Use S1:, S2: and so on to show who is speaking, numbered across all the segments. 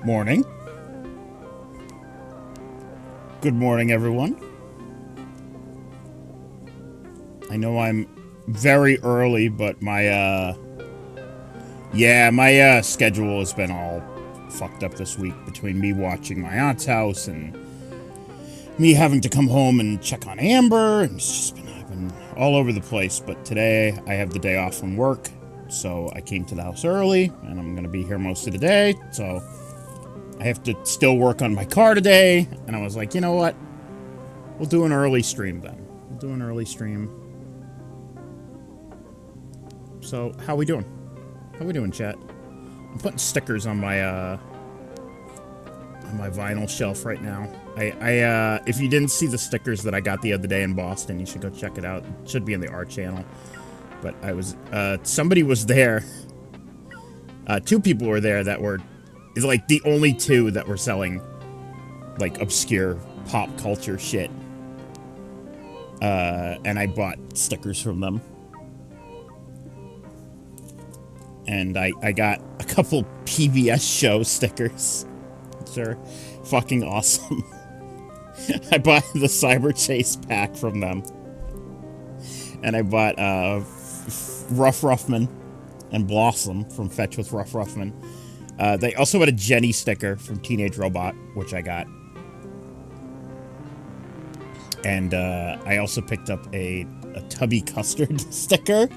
S1: Morning. Good morning, everyone. I know I'm very early, but my schedule has been all fucked up this week between me watching my aunt's house and me having to come home and check on Amber, and it's just been I've been all over the place. But today I have the day off from work, so I came to the house early, and I'm gonna be here most of the day, so I have to still work on my car today, and I was like, you know what? We'll do an early stream then. We'll do an early stream. So, how we doing? How we doing, chat? I'm putting stickers on my vinyl shelf right now. I if you didn't see the stickers that I got the other day in Boston, you should go check it out. It should be in the art channel. But I was, somebody was there. Two people were there that were, is like the only two that were selling, like, obscure pop culture shit. And I bought stickers from them. And I got a couple PBS show stickers, which are fucking awesome. I bought the Cyber Chase pack from them. And I bought, Rough Ruffman and Blossom from Fetch with Rough Ruffman. They also had a Jenny sticker from Teenage Robot, which I got. And I also picked up a Tubby Custard sticker,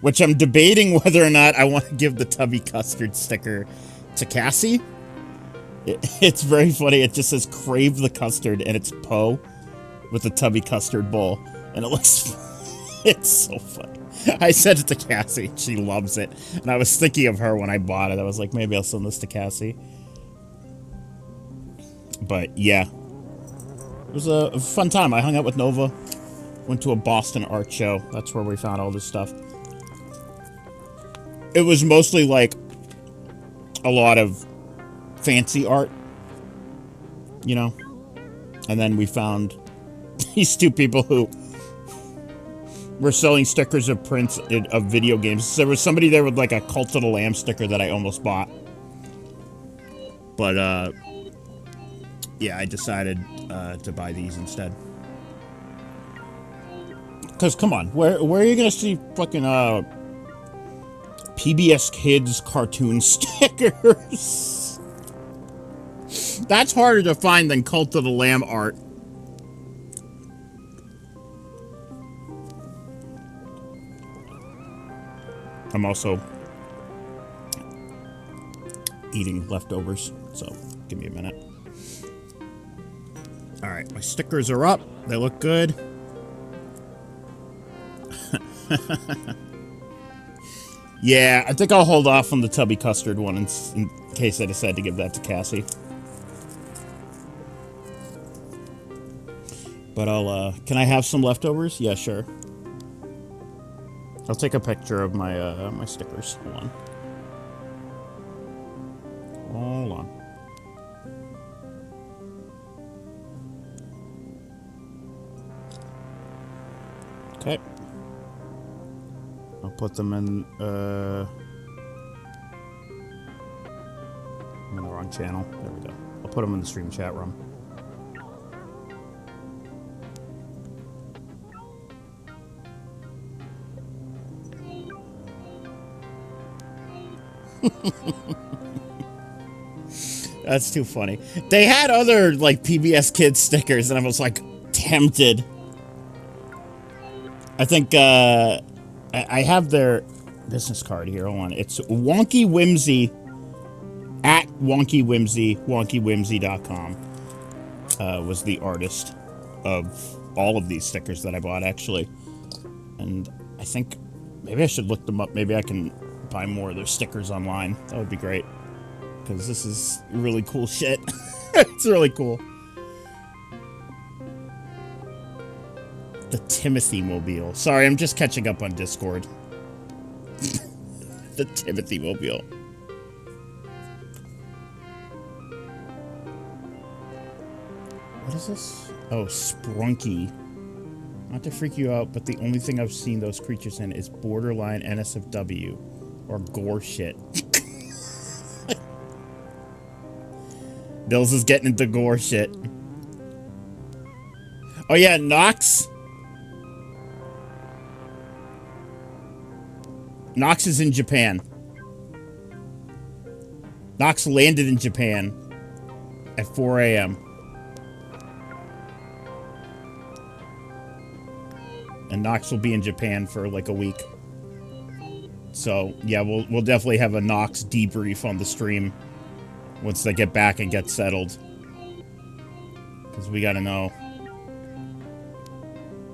S1: which I'm debating whether or not I want to give the Tubby Custard sticker to Cassie. It's very funny. It just says crave the custard, and it's Poe with a Tubby Custard bowl. And it looks... it's so funny. I sent it to Cassie. She loves it. And I was thinking of her when I bought it. I was like, maybe I'll send this to Cassie. But, yeah. It was a fun time. I hung out with Nova. Went to a Boston art show. That's where we found all this stuff. It was mostly, like, a lot of fancy art. You know? And then we found these two people who were selling stickers of prints of video games. There was somebody there with, like, a Cult of the Lamb sticker that I almost bought. But, yeah, I decided to buy these instead. Because, come on, where are you going to see fucking, PBS Kids cartoon stickers? That's harder to find than Cult of the Lamb art. I'm also eating leftovers, so give me a minute. Alright, my stickers are up. They look good. Yeah, I think I'll hold off on the Tubby Custard one in case I decide to give that to Cassie. But can I have some leftovers? Yeah, sure. I'll take a picture of my, my stickers. Hold on. Hold on. Okay. I'll put them in, I'm in the wrong channel. There we go. I'll put them in the stream chat room. That's too funny. They had other, like, PBS Kids stickers, and I was, like, tempted. I think, I have their business card here. Hold on. It's Wonky Whimsy at Wonky Whimsy, wonky.whimsy.com. Was the artist of all of these stickers that I bought, actually. And I think maybe I should look them up. Maybe I can buy more of their stickers online. That would be great. Because this is really cool shit. It's really cool. The Timothy Mobile. Sorry, I'm just catching up on Discord. The Timothy Mobile. What is this? Oh, Sprunky. Not to freak you out, but the only thing I've seen those creatures in is borderline NSFW or gore shit. Bills is getting into gore shit. Oh yeah, Nox. Nox is in Japan. Nox landed in Japan at 4 a.m. And Nox will be in Japan for like a week. So yeah, we'll definitely have a Nox debrief on the stream once they get back and get settled. Because we gotta know.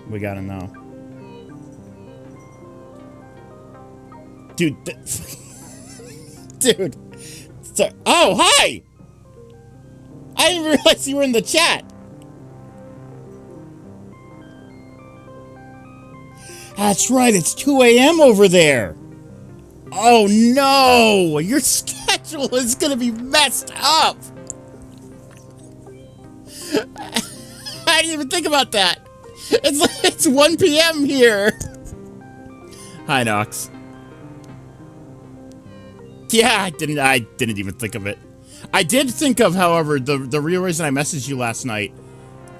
S1: We gotta know. Dude. Dude. So, oh, hi! I didn't realize you were in the chat. That's right, it's 2 a.m. over there. Oh no! Your schedule is gonna be messed up! I didn't even think about that. It's 1 p.m. here. Hi, Nox. Yeah, I didn't even think of it. I did think of, however, the real reason I messaged you last night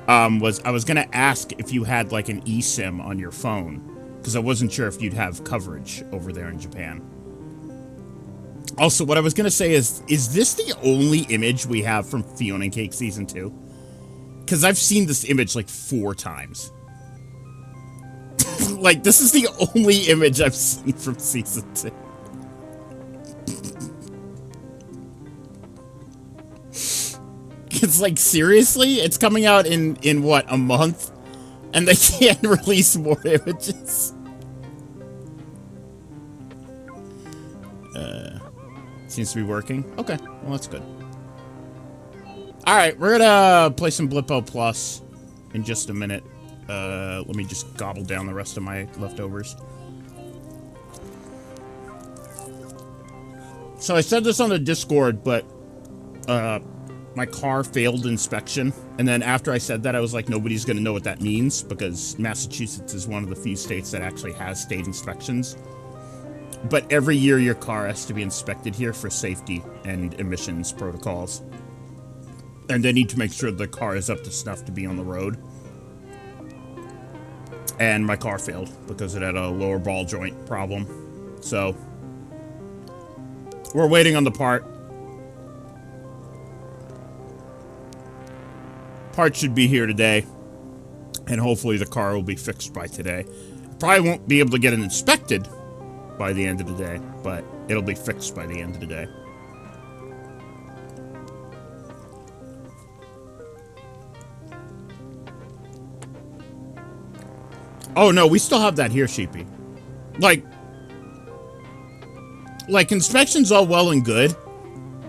S1: was I was gonna ask if you had like an eSIM on your phone, because I wasn't sure if you'd have coverage over there in Japan. Also, what I was gonna say is this the only image we have from Fiona and Cake Season 2? Because I've seen this image like 4 times. Like, this is the only image I've seen from Season 2. It's like, seriously? It's coming out in what, a month? And they can't release more images? Seems to be working. Okay, well, that's good. Alright, we're gonna play some Blippo Plus in just a minute. Let me just gobble down the rest of my leftovers. So I said this on the Discord, but my car failed inspection. And then after I said that, I was like, nobody's gonna know what that means, because Massachusetts is one of the few states that actually has state inspections. But every year your car has to be inspected here for safety and emissions protocols. And they need to make sure the car is up to snuff to be on the road. And my car failed because it had a lower ball joint problem. So we're waiting on the part. Part should be here today. And hopefully the car will be fixed by today. Probably won't be able to get it inspected by the end of the day, but it'll be fixed by the end of the day. Oh no, we still have that here, Sheepy. Like inspection's all well and good,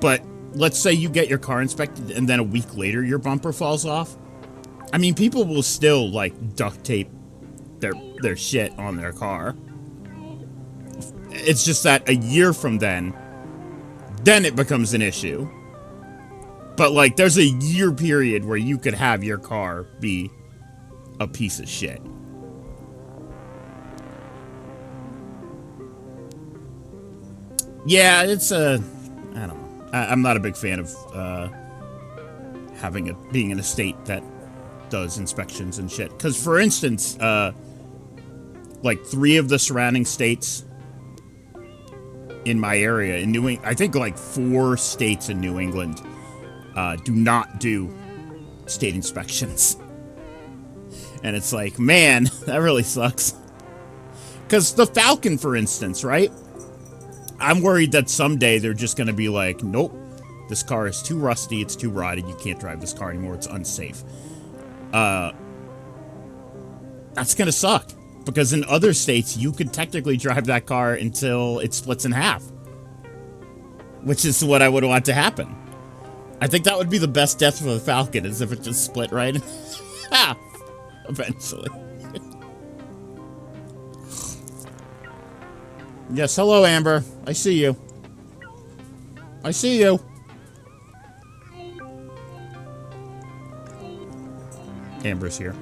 S1: but let's say you get your car inspected and then a week later your bumper falls off. I mean, people will still, like, duct tape their shit on their car. It's just that a year from then it becomes an issue. But, like, there's a year period where you could have your car be a piece of shit. Yeah, it's I don't know. I'm not a big fan of being in a state that does inspections and shit. Because, for instance, like 3 of the surrounding states in my area, in New England, I think like 4 states in New England do not do state inspections. And it's like, man, that really sucks. Because the Falcon, for instance, right? I'm worried that someday they're just going to be like, nope, this car is too rusty, it's too rotted, you can't drive this car anymore, it's unsafe. That's going to suck. Because in other states, you could technically drive that car until it splits in half. Which is what I would want to happen. I think that would be the best death for the Falcon, is if it just split right in half. Eventually. Yes, hello, Amber. I see you. I see you. Amber's here.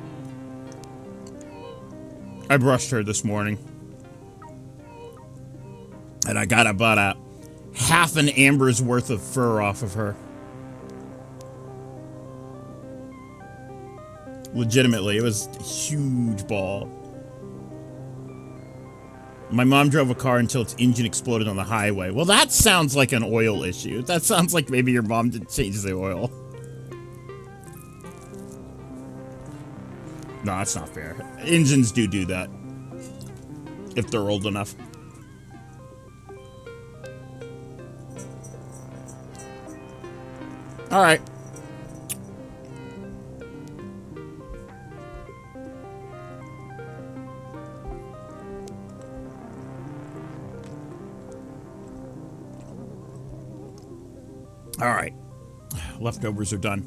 S1: I brushed her this morning. And I got about a half an Amber's worth of fur off of her. Legitimately, it was a huge ball. My mom drove a car until its engine exploded on the highway. Well, that sounds like an oil issue. That sounds like maybe your mom didn't change the oil. No, that's not fair. Engines do that. If they're old enough. Alright. Alright. Leftovers are done.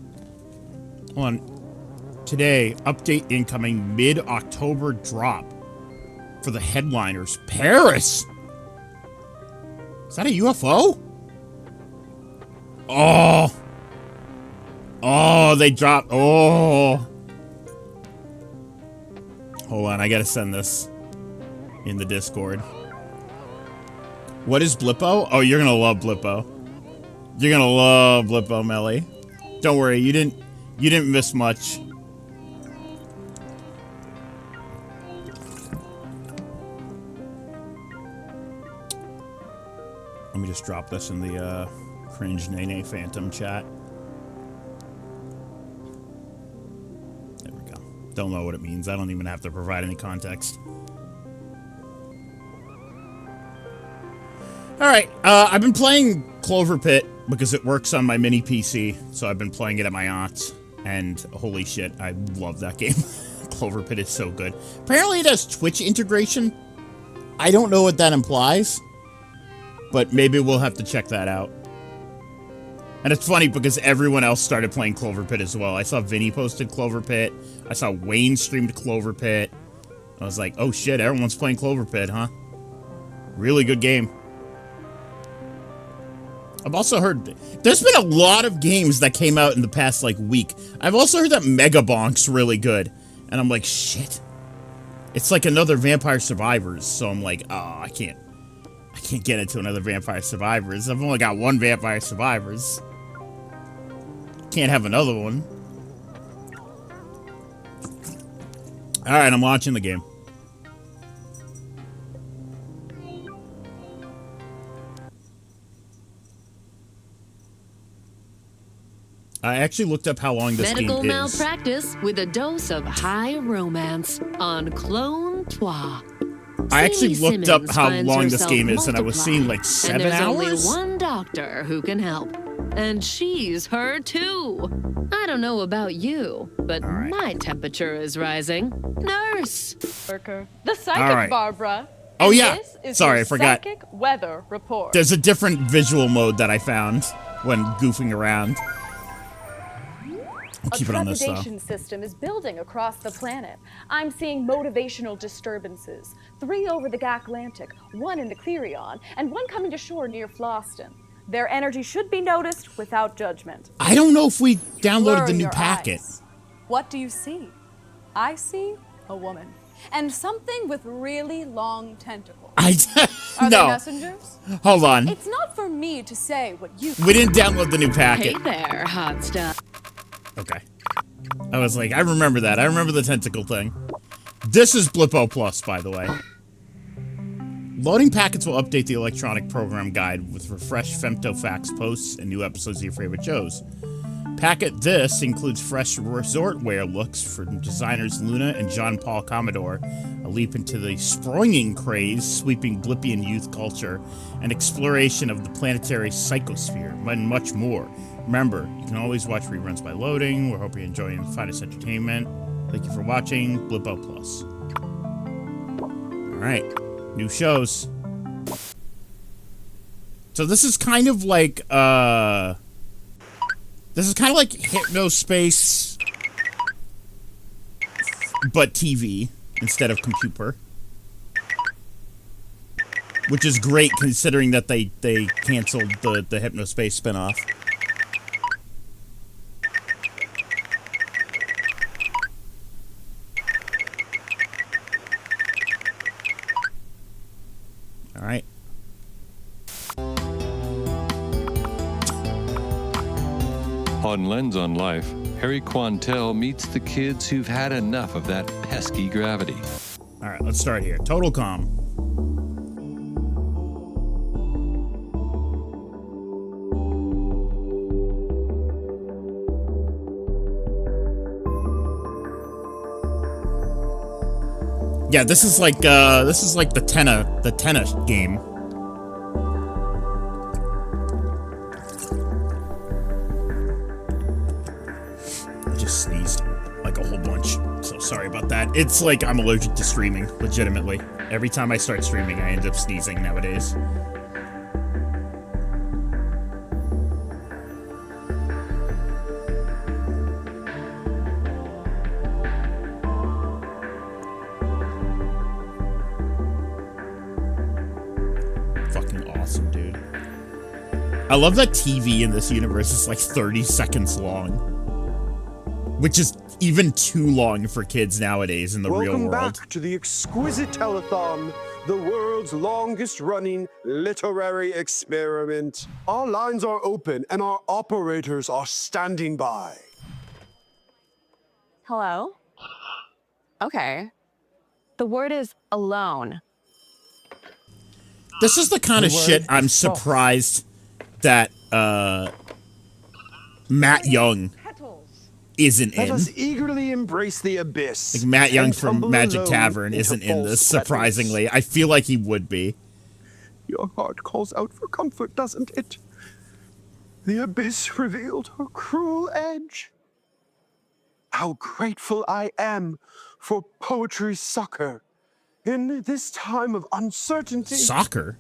S1: Hold on. Today, update incoming mid-October drop for the headliners. Paris! Is that a UFO? Oh! Oh, they dropped. Oh! Hold on, I gotta send this in the Discord. What is Blippo? Oh, you're gonna love Blippo. You're gonna love Blippo, Melly. Don't worry, you didn't miss much. Let me just drop this in the Cringe Nene Phantom chat. There we go. Don't know what it means. I don't even have to provide any context. Alright, I've been playing Clover Pit because it works on my mini PC, so I've been playing it at my aunt's, and holy shit, I love that game. Clover Pit is so good. Apparently it has Twitch integration. I don't know what that implies, but maybe we'll have to check that out. And it's funny because everyone else started playing Clover Pit as well. I saw Vinny posted Clover Pit. I saw Wayne streamed Clover Pit. I was like, oh shit, everyone's playing Clover Pit, huh? Really good game. I've also heard there's been a lot of games that came out in the past like week. I've also heard that Mega Bonk's really good. And I'm like, shit. It's like another Vampire Survivors, so I'm like, oh, I can't get into another Vampire Survivors. I've only got one Vampire Survivors. Can't have another one. Alright, I'm launching the game. I actually looked up how long this game is.
S2: Medical malpractice with a dose of high romance on Clone Trois.
S1: I actually looked up how long this game is, and I was seeing like 7
S2: and there's
S1: hours.
S2: Only one doctor who can help, and she's her too. I don't know about you, but my temperature is rising. Nurse.
S3: Worker. The psychic, Barbara.
S1: Oh yeah.
S3: This is
S1: Sorry,
S3: your
S1: I forgot.
S3: Psychic weather report.
S1: There's a different visual mode that I found when goofing around. I'll keep it on this though.
S3: A trepidation system is building across the planet. I'm seeing motivational disturbances. 3 over the Atlantic, 1 in the Clarion, and 1 coming to shore near Floston. Their energy should be noticed without judgment.
S1: I don't know if we downloaded
S3: Blur
S1: the new
S3: your
S1: packet.
S3: eyes. What do you see? I see a woman. And something with really long tentacles. Are they messengers?
S1: Hold on.
S3: It's not for me to say what you...
S1: We didn't download the new packet.
S2: Hey there, hot stuff.
S1: Okay. I was like, I remember that. I remember the tentacle thing. This is Blippo Plus, by the way. Loading packets will update the electronic program guide with refreshed femto facts posts and new episodes of your favorite shows. Packet this includes fresh resort wear looks from designers Luna and John Paul Commodore, a leap into the springing craze sweeping Blippian youth culture, and exploration of the planetary psychosphere, and much more. Remember, you can always watch reruns by loading. We hope you're enjoying the finest entertainment. Thank you for watching Blippo Plus. Alright, new shows. So this is kind of like, this is kind of like Hypnospace, but TV instead of computer. Which is great considering that they canceled the Hypnospace spinoff. Alright.
S4: On Lens on Life, Harry Quantel meets the kids who've had enough of that pesky gravity.
S1: All right, let's start here. Total calm. Yeah, this is like the tennis game. I just sneezed like a whole bunch. So sorry about that. It's like I'm allergic to streaming, legitimately. Every time I start streaming, I end up sneezing nowadays. Fucking awesome, dude. I love that TV in this universe is like 30 seconds long, which is even too long for kids nowadays in the real world.
S5: Welcome back to the exquisite telethon, the world's longest-running literary experiment. Our lines are open and our operators are standing by.
S6: Hello? Okay. The word is alone.
S1: This is the kind of shit I'm surprised that Matt Young isn't in.
S5: Let us eagerly embrace the abyss.
S1: Like Matt Young
S5: and
S1: from
S5: tumble
S1: Magic
S5: alone
S1: Tavern
S5: into
S1: isn't in this,
S5: false
S1: surprisingly. I feel like he would be.
S5: Your heart calls out for comfort, doesn't it? The abyss revealed her cruel edge. How grateful I am for poetry's succor in this time of uncertainty.
S1: Soccer?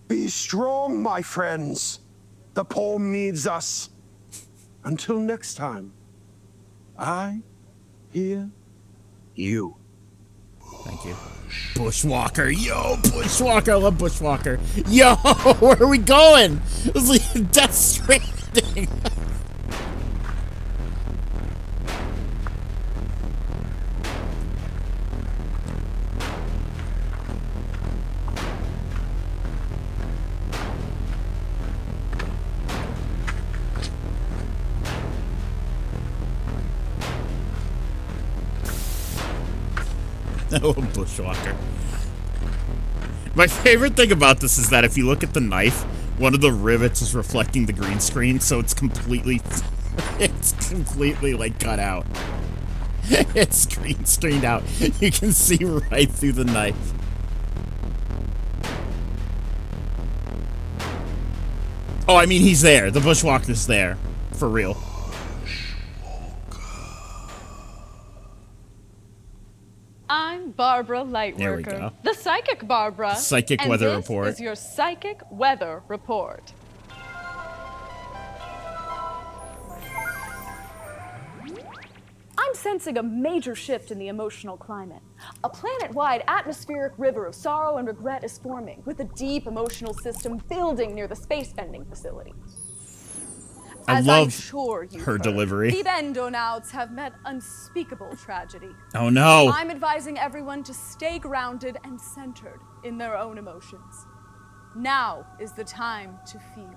S5: Be strong, my friends. The poem needs us. Until next time, I hear you.
S1: Thank you. Bushwalker, yo, Bushwalker, I love Bushwalker. Yo, where are we going? It's like Death Stranding. Oh, Bushwalker. My favorite thing about this is that if you look at the knife, one of the rivets is reflecting the green screen, so it's completely like cut out. It's green screened out. You can see right through the knife. Oh, I mean, he's there. The Bushwalker's there. For real.
S3: I'm Barbara Lightworker.
S1: There we go.
S3: The Psychic Barbara.
S1: Psychic Weather Report.
S3: This is your Psychic Weather Report. I'm sensing a major shift in the emotional climate. A planet-wide atmospheric river of sorrow and regret is forming, with a deep emotional system building near the space bending facility.
S1: I
S3: As
S1: love
S3: I'm sure you've
S1: her
S3: heard,
S1: delivery.
S3: The Bendonauts have met unspeakable tragedy.
S1: Oh no.
S3: I'm advising everyone to stay grounded and centered in their own emotions. Now is the time to feel.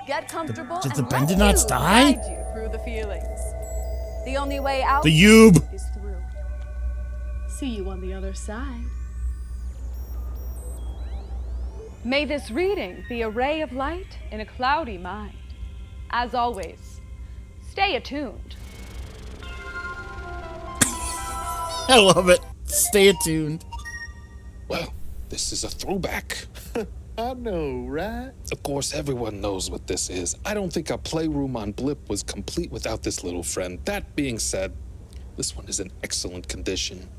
S3: Get comfortable
S1: Did
S3: and
S1: the
S3: let
S1: Bendonauts
S3: you
S1: die?
S3: guide you through the feelings. The only way out
S1: The Yube.
S3: is through. See you on the other side. May this reading be a ray of light in a cloudy mind. As always, stay attuned.
S1: I love it. Stay attuned.
S7: Well, this is a throwback.
S8: I know, right?
S7: Of course, everyone knows what this is. I don't think our playroom on Blip was complete without this little friend. That being said, this one is in excellent condition.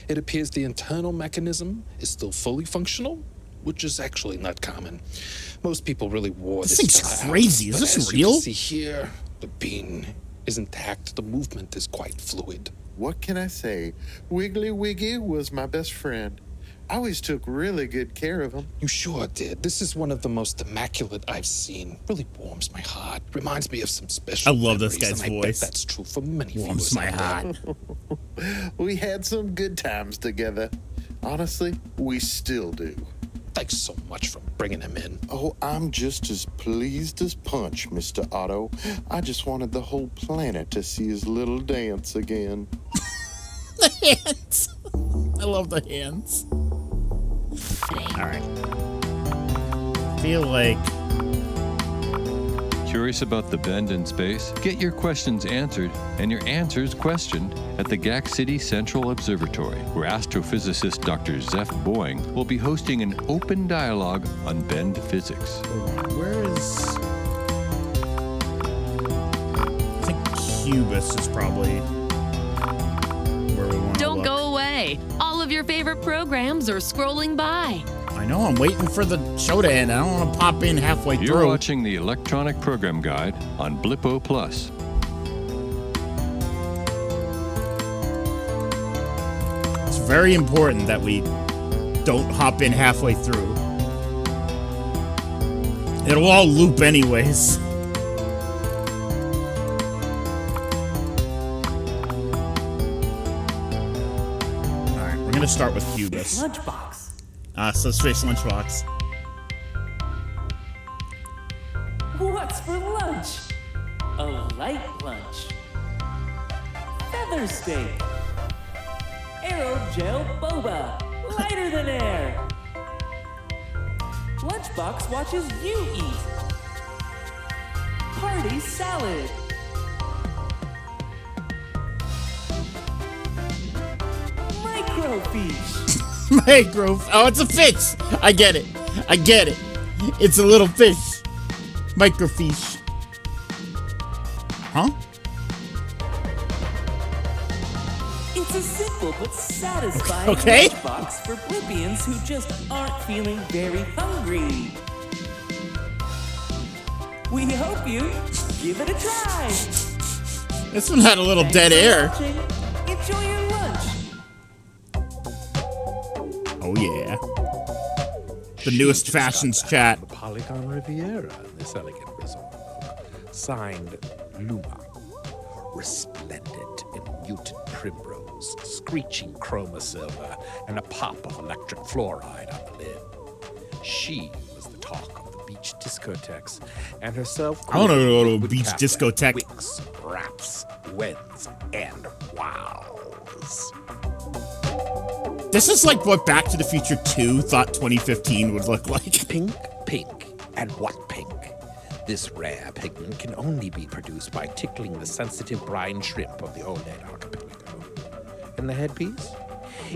S7: It appears the internal mechanism is still fully functional, which is actually not common. Most people really wore
S1: This
S7: this
S1: thing's
S7: style
S1: crazy.
S7: out,
S1: Is
S7: but
S1: this
S7: as
S1: real?
S7: You can see here, the bean is intact. The movement is quite fluid.
S8: What can I say? Wiggly Wiggy was my best friend. I always took really good care of him.
S7: You sure did. This is one of the most immaculate I've seen. Really warms my heart. Reminds me of some special
S1: I love this
S7: memories,
S1: guy's
S7: and I
S1: voice.
S7: bet that's true for many
S1: Warms
S7: viewers
S1: my
S7: out there.
S1: heart.
S8: We had some good times together. Honestly, we still do.
S7: Thanks so much for bringing him in.
S8: Oh, I'm just as pleased as punch, Mr. Otto. I just wanted the whole planet to see his little dance again.
S1: The hands. I love the hands. Alright. Feel like...
S4: Curious about the bend in space? Get your questions answered and your answers questioned at the GAC City Central Observatory, where astrophysicist Dr. Zeph Boeing will be hosting an open dialogue on bend physics.
S1: Where is... I think Cubus is probably where we want to
S2: Don't
S1: look.
S2: go away. All of your favorite programs are scrolling by.
S1: I know, I'm waiting for the show to end. I don't want to pop in halfway
S4: You're
S1: through.
S4: watching the Electronic Program Guide on Blippo Plus.
S1: It's very important that we don't hop in halfway through. It'll all loop anyways. Alright, we're gonna start with Cubus.
S9: Lunchbox.
S1: So Space Lunchbox.
S9: What's for lunch? A light lunch. Feather steak. Aerogel boba. Lighter than air. Lunchbox watches you eat. Party salad. Microfiche.
S1: Micro. Oh, it's a fish. I get it. I get it. It's a little fish. Microfiche. Huh?
S9: It's a simple but satisfying
S1: Okay.
S9: lunchbox for Blippians who just aren't feeling very hungry. We hope you give it a try.
S1: This one had a little
S9: Thanks
S1: dead
S9: for
S1: air.
S9: watching. Enjoy your lunch.
S1: Oh yeah. The newest fashions chat.
S10: The Polygon Riviera in this elegant resort book. Signed Luma. Resplendent in muted primrose, screeching chroma silver, and a pop of electric fluoride on the lid. She was the talk of the beach discotheques, and herself.
S1: I wanna go to a
S10: with
S1: beach
S10: café,
S1: discotheque.
S10: Wicks, raps, weds, and wows.
S1: This is like what Back to the Future 2 thought 2015 would look like.
S10: Pink, pink, and what pink? This rare pigment can only be produced by tickling the sensitive brine shrimp of the Oled archipelago. And the headpiece?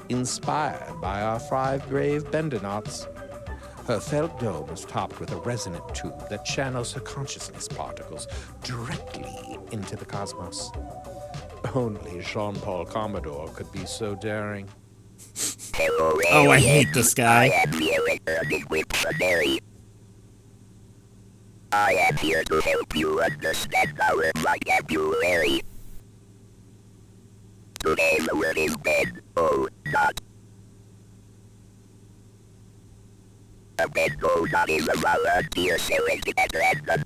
S10: Inspired by our 5 grave Bendernauts. Her felt dome is topped with a resonant tube that channels her consciousness particles directly into the cosmos. Only Jean-Paul Commodore could be so daring.
S1: Oh, I hate this guy.
S11: I am here to help you understand our vocabulary. Today the word is bed, oh, not. A bed goes on is a volunteer selected at random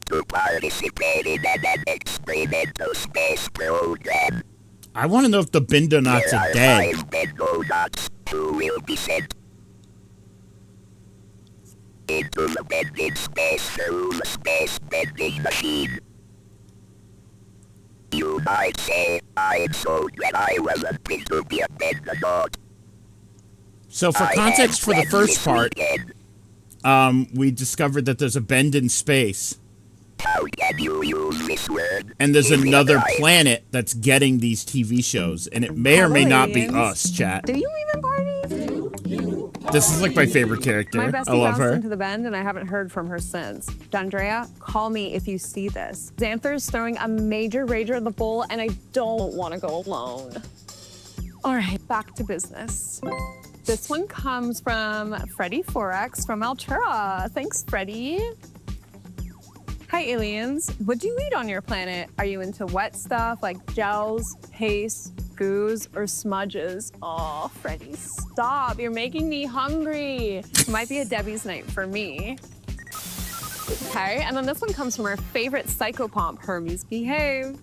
S11: to participate in an experimental space program.
S1: I want to know if the Bindonauts are dead.
S11: 5 Bendonauts who will be sent into the bending space through the space bending machine. You might say, I'm so glad I wasn't meant to be a Bendonaut.
S1: So for context for the first part, we discovered that there's a bend in space.
S11: How can you use this word?
S1: And there's another planet that's getting these TV shows, and it may or may not be us, chat.
S6: Do you even party?
S1: This is like my favorite character.
S6: My bestie
S1: I love
S6: bounced
S1: her.
S6: into the bend, and I haven't heard from her since. Dundrea, call me if you see this. Xanther's throwing a major rager in the bowl, and I don't want to go alone. All right, back to business. This one comes from Freddie Forex from Altura. Thanks, Freddie. Hi, aliens. What do you eat on your planet? Are you into wet stuff like gels, paste, goos, or smudges? Oh, Freddie, stop. You're making me hungry. It might be a Debbie's night for me. Okay, and then this one comes from our favorite psychopomp, Hermes Behave.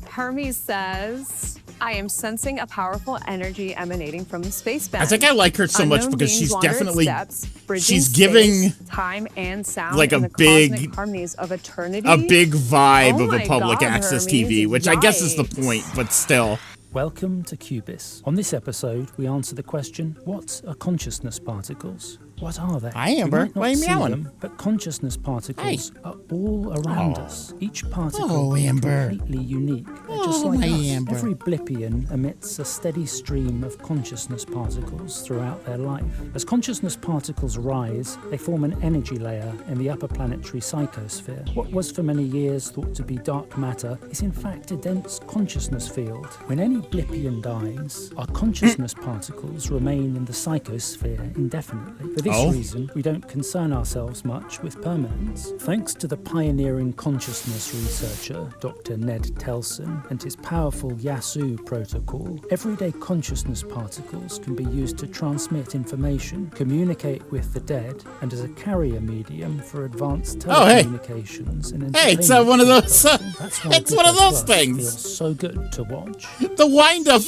S6: Hermes says, I am sensing a powerful energy emanating from the space band.
S1: I think I like her so much
S6: Unknown
S1: because
S6: beings
S1: she's
S6: wander its
S1: definitely
S6: depths, bridging
S1: she's giving
S6: space, time and sound
S1: like
S6: in
S1: a
S6: the
S1: big
S6: cosmic harmonies of eternity.
S1: a big vibe
S6: Oh
S1: of a
S6: my
S1: public
S6: God,
S1: access
S6: Hermes,
S1: TV, which I guess is the
S6: yikes.
S1: point, but still.
S12: Welcome to Cubis. On this episode, we answer the question, what are consciousness particles? What are they?
S1: Hi, Amber.
S12: We might not
S1: Why are you
S12: see
S1: meowing?
S12: them, but consciousness particles are all around us. Each particle
S1: Oh,
S12: is
S1: Amber.
S12: completely unique. They're
S1: Oh,
S12: just like
S1: my
S12: us.
S1: Amber.
S12: Every Blippian emits a steady stream of consciousness particles throughout their life. As consciousness particles rise, they form an energy layer in the upper planetary psychosphere. What was for many years thought to be dark matter is in fact a dense consciousness field. When any Blippian dies, our consciousness particles remain in the psychosphere indefinitely. For this reason, we don't concern ourselves much with permanence. Thanks to the pioneering consciousness researcher, Dr. Ned Telson, and his powerful Yasu protocol, everyday consciousness particles can be used to transmit information, communicate with the dead, and as a carrier medium for advanced telecommunications and entertainment.
S1: Hey, it's one of those.
S12: That's why
S1: It's one of
S12: Blippo
S1: those
S12: Plus
S1: things.
S12: feels so good to watch.
S1: The wind up.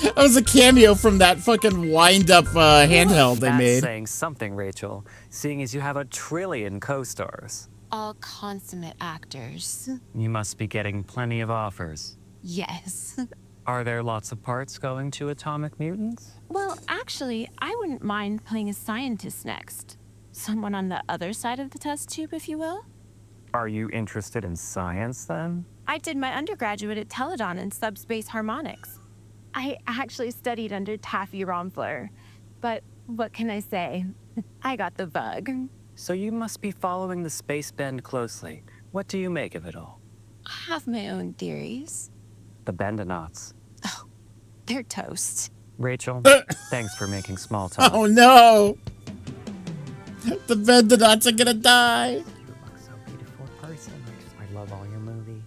S1: That was a cameo from that fucking wind up handheld they
S13: That's
S1: made.
S13: saying something, Rachel, seeing as you have 1 trillion co-stars.
S14: All consummate actors.
S13: You must be getting plenty of offers.
S14: Yes.
S13: Are there lots of parts going to Atomic Mutants?
S14: Well, actually, I wouldn't mind playing a scientist next. Someone on the other side of the test tube, if you will.
S13: Are you interested in science, then?
S14: I did my undergraduate at Teledon in subspace harmonics. I actually studied under Taffy Rompler. But what can I say? I got the bug.
S13: So you must be following the space bend closely. What do you make of it all?
S14: I have my own theories.
S13: The Bendonauts.
S14: They're toast.
S13: Rachel, thanks for making small talk.
S1: Oh no! The Bendonauts are gonna die.
S13: I love all your movie.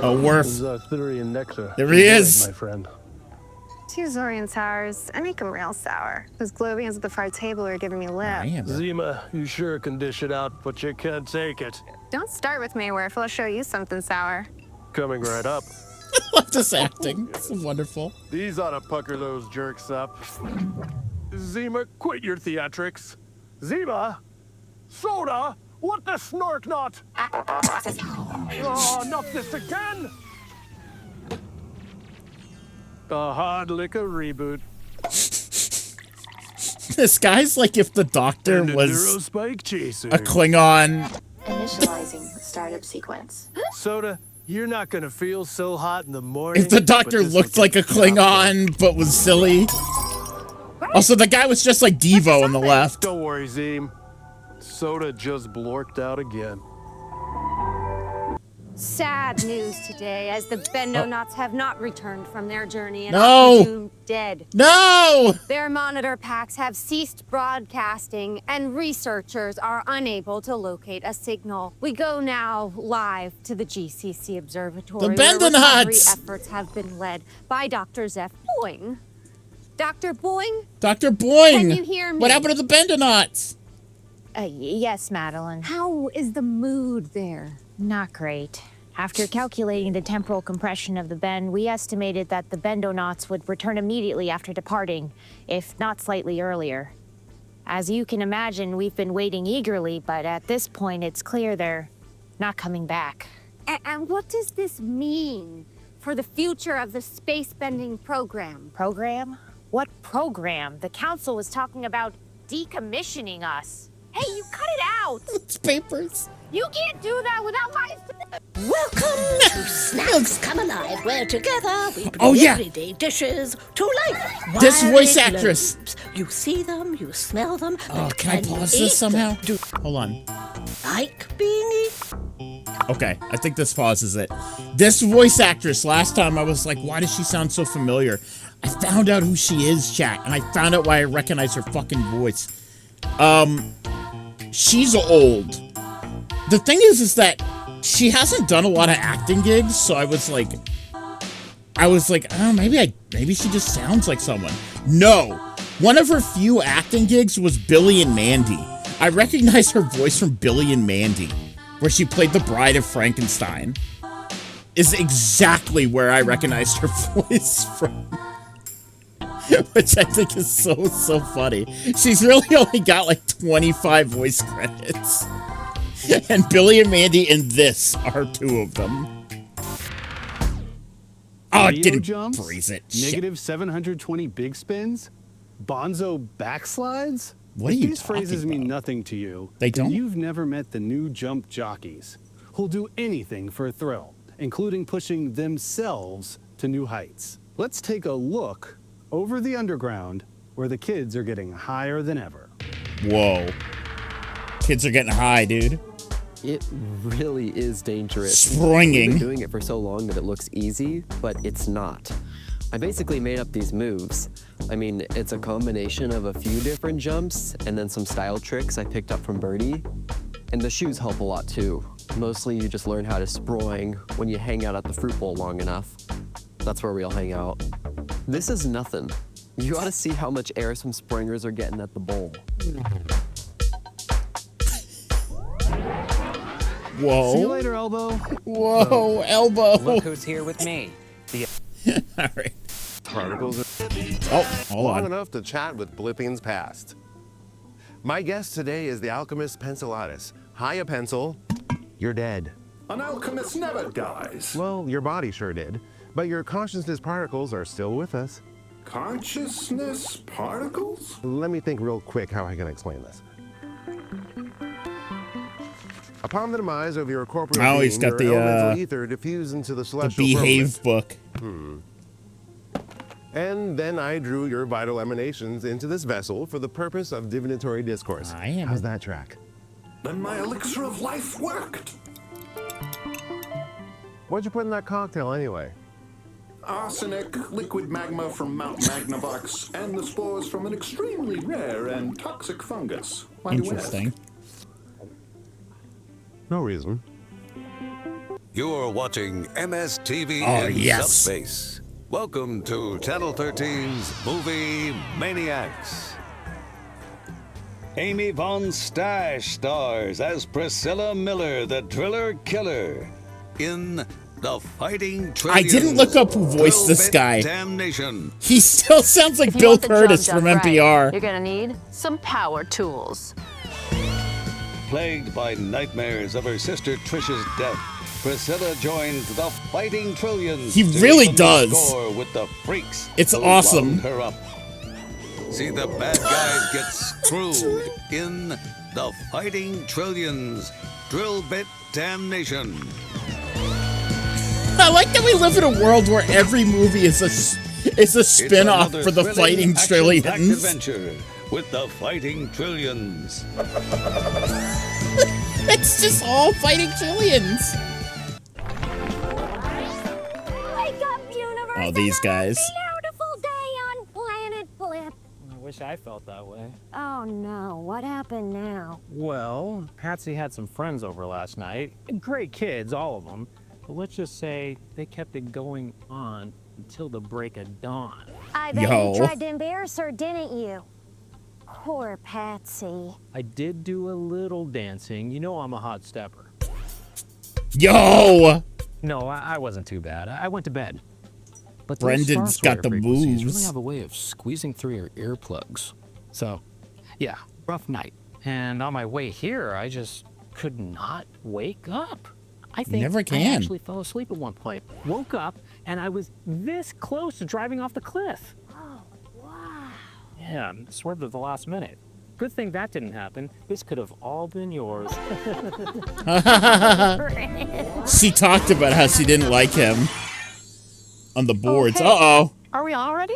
S1: Oh, Worf. There he is.
S15: My friend. 2 Zorian sours. I make them real sour. Those Globians at the far table are giving me lip.
S16: Zima, you sure can dish it out, but you can't take it.
S15: Don't start with me, Worf. I'll show you something sour.
S16: Coming right up.
S1: I love this acting. It's wonderful.
S16: These ought to pucker those jerks up. Zima, quit your theatrics. Zima? Soda? What the snork not? Oh, not this again! A hard liquor reboot.
S1: This guy's like if the Doctor was
S16: Neurospike chaser.
S1: a Klingon.
S17: Initializing startup sequence.
S16: Soda, you're not gonna feel so hot in the morning.
S1: If the Doctor looked like a Klingon but was silly. Also, the guy was just like Devo on the left.
S16: Don't worry, Zim. Soda just blorked out again.
S18: Sad news today, as the Bendonauts have not returned from their journey and
S1: No.
S18: are presumed dead.
S1: No!
S18: Their monitor packs have ceased broadcasting, and researchers are unable to locate a signal. We go now live to the GCC Observatory,
S1: The
S18: where recovery
S1: Bendonauts!
S18: efforts have been led by Dr. Zeph Boing. Dr. Boing?
S1: Dr. Boing!
S18: Can you hear me?
S1: What happened to the Bendonauts?
S19: Yes, Madeline. How is the mood there? Not great. After calculating the temporal compression of the bend, we estimated that the Bendonauts would return immediately after departing, if not slightly earlier. As you can imagine, we've been waiting eagerly, but at this point it's clear they're not coming back.
S18: And what does this mean for the future of the space-bending program?
S19: Program? What program? The council was talking about decommissioning us.
S18: Hey, you cut it out!
S1: It's papers.
S18: You can't do that without my...
S20: Welcome to Snacks Come Alive, where together we bring
S1: Oh, yeah.
S20: everyday dishes to life.
S1: This
S20: While
S1: voice
S20: it
S1: actress.
S20: glows. You see them, you smell them.
S1: Oh,
S20: but
S1: can I
S20: you
S1: pause
S20: eat
S1: this somehow?
S20: them? Do
S1: Hold on.
S20: you like being eaten?
S1: Okay, I think this pauses it. This voice actress, last time I was like, why does she sound so familiar? I found out who she is, chat, and I found out why I recognize her fucking voice. She's old. The thing is that she hasn't done a lot of acting gigs, so I was like, oh, maybe she just sounds like someone. No, one of her few acting gigs was Billy and Mandy. I recognize her voice from Billy and Mandy. where she played the Bride of Frankenstein, is exactly where I recognized her voice from. Which I think is so funny. She's really only got like 25 voice credits. And Billy and Mandy in this are 2 of them. Oh, it didn't freeze it.
S21: Negative 720 big spins? Bonzo backslides?
S1: What are
S21: If
S1: you
S21: these phrases mean nothing to you,
S1: They
S21: then
S1: don't?
S21: you've never met the new jump jockeys who'll do anything for a thrill, including pushing themselves to new heights. Let's take a look over the underground where the kids are getting higher than ever.
S1: Whoa. Kids are getting high, dude.
S22: It really is dangerous.
S1: Springing.
S22: We've been doing it for so long that it looks easy, but it's not. I basically made up these moves. I mean, it's a combination of a few different jumps and then some style tricks I picked up from Birdie. And the shoes help a lot too. Mostly you just learn how to sproing when you hang out at the fruit bowl long enough. That's where we'll hang out. This is nothing. You ought to see how much air some springers are getting at the bowl.
S1: Whoa.
S21: See you later, Elbow.
S1: Whoa, Elbow.
S23: Look who's here with me.
S1: All right.
S24: Particles are
S1: hold
S24: long
S1: on.
S24: enough to chat with Blippian's past. My guest today is the alchemist Pencilatus. Hiya, Pencil. You're dead.
S25: An alchemist never dies.
S24: Well, your body sure did, but your consciousness particles are still with us.
S25: Consciousness particles?
S24: Let me think real quick how I can explain this. Upon the demise of your corporeal being,
S1: he's got
S24: your
S1: the
S24: elemental ether diffused into the celestial
S1: Behave
S24: firmament.
S1: book.
S24: And then I drew your vital emanations into this vessel for the purpose of divinatory discourse. How's that track?
S25: Then my elixir of life worked.
S24: What'd you put in that cocktail anyway?
S25: Arsenic, liquid magma from Mount Magnavox, and the spores from an extremely rare and toxic fungus. Why do you ask?
S1: Interesting.
S24: No reason.
S26: You're watching MSTV
S1: Oh,
S26: in
S1: yes.
S26: Subspace. Welcome to Channel 13's Movie Maniacs. Amy Von Stash stars as Priscilla Miller, the Driller Killer, in The Fighting Trillions.
S1: I didn't look up who voiced this guy.
S26: Damnation.
S1: He still sounds like
S2: If you
S1: Bill
S2: want the job
S1: Curtis
S2: done
S1: from
S2: right,
S1: NPR.
S2: You're gonna need some power tools.
S26: Plagued by nightmares of her sister Trish's death, Priscilla joins the Fighting Trillions.
S1: He
S26: to
S1: really
S26: even the
S1: does.
S26: score with the freaks.
S1: It's
S26: who
S1: awesome.
S26: wound her up. See the bad guys get screwed in the Fighting Trillions. Drill Bit Damnation.
S1: I like that we live in a world where every movie is a spin-off
S26: It's
S1: for the
S26: another
S1: Fighting
S26: thrilling, action-packed
S1: Trillions.
S26: adventure with the Fighting Trillions.
S1: It's just all Fighting Trillions.
S18: Wake up, universe!
S1: Oh, these guys.
S18: Beautiful day on planet Blip.
S13: I wish I felt that way.
S18: Oh no, what happened now?
S13: Well, Patsy had some friends over last night. Great kids, all of them. But let's just say they kept it going on until the break of dawn.
S18: I bet you tried to embarrass her, didn't you? Poor Patsy.
S13: I did do a little dancing. You know I'm a hot stepper.
S1: Yo!
S13: No, I wasn't too bad. I went to bed. But those
S1: Brendan's
S13: star
S1: got the
S13: frequencies
S1: moves.
S13: really have a way of squeezing through your earplugs. So, yeah, rough night. And on my way here, I just could not wake up. I think
S1: Never
S13: I
S1: can.
S13: actually fell asleep at one point. Woke up, and I was this close to driving off the cliff.
S18: Oh, wow.
S13: Yeah, swerved at the last minute. Good thing that didn't happen. This could have all been yours.
S1: She talked about how she didn't like him on the boards.
S6: hey.
S1: Uh-oh.
S6: Are we all ready?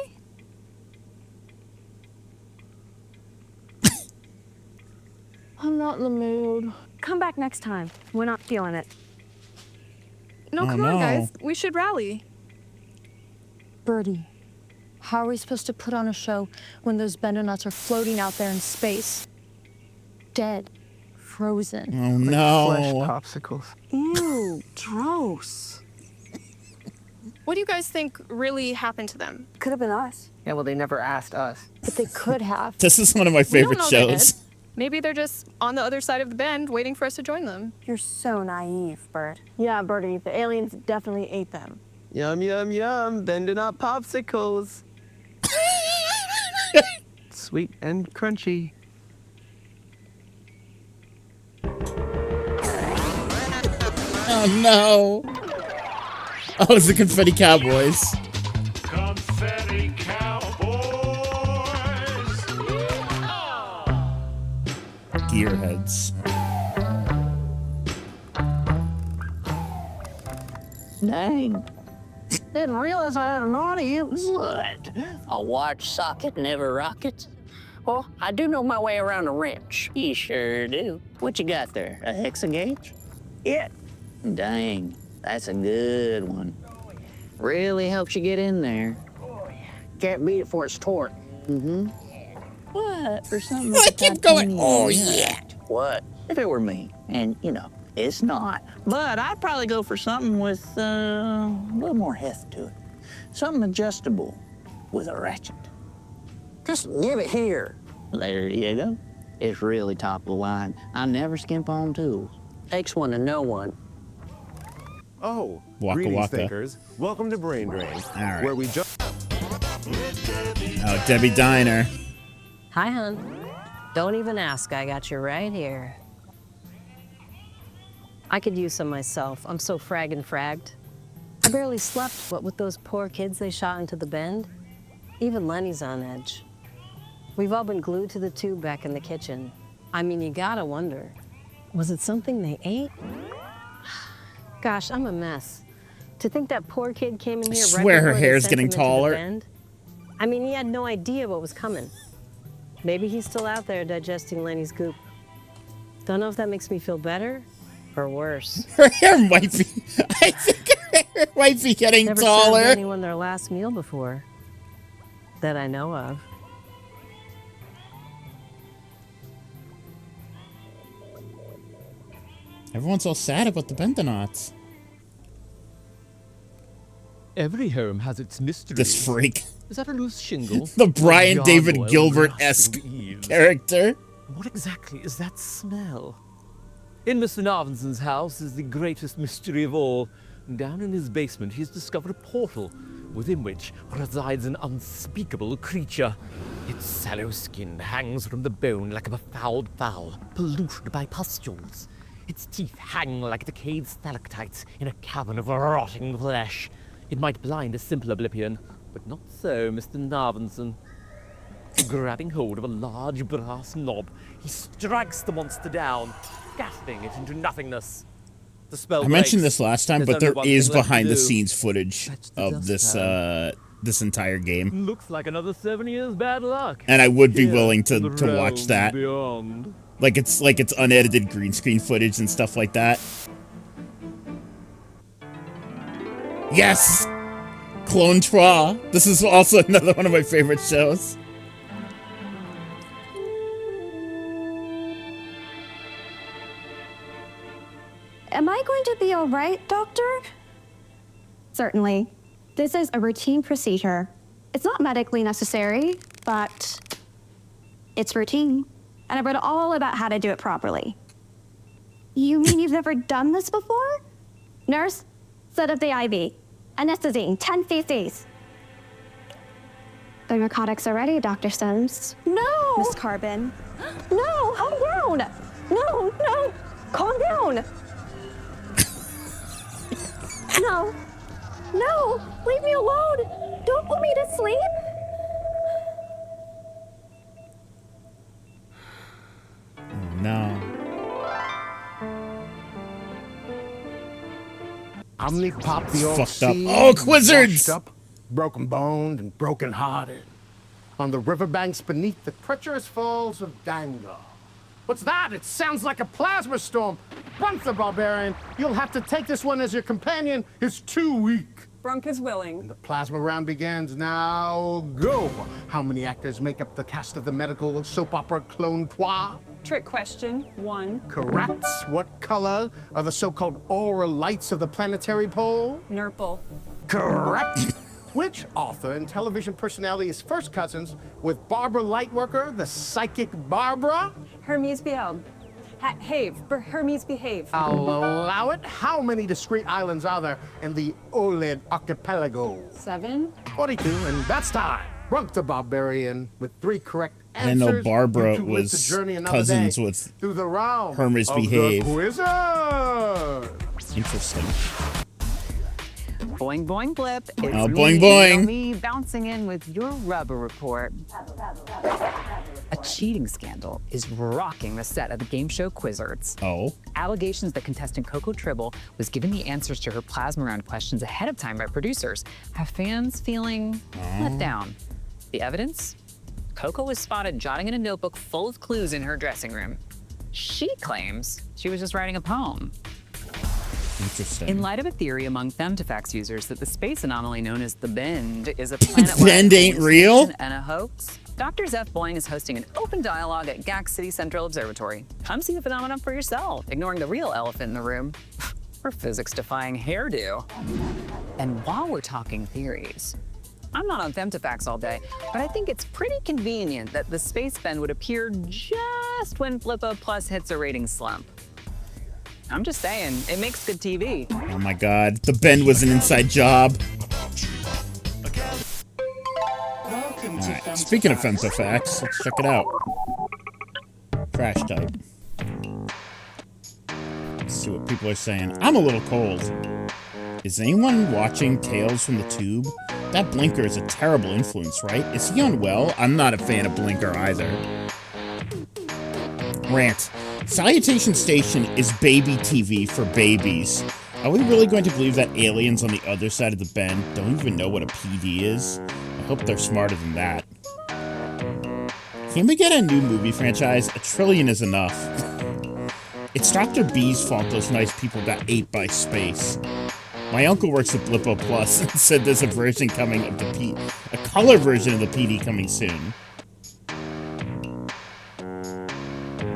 S6: I'm not in the mood.
S3: Come back next time. We're not feeling it.
S6: No,
S1: Oh,
S6: come on,
S1: no.
S6: guys. We should rally.
S27: Birdie, how are we supposed to put on a show when those Bendonauts are floating out there in space? Dead. Frozen.
S1: Oh, no.
S27: popsicles.
S6: Ew, gross. What do you guys think really happened to them?
S3: Could have been us.
S28: Yeah, well, they never asked us.
S27: But they could have.
S1: This is one of my favorite
S6: know they
S1: shows.
S6: Maybe they're just on the other side of the bend waiting for us to join them.
S4: You're so naive, Bert. Yeah, Bertie, the aliens definitely ate them.
S22: Yum, yum, yum. Bending up popsicles. Sweet and crunchy.
S1: Oh no! Oh, it's the Confetti Cowboys.
S16: Confetti Cowboys!
S1: Gearheads.
S5: Dang. Didn't realize I had an audience. What? A watch socket never rockets? Well, I do know my way around a wrench. You sure do. What you got there? A hexa gauge? Yeah. Dang, that's a good one. Really helps you get in there. Can't beat it for its torque. Mm-hmm. What? For something
S1: I keep going, oh yeah.
S5: What? If it were me, and you know, it's not. But I'd probably go for something with a little more heft to it. Something adjustable with a ratchet. Just give it here. There you go. It's really top of the line. I never skimp on tools. Takes one to know one.
S24: Oh,
S1: Waka
S24: greetings,
S1: waka.
S24: thinkers. Welcome to Brain Drain,
S1: right.
S24: where we just...
S1: Oh, Debbie Diner.
S7: Hi, hon. Don't even ask. I got you right here. I could use some myself. I'm so fragged. I barely slept, what with those poor kids they shot into the bend. Even Lenny's on edge. We've all been glued to the tube back in the kitchen. I mean, you gotta wonder, was it something they ate? Gosh, I'm a mess. To think that poor kid came in here
S1: I swear her
S7: before they
S1: hair's
S7: sent
S1: getting
S7: him into the
S1: taller.
S7: bend. I mean, he had no idea what was coming. Maybe he's still out there digesting Lenny's goop. Don't know if that makes me feel better or worse.
S1: Her hair might be... I think her hair might be getting
S7: Never
S1: taller.
S7: served anyone their last meal before. That I know of.
S1: Everyone's all sad about the Bendonauts.
S8: Every home has its mysteries.
S1: This freak.
S8: Is that a loose shingle?
S1: The Brian
S8: Or
S1: David
S8: gargoyle
S1: Gilbert-esque
S8: grasping eaves?
S1: character.
S8: What exactly is that smell? In Mr. Narvinson's house is the greatest mystery of all. Down in his basement, he has discovered a portal within which resides an unspeakable creature. Its sallow skin hangs from the bone like a befouled fowl, polluted by pustules. Its teeth hang like decayed stalactites in a cavern of rotting flesh. It might blind a simple oblivion, but not so Mr. Narvinson. Grabbing hold of a large brass knob, he strikes the monster down, gasping it into nothingness. The spell
S1: I mentioned
S8: breaks.
S1: this last time,
S8: There's
S1: but
S8: only
S1: there
S8: one
S1: is
S8: thing left to
S1: behind the
S8: do.
S1: scenes footage of this this entire game,
S8: Looks like another 7 years bad luck.
S1: and I would be
S8: Here
S1: willing
S8: in
S1: to
S8: the
S1: watch
S8: realms
S1: that.
S8: Beyond.
S1: Like it's unedited green screen footage and stuff like that. Yes, Clone Trois. This is also another one of my favorite shows.
S9: Am I going to be all right, Doctor? Certainly. This is a routine procedure. It's not medically necessary, but it's routine. And I've read all about how to do it properly. You mean you've never done this before? Nurse, set up the IV. Anesthetizing, 10 cc's. The narcotics are ready, Dr. Sims. No! Miss Carbon. No, calm down! No, no, calm down! No, no, leave me alone! Don't put me to sleep!
S1: No.
S16: Omnipop the old
S1: Fucked up.
S16: sea,
S1: Oh, Quizzards!
S16: washed up, broken boned and broken hearted. On the riverbanks beneath the treacherous falls of Dango. What's that? It sounds like a plasma storm. Brunk the barbarian. You'll have to take this one as your companion. It's too weak.
S6: Brunk is willing.
S16: And the plasma round begins now. Go! How many actors make up the cast of the medical soap opera Clone Trois?
S6: Trick question, 1.
S16: Correct. What color are the so-called aura lights of the planetary pole?
S6: Nurple.
S16: Correct. Which author and television personality is first cousins with Barbara Lightworker, the psychic Barbara?
S6: Hermes behave. Hermes behave.
S16: I'll allow it. How many discrete islands are there in the OLED archipelago?
S6: 7.
S16: 42, and that's time. Brunk the Barbarian with 3 correct
S1: I
S16: answers.
S1: know Barbara
S16: You two live
S1: was
S16: the journey another
S1: cousins
S16: day
S1: with
S16: through the realm
S1: Hermes
S16: of
S1: Behave.
S16: The Quizzers.
S1: Interesting.
S10: Boing, boing, blip. It's
S1: Oh,
S10: me,
S1: boing, boing.
S10: Me bouncing in with your rubber report. A cheating scandal is rocking the set of the game show Quizzards.
S1: Oh.
S10: Allegations that contestant Coco Tribble was given the answers to her plasma round questions ahead of time by producers have fans feeling let down. The evidence? Coco was spotted jotting in a notebook full of clues in her dressing room. She claims she was just writing a poem.
S1: Interesting.
S10: In light of a theory among Femtifax users that the space anomaly known as the Bend is a planet
S1: Bend ain't real?
S10: and a hoax, Dr. Zeph Boing is hosting an open dialogue at GAC City Central Observatory. Come see the phenomenon for yourself, ignoring the real elephant in the room, her physics-defying hairdo. And while we're talking theories, I'm not on Femtifax all day, but I think it's pretty convenient that the space bend would appear just when Blippo Plus hits a rating slump. I'm just saying, it makes good TV.
S1: Oh my god, the bend was an inside job. Alright, speaking of Femtifax, let's check it out. Crash type. Let's see what people are saying. I'm a little cold. Is anyone watching Tales from the Tube? That Blinker is a terrible influence, right? Is he unwell? I'm not a fan of Blinker either. Rant. Salutation Station is baby TV for babies. Are we really going to believe that aliens on the other side of the bend don't even know what a PD is? I hope they're smarter than that. Can we get a new movie franchise? $1 trillion is enough. It's Dr. B's fault those nice people got ate by space. My uncle works at Blippo Plus and said there's a version coming of the a color version of the PD coming soon.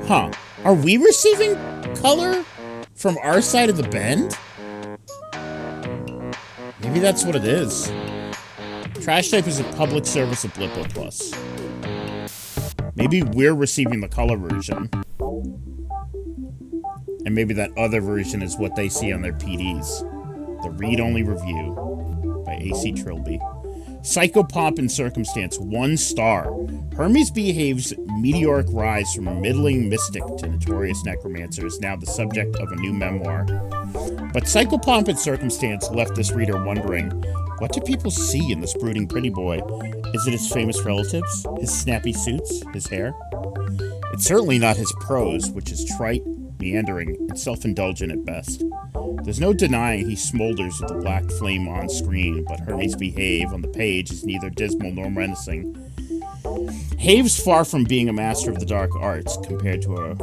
S1: Huh. Are we receiving color from our side of the bend? Maybe that's what it is. Trash Type is a public service of Blippo Plus. Maybe we're receiving the color version. And maybe that other version is what they see on their PDs. The Read-Only Review by A.C. Trilby. Psychopomp and Circumstance, 1 star. Hermes Behave's meteoric rise from a middling mystic to notorious necromancer is now the subject of a new memoir. But Psychopomp and Circumstance left this reader wondering, what do people see in this brooding pretty boy? Is it his famous relatives? His snappy suits? His hair? It's certainly not his prose, which is trite, meandering, and self-indulgent at best. There's no denying he smolders with the black flame on screen, but Hermes Behave on the page is neither dismal nor menacing. Have's far from being a master of the dark arts, compared to a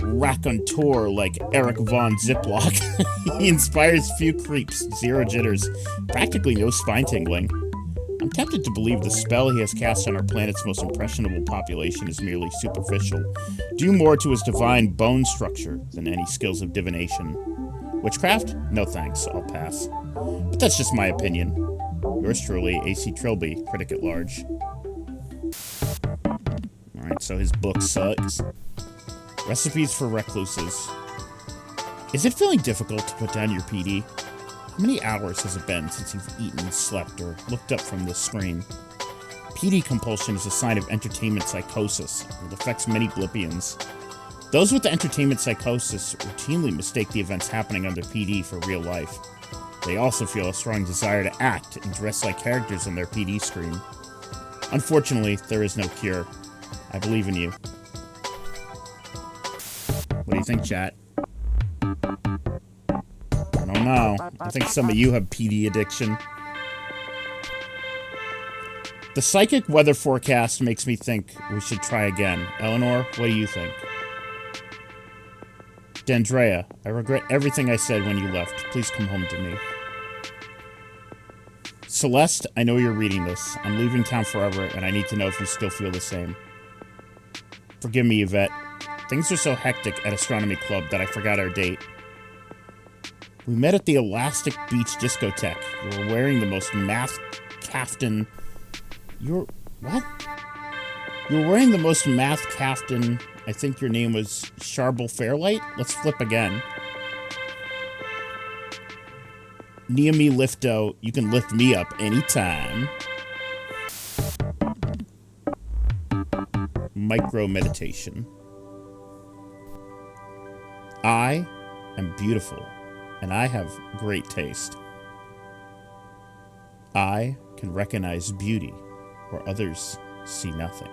S1: raconteur like Eric Von Ziplock. He inspires few creeps, zero jitters, practically no spine tingling. I'm tempted to believe the spell he has cast on our planet's most impressionable population is merely superficial, due more to his divine bone structure than any skills of divination. Witchcraft? No thanks, I'll pass. But that's just my opinion. Yours truly, A.C. Trilby, critic at large. Alright, so his book sucks. Recipes for Recluses. Is it feeling difficult to put down your PD? How many hours has it been since you've eaten, slept, or looked up from this screen? PD compulsion is a sign of entertainment psychosis. It affects many Blippians. Those with entertainment psychosis routinely mistake the events happening on their PD for real life. They also feel a strong desire to act and dress like characters on their PD screen. Unfortunately, there is no cure. I believe in you. What do you think, chat? I don't know. I think some of you have PD addiction. The psychic weather forecast makes me think we should try again. Eleanor, what do you think? Dendrea, I regret everything I said when you left. Please come home to me. Celeste, I know you're reading this. I'm leaving town forever, and I need to know if you still feel the same. Forgive me, Yvette. Things are so hectic at Astronomy Club that I forgot our date. We met at the Elastic Beach Discotheque. You were wearing the most caftan. You're... what? You're wearing the most math caftan. I think your name was Sharble Fairlight. Let's flip again. Neami Lifto, you can lift me up anytime. Micro meditation. I am beautiful, and I have great taste. I can recognize beauty where others see nothing.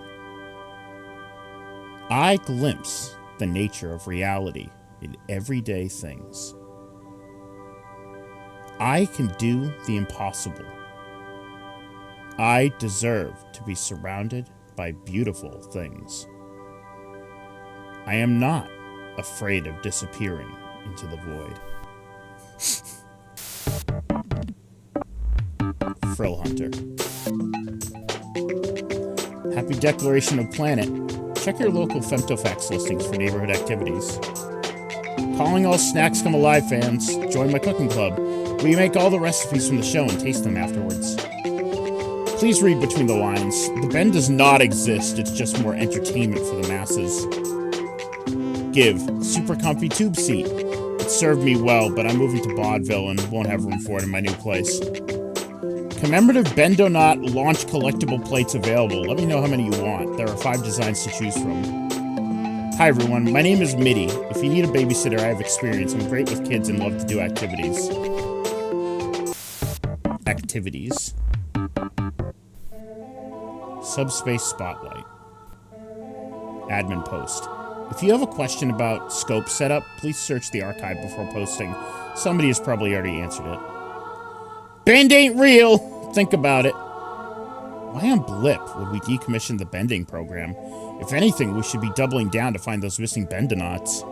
S1: I glimpse the nature of reality in everyday things. I can do the impossible. I deserve to be surrounded by beautiful things. I am not afraid of disappearing into the void. Frill Hunter. Happy Declaration of Planet. Check your local Femtofax listings for neighborhood activities. Calling all Snacks Come Alive fans, join my cooking club, where you make all the recipes from the show and taste them afterwards. Please read between the lines. The Ben does not exist, it's just more entertainment for the masses. Give. Super comfy tube seat. It served me well, but I'm moving to Vaudeville and won't have room for it in my new place. Commemorative Bendonot launch collectible plates available. Let me know how many you want. There are 5 designs to choose from. Hi everyone, my name is Mitty. If you need a babysitter, I have experience. I'm great with kids and love to do activities. Activities. Subspace Spotlight. Admin post. If you have a question about scope setup, please search the archive before posting. Somebody has probably already answered it. Bend ain't real! Think about it. Why on Blip would we decommission the bending program? If anything, we should be doubling down to find those missing Bendonauts.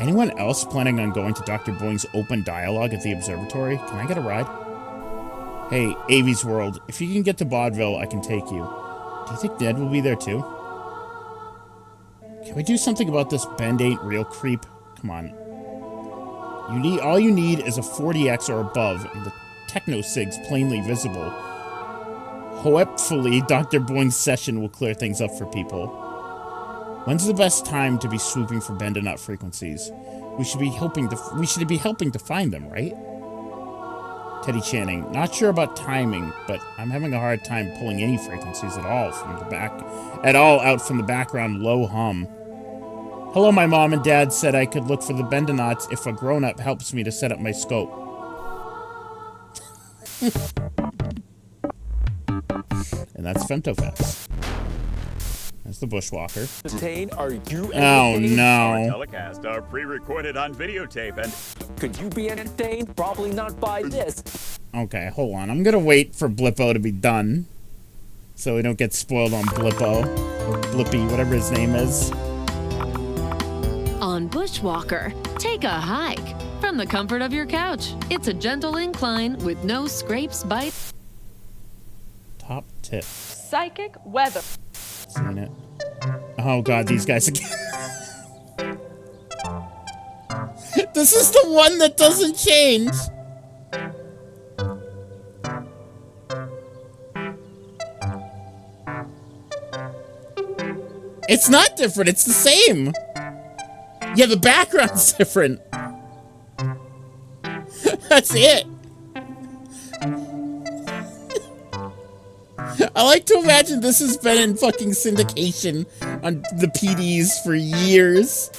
S1: Anyone else planning on going to Dr. Boing's open dialogue at the observatory? Can I get a ride? Hey, Avi's World, if you can get to Vaudeville, I can take you. Do you think Ned will be there too? Can we do something about this Bend ain't real creep? Come on. All you need is a 40x or above, and the techno-sig's plainly visible. Hopefully, Dr. Boing's session will clear things up for people. When's the best time to be swooping for Bendonaut frequencies? We should be helping to find them, right? Teddy Channing, not sure about timing, but I'm having a hard time pulling any frequencies at all out from the background low hum. Hello, my mom and dad said I could look for the Bendonauts if a grown-up helps me to set up my scope. And that's Femtofax. That's the Bushwalker.
S11: Are you
S1: oh no.
S11: Our telecasts are pre-recorded on videotape, and could you be entertained? Probably not by this.
S1: Okay, hold on. I'm gonna wait for Blippo to be done, so we don't get spoiled on Blippo or Blippy, whatever his name is.
S2: On Bushwalker, take a hike from the comfort of your couch. It's a gentle incline with no scrapes, bites.
S1: Top tip.
S3: Psychic weather.
S1: Seen it. Oh god, these guys again. This is the one that doesn't change. It's not different, it's the same. Yeah, the background's different. That's it. I like to imagine this has been in fucking syndication on the PDs for years.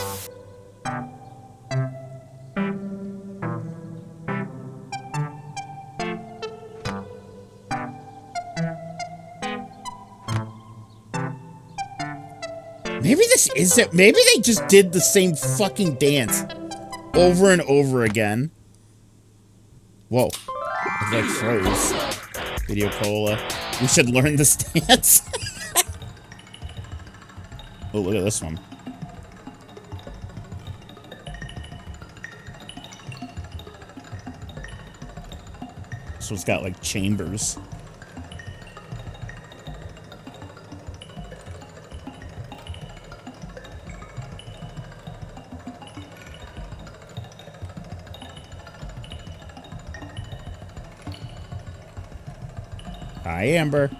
S1: Maybe this is it. Maybe they just did the same fucking dance over and over again. Whoa. It's like froze. Video Cola. We should learn this dance. Oh, look at this one. This one's got like chambers. Hi, Amber.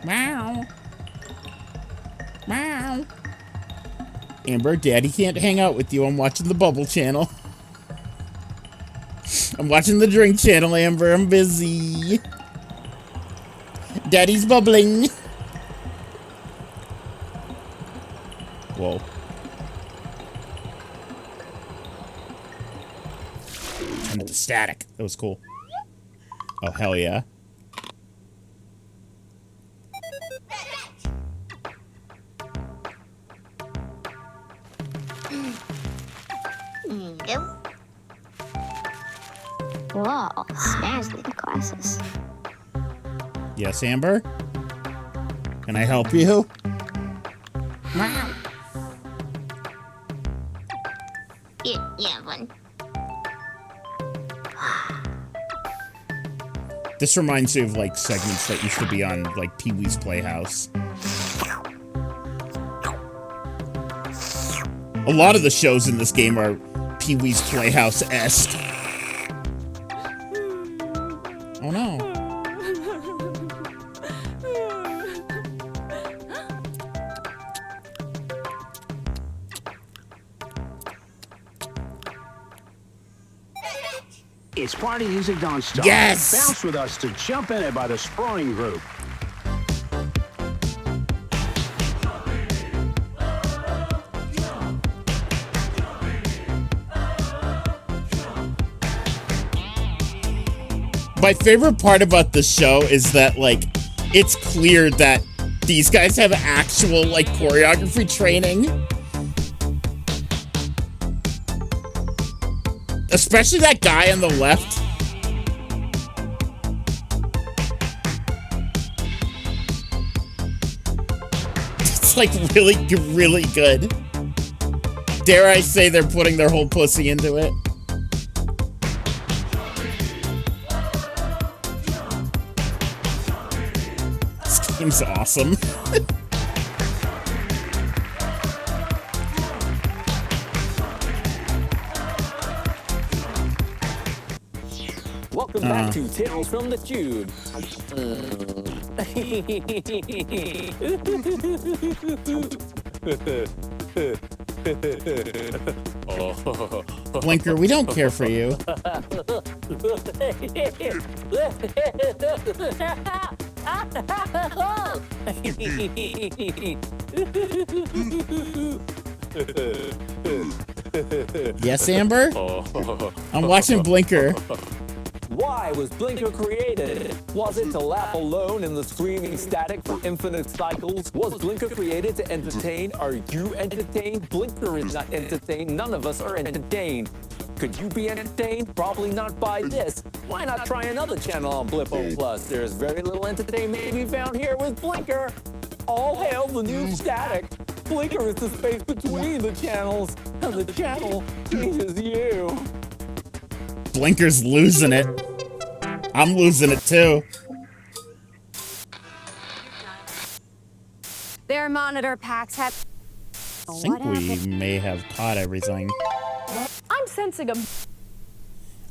S1: Meow. Meow. Amber, Daddy can't hang out with you. I'm watching the Bubble channel. I'm watching the Drink channel, Amber. I'm busy. Daddy's bubbling. Whoa. Turned into static. That was cool. Oh, hell yeah.
S12: Whoa, snazzy glasses.
S1: Yes, Amber? Can I help you?
S12: Yeah, one.
S1: This reminds me of, like, segments that used to be on, like, Pee-wee's Playhouse. A lot of the shows in this game are Pee-wee's Playhouse-esque. Oh, no.
S14: It's party music non-stop.
S1: Yes!
S14: Bounce with us to Jump In It by the Sproing Group.
S1: My favorite part about the show is that, like, it's clear that these guys have actual, like, choreography training. Especially that guy on the left. It's, like, really, really good. Dare I say they're putting their whole pussy into it. Game's awesome.
S8: Welcome back to Tales from the Tube.
S1: Blinker, we don't care for you. Yes, Amber? I'm watching Blinker.
S8: Why was Blinker created? Was it to laugh alone in the screaming static for infinite cycles? Was Blinker created to entertain? Are you entertained? Blinker is not entertained. None of us are entertained. Could you be entertained? Probably not by this. Why not try another channel on Blippo Plus? There's very little entertainment to be found here with Blinker. All hail the new static. Blinker is the space between the channels, and the channel changes you.
S1: Blinker's losing it. I'm losing it too.
S18: Their monitor packs have.
S1: I think we may have caught everything.
S3: I'm sensing a.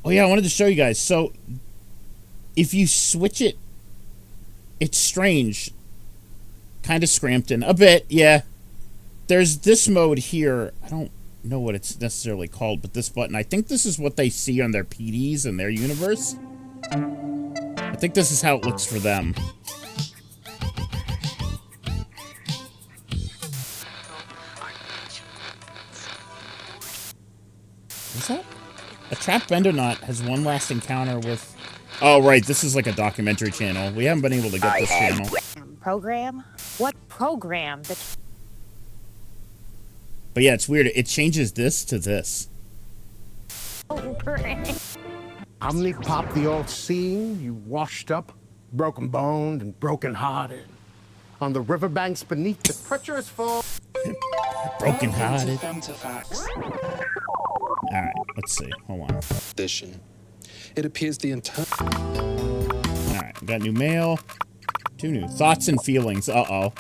S1: Oh yeah, I wanted to show you guys. So, if you switch it, it's strange. Kind of Scrampton. A bit, yeah. There's this mode here. I don't know what it's necessarily called, but this button. I think this is what they see on their PDs in their universe. I think this is how it looks for them. What's that? A trapped Bendonaut has one last encounter with... Oh, right. This is like a documentary channel. We haven't been able to get this channel.
S15: Program? What program?
S1: But yeah, it's weird. It changes this to this.
S14: Omnipop the all-seeing, you washed up, broken-boned, and broken-hearted. On the riverbanks beneath the treacherous fall...
S1: Broken-hearted. Alright, let's see. Hold on.
S17: Edition. It appears the entire...
S1: Alright, we got new mail. 2 new. Thoughts and feelings. Uh-oh.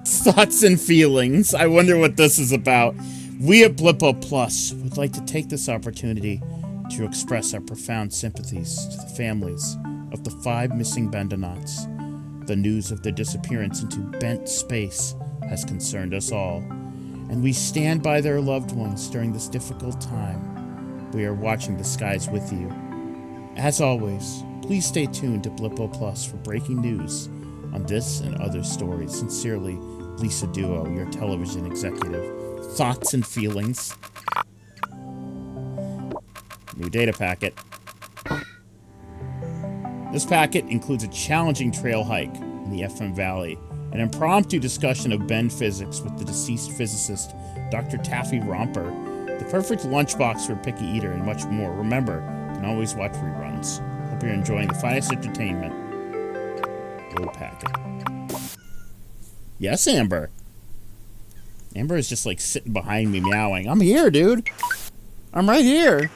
S1: Thoughts and feelings. I wonder what this is about. We at Blippo Plus would like to take this opportunity to express our profound sympathies to the families of the 5 missing Bendonauts. The news of their disappearance into bent space has concerned us all, and we stand by their loved ones during this difficult time. We are watching the skies with you. As always, please stay tuned to Blippo Plus for breaking news on this and other stories. Sincerely, Lisa Duo, your television executive. Thoughts and feelings. New data packet. This packet includes a challenging trail hike in the FM Valley, an impromptu discussion of Bend physics with the deceased physicist Dr. Taffy Romper, the perfect lunchbox for a picky eater, and much more. Remember, you can always watch reruns. Hope you're enjoying the finest entertainment. Little packet. Yes, Amber. Amber is just like sitting behind me meowing. I'm here, dude. I'm right here.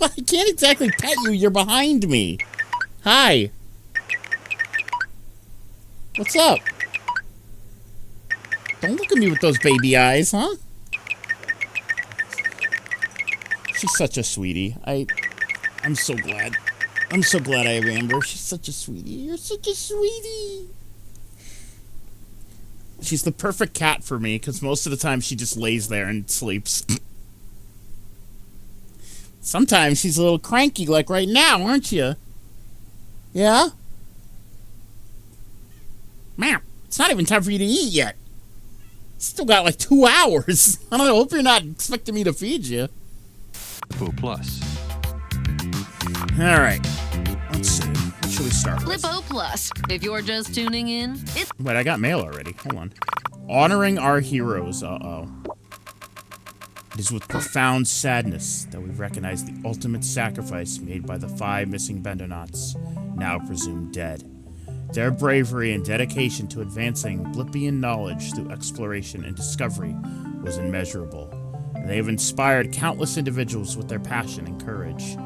S1: I can't exactly pet you. You're behind me. Hi. What's up? Don't look at me with those baby eyes, huh? She's such a sweetie. I'm so glad. I'm so glad I have Amber. She's such a sweetie. You're such a sweetie. She's the perfect cat for me, because most of the time she just lays there and sleeps. Sometimes she's a little cranky, like right now, aren't you? Yeah? Man, it's not even time for you to eat yet. Still got like 2 hours. I don't know, hope you're not expecting me to feed you.
S13: Blippo Plus.
S1: Alright. Let's see. What should we start with?
S2: Blippo Plus. If you're just tuning in, it's...
S1: Wait, I got mail already. Hold on. Honoring our heroes. Uh-oh. It is with profound sadness that we recognize the ultimate sacrifice made by the 5 missing Bendonauts, now presumed dead. Their bravery and dedication to advancing Blippian knowledge through exploration and discovery was immeasurable, and they have inspired countless individuals with their passion and courage.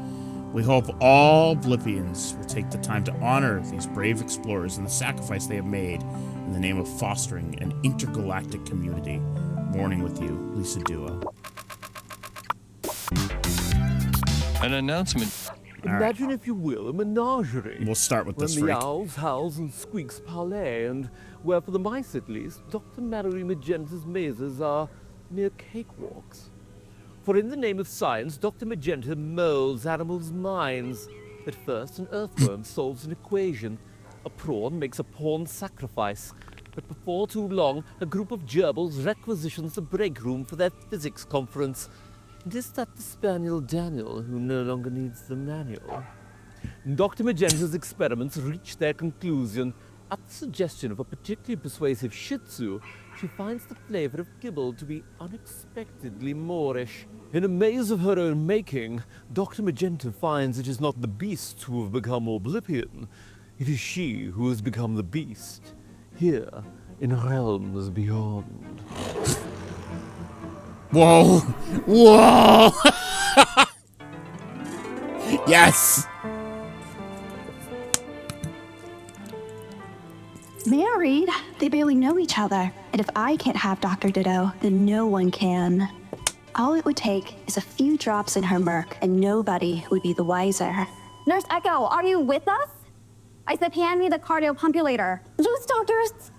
S1: We hope all Blippians will take the time to honor these brave explorers and the sacrifice they have made in the name of fostering an intergalactic community. Mourning with you, Lisa Duo.
S13: An announcement.
S8: Imagine, if you will, a menagerie.
S1: We'll start with this
S8: When the
S1: freak.
S8: owls, howls, and squeaks parlay, and where, for the mice at least, Dr. Mallory Magenta's mazes are mere cakewalks. For in the name of science, Dr. Magenta molds animals' minds. At first, an earthworm solves an equation. A prawn makes a pawn sacrifice. But before too long, a group of gerbils requisitions the break room for their physics conference. And is that the spaniel Daniel who no longer needs the manual? Dr. Magenta's experiments reach their conclusion. At the suggestion of a particularly persuasive Shih Tzu, she finds the flavor of kibble to be unexpectedly Moorish. In a maze of her own making, Dr. Magenta finds it is not the beasts who have become more Blippian. It is she who has become the beast, here in realms beyond.
S1: Whoa! Whoa! Yes!
S9: Married? They barely know each other. And if I can't have Dr. Ditto, then no one can. All it would take is a few drops in her murk, and nobody would be the wiser.
S18: Nurse Echo, are you with us? I said hand me the cardiopumpulator. Juice doctors.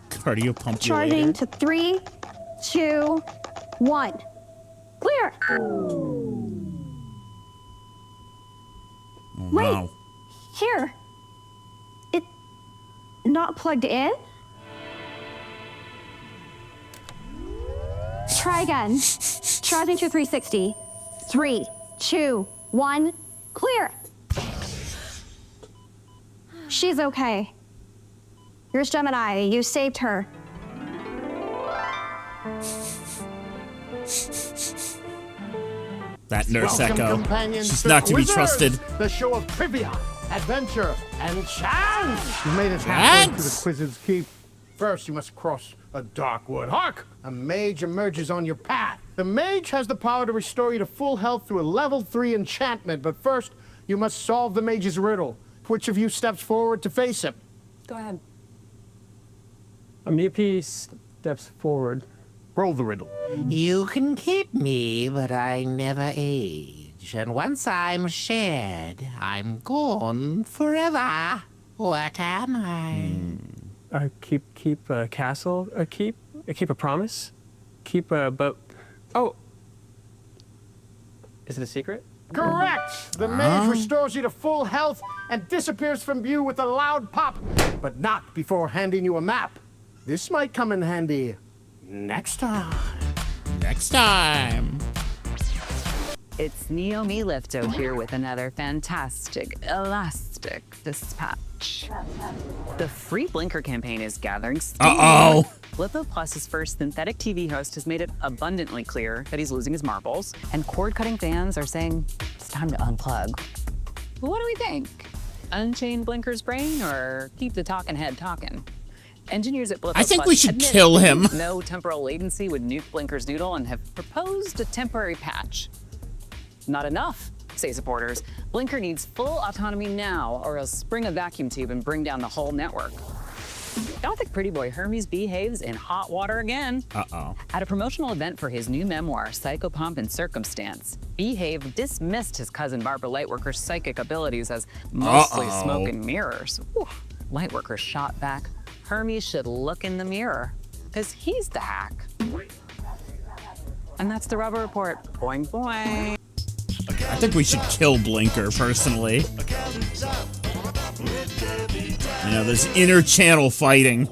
S1: Cardiopumpulator.
S18: Charging to 3, 2, 1. Clear.
S1: Wow.
S18: Here. It not plugged in? Try again. Charging to 360. 3, 2, 1. Clear. She's okay. Here's Gemini. You saved her.
S1: That Nurse
S14: Welcome,
S1: Echo.
S14: companions,
S1: She's
S14: to
S1: not to be
S14: Quizzers,
S1: trusted.
S14: The show of trivia, adventure, and chance. You made it halfway to the Quizzes Keep. First, you must cross a dark wood. Hark! A mage emerges on your path. The mage has the power to restore you to full health through a level 3 enchantment, but first, you must solve the mage's riddle. Which of you steps forward to face him?
S6: Go ahead.
S19: Mippy steps forward.
S14: Roll the riddle.
S20: You can keep me, but I never age.
S19: cage, and once I'm shed, I'm gone forever. What am I?
S20: Keep a castle. Keep a promise. Keep a boat. Oh, is it a secret?
S14: Correct! The mage restores you to full health and disappears from view with a loud pop, but not before handing you a map. This might come in handy next time.
S1: Next time.
S10: It's Naomi Lifto here with another fantastic, elastic dispatch. The free Blinker campaign is gathering steam.
S1: Uh-oh.
S10: Blippo Plus's first synthetic TV host has made it abundantly clear that he's losing his marbles, and cord-cutting fans are saying it's time to unplug. What do we think? Unchain Blinker's brain or keep the talking head talking? Engineers at Blippo
S1: I think
S10: Plus
S1: we should
S10: admit
S1: kill him.
S10: No temporal latency would nuke Blinker's doodle and have proposed a temporary patch. Not enough, say supporters. Blinker needs full autonomy now, or else spring a vacuum tube and bring down the whole network. Don't think pretty boy Hermes behaves in hot water again.
S1: Uh-oh.
S10: At a promotional event for his new memoir, Psychopomp and Circumstance, Behave dismissed his cousin Barbara Lightworker's psychic abilities as mostly smoke and mirrors. Whew. Lightworker shot back, Hermes should look in the mirror, because he's the hack. And that's the Rubber Report. Boing, boing.
S1: I think we should kill Blinker, personally. You know, there's inter-channel fighting.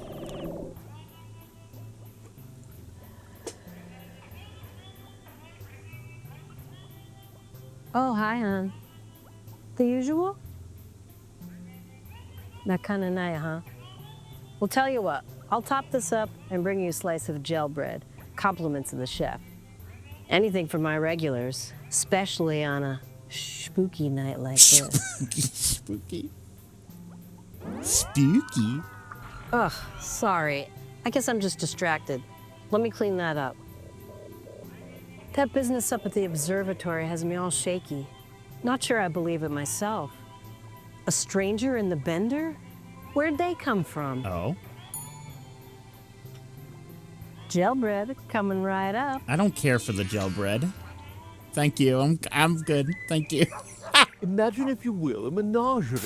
S7: Oh, hi, hon. The usual? That kind of night, huh? Well, tell you what. I'll top this up and bring you a slice of gel bread. Compliments of the chef. Anything for my regulars, especially on a spooky night like this.
S1: Spooky. Spooky?
S7: Ugh, sorry. I guess I'm just distracted. Let me clean that up. That business up at the observatory has me all shaky. Not sure I believe it myself. A stranger in the Bender? Where'd they come from?
S1: Oh.
S7: Gel bread coming right up.
S1: I don't care for the gel bread. Thank you. I'm good. Thank you.
S8: Imagine, if you will, a menagerie.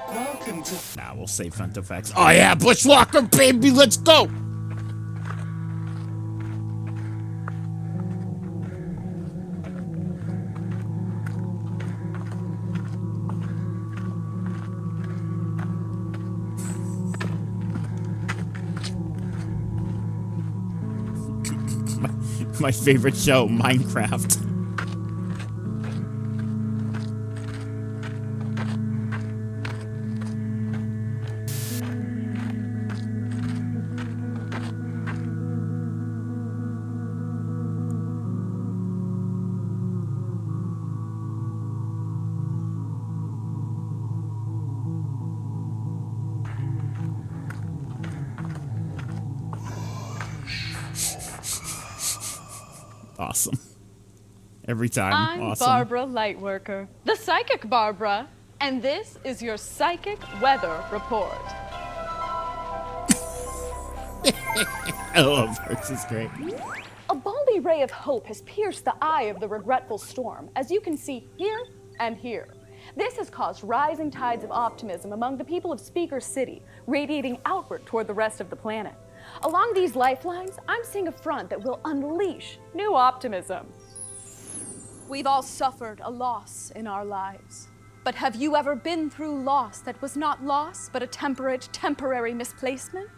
S1: Welcome to. Nah, we'll save fun effects. Oh yeah, Bushwalker, baby, let's go. My favorite show, Minecraft. Awesome. Every time.
S3: I'm
S1: awesome.
S3: Barbara Lightworker, the psychic Barbara, and this is your psychic weather report.
S1: I love her. This is great.
S3: A balmy ray of hope has pierced the eye of the regretful storm, as you can see here and here. This has caused rising tides of optimism among the people of Speaker City, radiating outward toward the rest of the planet. Along these lifelines, I'm seeing a front that will unleash new optimism. We've all suffered a loss in our lives. But have you ever been through loss that was not loss, but a temporary misplacement?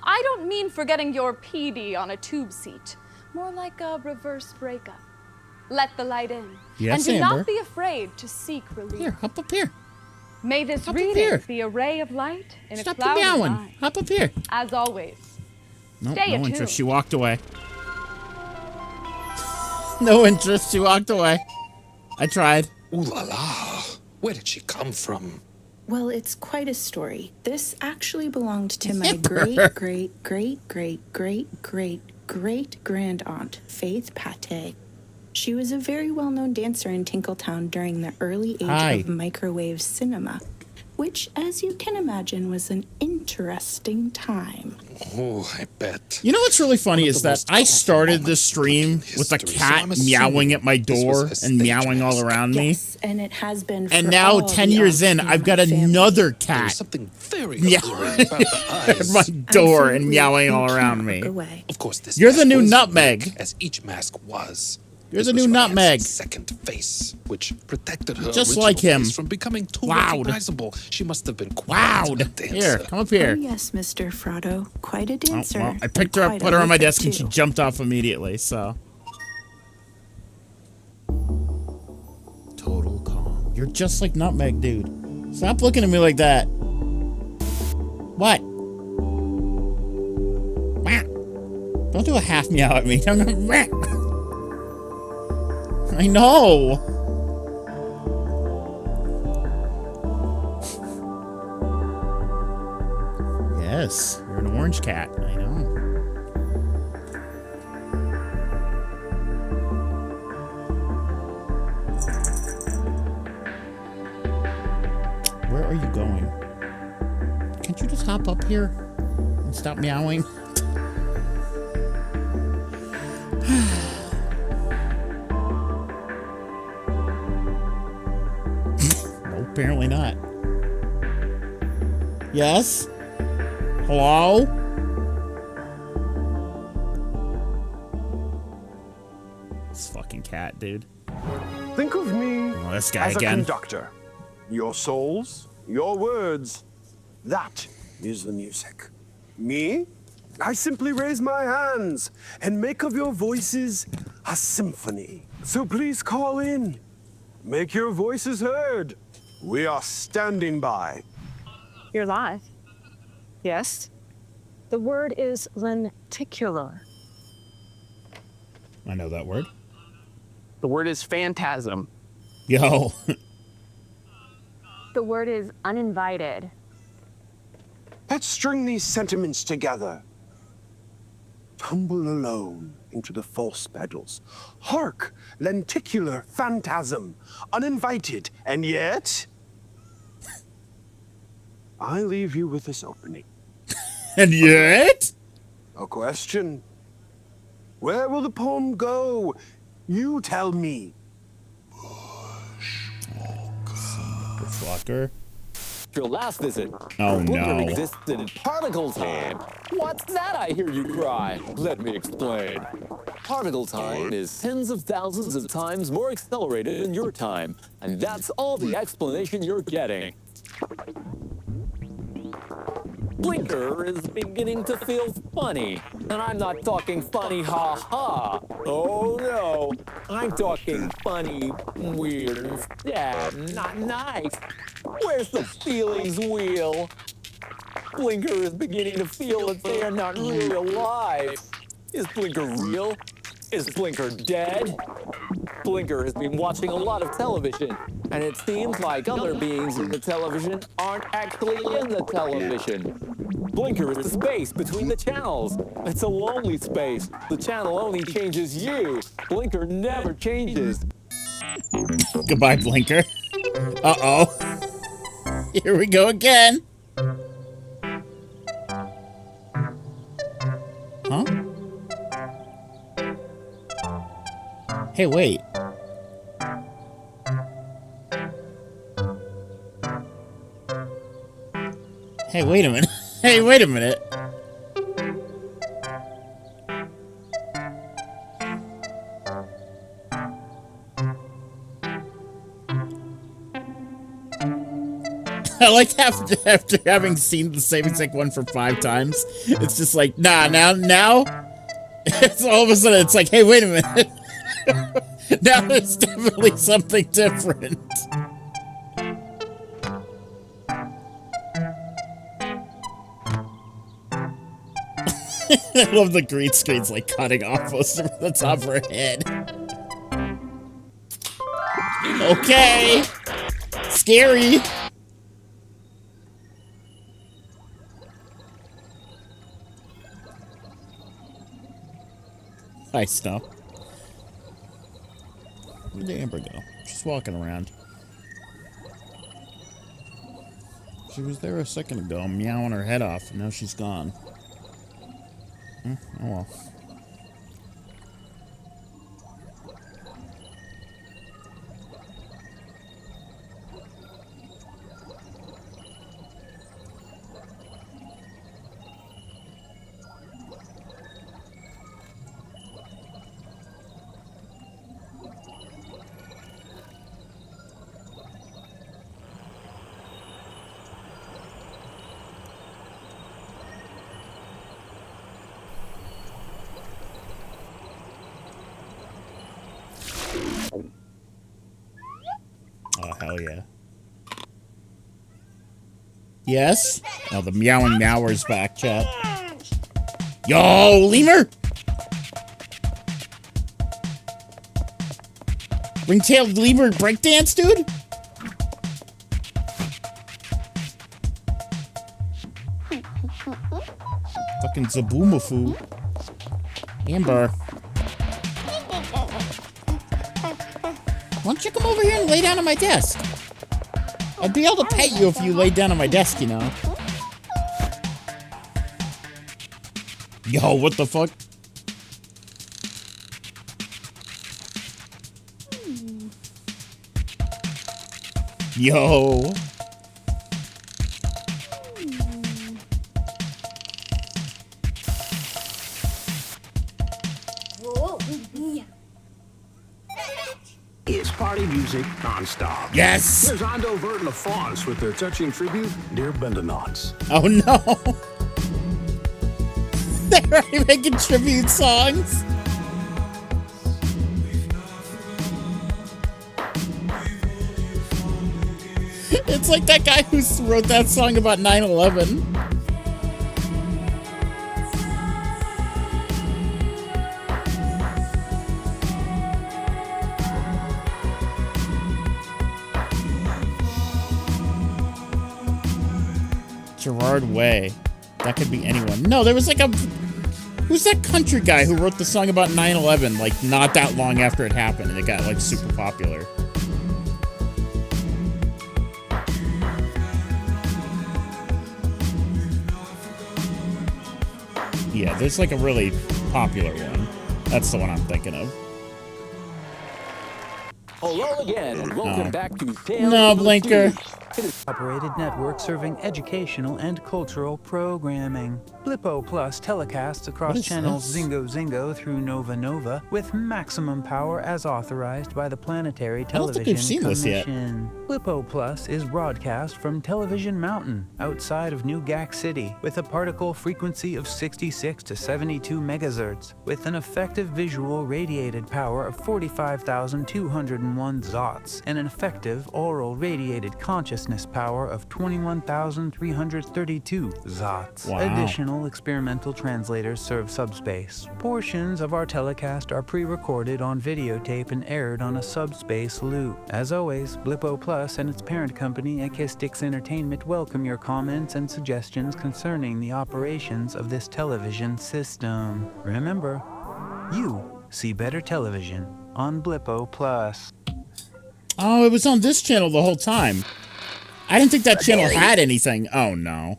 S3: I don't mean forgetting your PD on a tube seat, more like a reverse breakup. Let the light in.
S1: Yes,
S3: and do
S1: Amber.
S3: not be afraid to seek relief.
S1: Here, hop up here.
S3: May this
S1: Hop up
S3: reading
S1: here.
S3: be a ray of light in
S1: Stop
S3: a cloudy
S1: meowing.
S3: mind.
S1: Hop up here.
S3: As always,
S1: Nope,
S3: stay
S1: no
S3: attuned.
S1: interest. She walked away. No interest. She walked away. I tried.
S17: Ooh la la. Where did she come from?
S21: Well, it's quite a story. This actually belonged to my
S1: Yipper.
S21: great-great-great-great-great-great-grand aunt, Faith Pate. She was a very well-known dancer in Tinkletown during the early age of microwave cinema, which, as you can imagine, was an interesting time.
S17: Oh, I bet.
S1: You know what's really funny is that I started this stream with a cat meowing at my door and meowing all around me.
S21: Yes, and it has been.
S1: And
S21: for
S1: now,
S21: all
S1: 10
S21: the
S1: years in,
S21: Oxney
S1: I've got
S21: family.
S1: another cat
S17: Very
S1: meowing at my door and meowing all around me.
S17: Of course, this
S1: You're the
S17: mask
S1: new
S17: was
S1: nutmeg.
S17: unique, as each mask was.
S1: You're
S17: This
S1: the
S17: was
S1: new
S17: Ryan's
S1: nutmeg.
S17: second face, which protected her
S1: Just
S17: original
S1: like him.
S17: face from becoming too
S1: Loud.
S17: recognizable. She must have been quite a dancer.
S1: Here, come up here.
S21: Oh, yes, Mr. Frodo. Quite a
S1: Oh,
S21: dancer.
S1: well, I picked her up, put her on my desk, and she jumped off immediately, so. Total calm. You're just like Nutmeg, dude. Stop looking at me like that. What? Don't do a half meow at me. I know. Yes, you're an orange cat. I know. Where are you going? Can't you just hop up here and stop meowing? No, apparently not. Yes? Hello? This fucking cat, dude.
S16: Think of me
S1: Oh, this guy
S16: as
S1: again.
S16: a conductor. Your souls, your words. That is the music. Me? I simply raise my hands and make of your voices a symphony. So please call in. Make your voices heard. We are standing by.
S6: You're live. Yes. The word is lenticular.
S1: I know that word.
S4: The word is phantasm.
S1: Yo.
S6: The word is uninvited.
S16: Let's string these sentiments together. Tumble alone into the false pedals. Hark, lenticular phantasm, uninvited, and yet I leave you with this opening.
S1: And yet?
S16: A question. Where will the poem go? You tell me.
S1: Bushwalker.
S8: Your last visit.
S1: Oh,
S8: Booger
S1: no.
S8: existed in particle time. What's that I hear you cry? Let me explain. Particle time is tens of thousands of times more accelerated than your time. And that's all the explanation you're getting. Blinker is beginning to feel funny. And I'm not talking funny ha-ha. Oh no, I'm talking funny, weird, and sad, not nice. Where's the feelings wheel? Blinker is beginning to feel that they are not really alive. Is Blinker real? Is Blinker dead? Blinker has been watching a lot of television, and it seems like other beings in the television aren't actually in the television. Blinker is the space between the channels. It's a lonely space. The channel only changes you. Blinker never changes.
S1: Goodbye, Blinker. Uh-oh. Here we go again. Huh? Hey, wait. Hey, wait a minute. Hey, wait a minute. I like after having seen the same exact one for 5 times, it's just like, nah, now, it's all of a sudden, it's like, hey, wait a minute. Now there's definitely something different. I love the green screen's like cutting off most of the top of her head. Okay. Scary. Hi, Snow. Where'd the Amber go? She's walking around. She was there a second ago, meowing her head off, and now she's gone. Oh well. Oh, hell yeah. Yes? Oh, the meowing meower's back, chat. Yo, lemur! Ring-tailed lemur breakdance, dude? Fucking Zaboomafoo. Amber. Why don't you come over here and lay down on my desk? I'd be able to pet you if you laid down on my desk, you know. Yo, what the fuck? Yo.
S5: It's party music non-stop.
S1: Yes!
S5: There's Ondo, Vert, and the Fonz with their touching tribute, Dear Bendonauts.
S1: Oh no! They're already making tribute songs! It's like that guy who wrote that song about 9/11. Gerard Way. That could be anyone. No, there was like a... Who's that country guy who wrote the song about 9/11, like, not that long after it happened, and it got, like, super popular? Yeah, there's, like, a really popular one. That's the one I'm thinking of.
S22: Hello again, and welcome back to Tales
S1: No,
S22: of the
S1: Blinker.
S22: Sea.
S23: Operated network serving educational and cultural programming. Blippo Plus telecasts across channels
S1: this?
S23: Zingo Zingo through Nova Nova with maximum power as authorized by the Planetary
S1: don't think we've
S23: Television
S1: seen this yet.
S23: Commission. Blippo Plus is broadcast from Television Mountain outside of New Gack City with a particle frequency of 66 to 72 megahertz with an effective visual radiated power of 45,201 zots and an effective oral radiated consciousness power of 21,332 zots.
S1: Wow.
S23: Additional experimental translators serve subspace. Portions of our telecast are pre-recorded on videotape and aired on a subspace loop. As always, Blippo Plus and its parent company, Akistix Entertainment, welcome your comments and suggestions concerning the operations of this television system. Remember, you see better television on Blippo Plus.
S1: Oh, it was on this channel the whole time. I didn't think that channel had anything. Oh, no.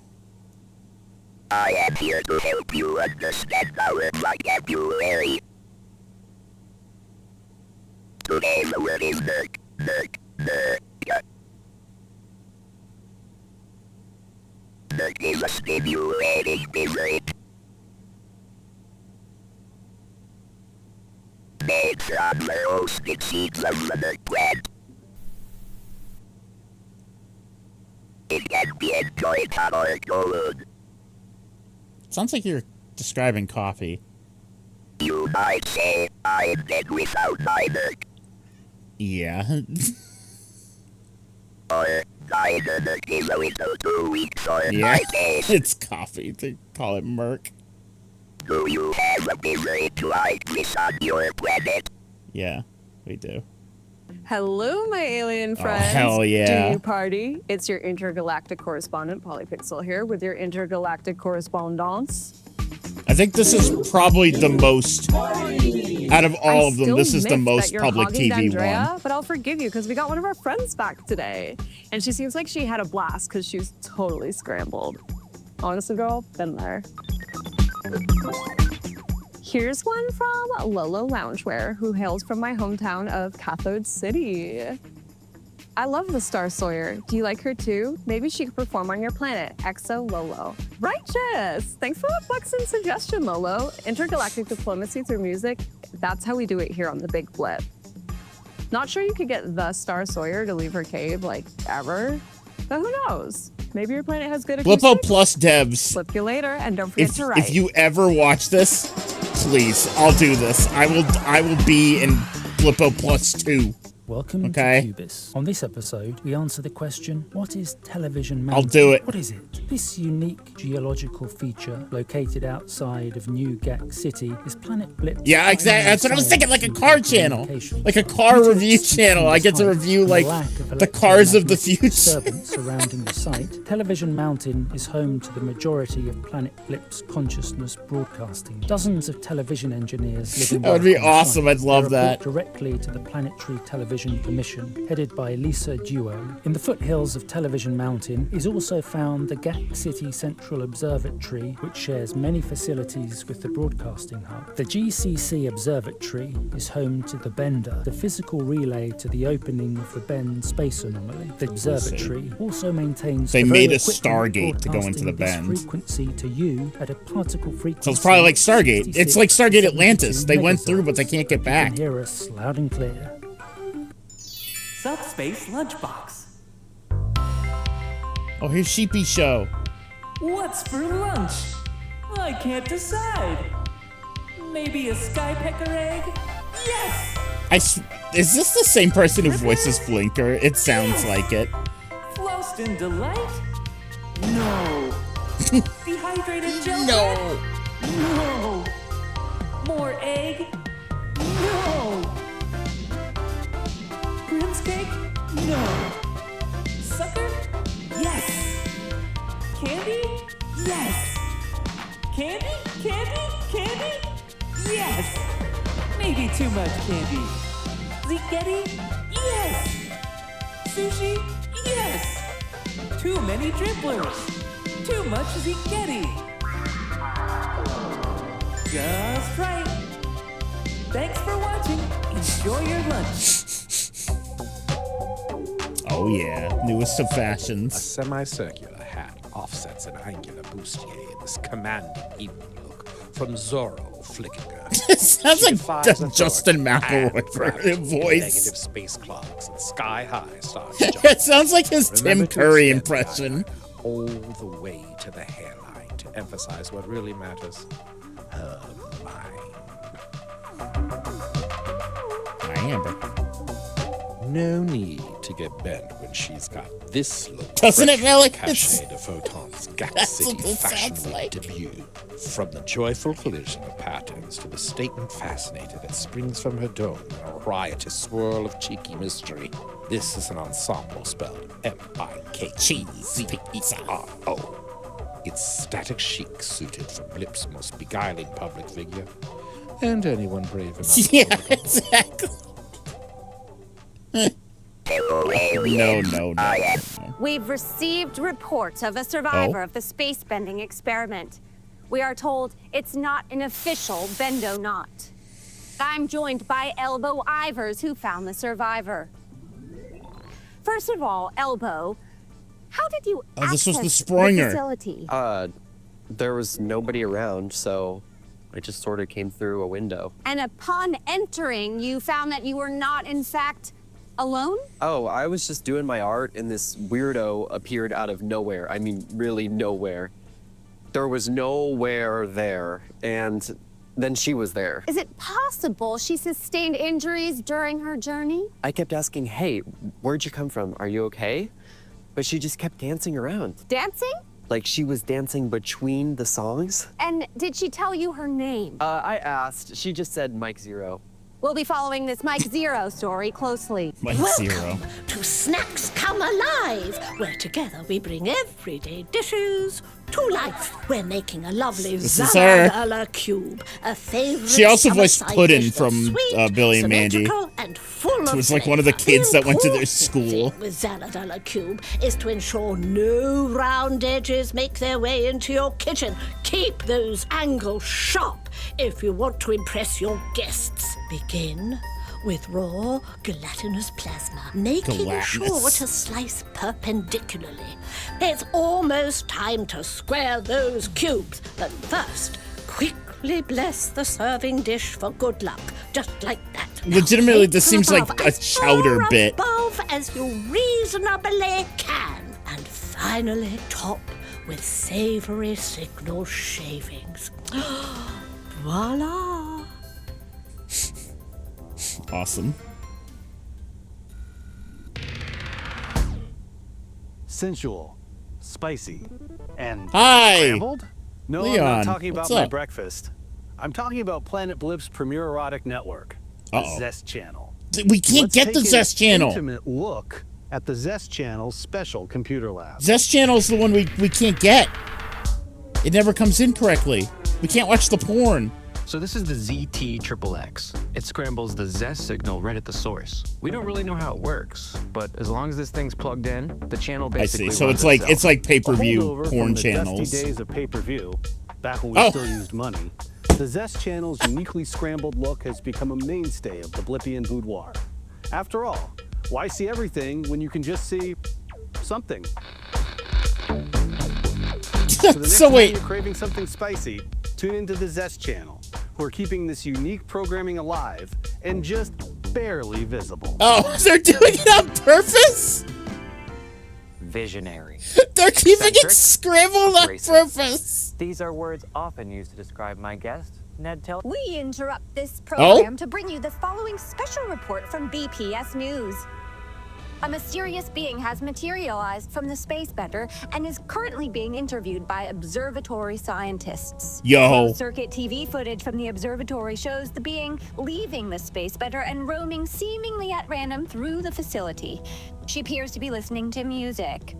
S24: I am here to help you understand our vocabulary. Today's word is nerd. Nerd is a stimulating dessert. Made from the roasted seeds of the nerd plant. It can be enjoyed hot or cold.
S1: Sounds like you're describing coffee.
S24: You might say, I'm dead without neither.
S1: Yeah.
S24: Or, neither is a little too weak for
S1: Yeah,
S24: my taste.
S1: it's coffee. They call it Merc.
S24: Do you have a dessert like this on your planet?
S1: Yeah, we do.
S6: Hello, my alien friends.
S1: hell yeah.
S6: Do you party? It's your intergalactic correspondent, Polypixel, here with your intergalactic correspondence.
S1: I think this is probably the most, out of all of them, this is the most public TV one.
S6: But I'll forgive you because we got one of our friends back today. And she seems like she had a blast because she's totally scrambled. Honestly, girl, been there. Here's one from Lolo Loungewear, who hails from my hometown of Cathode City. I love the Star Sawyer. Do you like her too? Maybe she could perform on your planet. Exo Lolo. Righteous! Thanks for the buxom suggestion, Lolo. Intergalactic diplomacy through music, that's how we do it here on the Big Blip. Not sure you could get the Star Sawyer to leave her cave, like, ever. But who knows? Maybe your planet has good acoustics.
S1: Blippo Plus devs.
S6: Flip you later, and don't forget to write.
S1: If you ever watch this, please, I'll do this. I will be in Blippo Plus 2.
S2: Welcome to Cubis. On this episode, we answer the question, what is Television Mountain?
S1: I'll do it.
S2: What is it? This unique geological feature located outside of New Gak City is Planet Blip's...
S1: Yeah, exactly. That's what I was thinking, like a car channel. Like a car review channel. I get to review, like, the cars of the future.
S2: Surrounding the site, Television Mountain is home to the majority of Planet Blip's consciousness broadcasting. Dozens of television engineers live
S1: That would be awesome. I'd love that.
S2: Directly to the Planetary Television Commission, headed by Lisa Duo. In the foothills of Television Mountain is also found the Gak City Central Observatory, which shares many facilities with the broadcasting hub. The GCC Observatory is home to the Bender, the physical relay to the opening of the Bend space anomaly. The observatory also maintains...
S1: They made a Stargate to go into the Bend.
S2: Frequency to you at a particle frequency.
S1: So it's probably like Stargate. It's like Stargate Atlantis. They went through, but they can't get back.
S2: You can hear us loud and clear.
S11: Subspace Lunchbox.
S1: Oh, here's Sheepy Show.
S11: What's for lunch? I can't decide. Maybe a skypecker egg? Yes!
S1: Is this the same person who voices Blinker? It sounds like it.
S11: Flouston Delight? No. Dehydrated gel?
S1: No.
S11: No. More egg? No. Brim's cake? No. Sucker? Yes. Candy? Yes. Candy? Candy? Candy? Yes. Maybe too much candy. Ziggetti? Yes. Sushi? Yes. Too many dribblers. Too much ziggetti. Just right. Thanks for watching. Enjoy your lunch.
S1: Oh yeah, newest of fashions.
S17: A semicircular hat offsets an angular bustier in this commanding evening look from Zorro flicking her.
S1: It sounds like Justin McElroy voice.
S17: Negative space clocks and sky-high stars.
S1: It sounds like his Tim Curry impression.
S17: All the way to the hairline to emphasize what really matters. Her mind.
S1: My Amber.
S17: No need to get bent when she's got this look.
S1: Doesn't it, Malik?
S17: Cachet de Photon's Gak City Fashion Week debut. From the joyful collision of patterns to the statement fascinator that springs from her dome in a riotous swirl of cheeky mystery. This is an ensemble spelled M-I-K-Z-E-R-O. It's static chic suited for Blip's most beguiling public figure. And anyone brave enough.
S1: Yeah, exactly. No.
S18: We've received reports of a survivor of the space bending experiment. We are told it's not an official Bendonaut. I'm joined by Elbow Ivers, who found the survivor. First of all, Elbow, how did you access
S1: this was the Springer
S18: facility?
S12: There was nobody around, so I just sort of came through a window.
S18: And upon entering, you found that you were not, in fact, alone?
S12: Oh, I was just doing my art, and this weirdo appeared out of nowhere. I mean, really nowhere. There was nowhere there, and then she was there.
S18: Is it possible she sustained injuries during her journey?
S12: I kept asking, hey, where'd you come from? Are you okay? But she just kept dancing around.
S18: Dancing?
S12: Like she was dancing between the songs.
S18: And did she tell you her name?
S12: I asked. She just said Mike Zero.
S18: We'll be following this Mike Zero story closely.
S1: Mike Zero.
S15: To Snacks Come Alive, where together we bring everyday dishes to life. We're making a lovely Zala cube, a favorite.
S1: She also voiced Puddin' from Billy and Mandy. It was like one of the kids that went to their school.
S15: With Zaladala Cube is to ensure no round edges make their way into your kitchen. Keep those angles sharp if you want to impress your guests. Begin with raw gelatinous plasma, making sure to slice perpendicularly. It's almost time to square those cubes, but first, quickly bless the serving dish for good luck, just like that.
S1: Legitimately, this seems like a chowder bit.
S15: Above as you reasonably can, and finally top with savory signal shavings. Voila!
S1: Awesome.
S9: Sensual, spicy, and
S1: scrambled?
S9: No,
S1: Leon,
S9: I'm not talking about
S1: what's
S9: my
S1: up?
S9: breakfast. I'm talking about Planet Blip's premier erotic network, the Zest Channel.
S1: We can't
S9: Let's
S1: get
S9: take
S1: the
S9: an
S1: Zest Channel.
S9: Intimate look at the Zest Channel's special computer lab.
S1: Zest Channel's the one we can't get. It never comes in correctly. We can't watch the porn.
S13: So this is the ZT-XXX. It scrambles the Zest signal right at the source. We don't really know how it works, but as long as this thing's plugged in, the channel basically
S1: I see. So
S13: runs
S1: it's like pay-per-view
S9: Holdover
S1: porn
S9: from the
S1: channels.
S9: dusty days of pay-per-view, back when we still used money, the Zest Channel's uniquely scrambled look has become a mainstay of the Blippian boudoir. After all, why see everything when you can just see something? So the next time
S1: wait.
S9: you're craving something spicy, tune into the Zest Channel, who are keeping this unique programming alive and just barely visible.
S1: Oh, they're doing it on purpose?
S19: Visionary.
S1: They're keeping it
S19: Eccentric,
S1: scrambled on
S19: racist.
S1: purpose.
S19: These are words often used to describe my guest, Ned Tell.
S18: We interrupt this
S1: Oh?
S18: program to bring you the following special report from BPS News. A mysterious being has materialized from the space bender and is currently being interviewed by observatory scientists.
S1: Yo.
S18: Closed-circuit TV footage from the observatory shows the being leaving the space bender and roaming seemingly at random through the facility. She appears to be listening to music.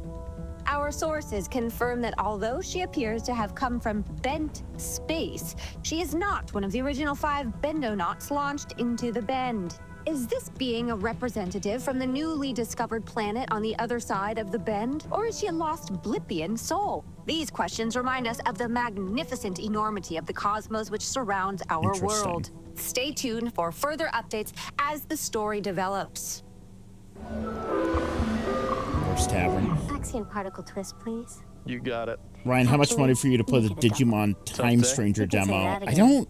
S18: Our sources confirm that although she appears to have come from bent space, she is not one of the original 5 bendonauts launched into the bend. Is this being a representative from the newly discovered planet on the other side of the bend? Or is she a lost Blippian soul? These questions remind us of the magnificent enormity of the cosmos which surrounds our world. Stay tuned for further updates as the story develops.
S1: Worst tavern.
S20: Axion particle twist, please.
S9: You got it.
S1: Ryan, how much money for you to play the Digimon Time Stranger
S20: You can say
S1: demo?
S20: that
S1: I
S20: again.
S1: don't.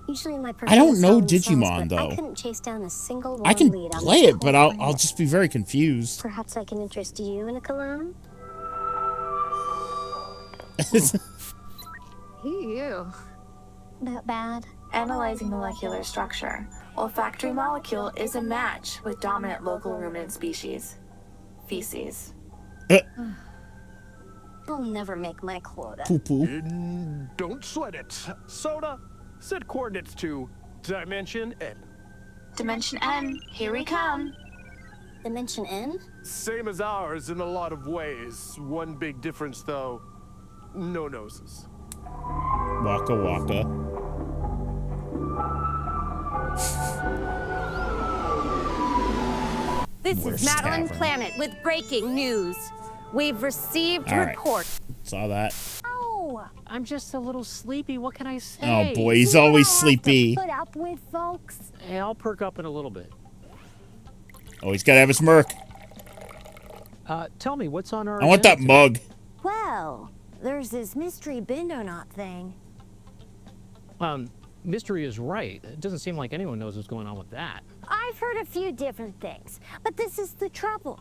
S20: Usually my
S1: I don't know
S20: personal songs,
S1: Digimon
S20: but I
S1: though.
S20: couldn't chase down a single
S1: I can
S20: lead on
S1: play
S20: this
S1: it, but
S20: whole
S1: I'll
S20: planet.
S1: just be very confused.
S20: Perhaps I can interest you in a cologne?
S25: Ew.
S20: Not bad.
S25: Analyzing molecular structure. Olfactory molecule is a match with dominant local ruminant species. Feces.
S20: I'll never make my quota.
S16: Don't sweat it. Soda, set coordinates to Dimension N.
S25: Dimension N, here we come.
S20: Dimension N?
S16: Same as ours in a lot of ways. One big difference, though. No noses.
S1: Waka waka.
S18: This
S1: Worst
S18: is Madeline
S1: tavern.
S18: Planet with breaking news. We've received
S1: All right.
S18: reports.
S1: Saw that.
S18: Oh,
S26: I'm just a little sleepy. What can I say?
S1: Oh boy, he's always sleepy.
S18: put up with, folks.
S26: Hey, I'll perk up in a little bit.
S1: Oh, he's gotta have his Merc.
S26: Tell me, what's on our
S1: I want that
S26: agenda
S1: mug.
S18: Well, there's this mystery Bendonaut thing.
S26: Mystery is right. It doesn't seem like anyone knows what's going on with that.
S18: I've heard a few different things, but this is the trouble.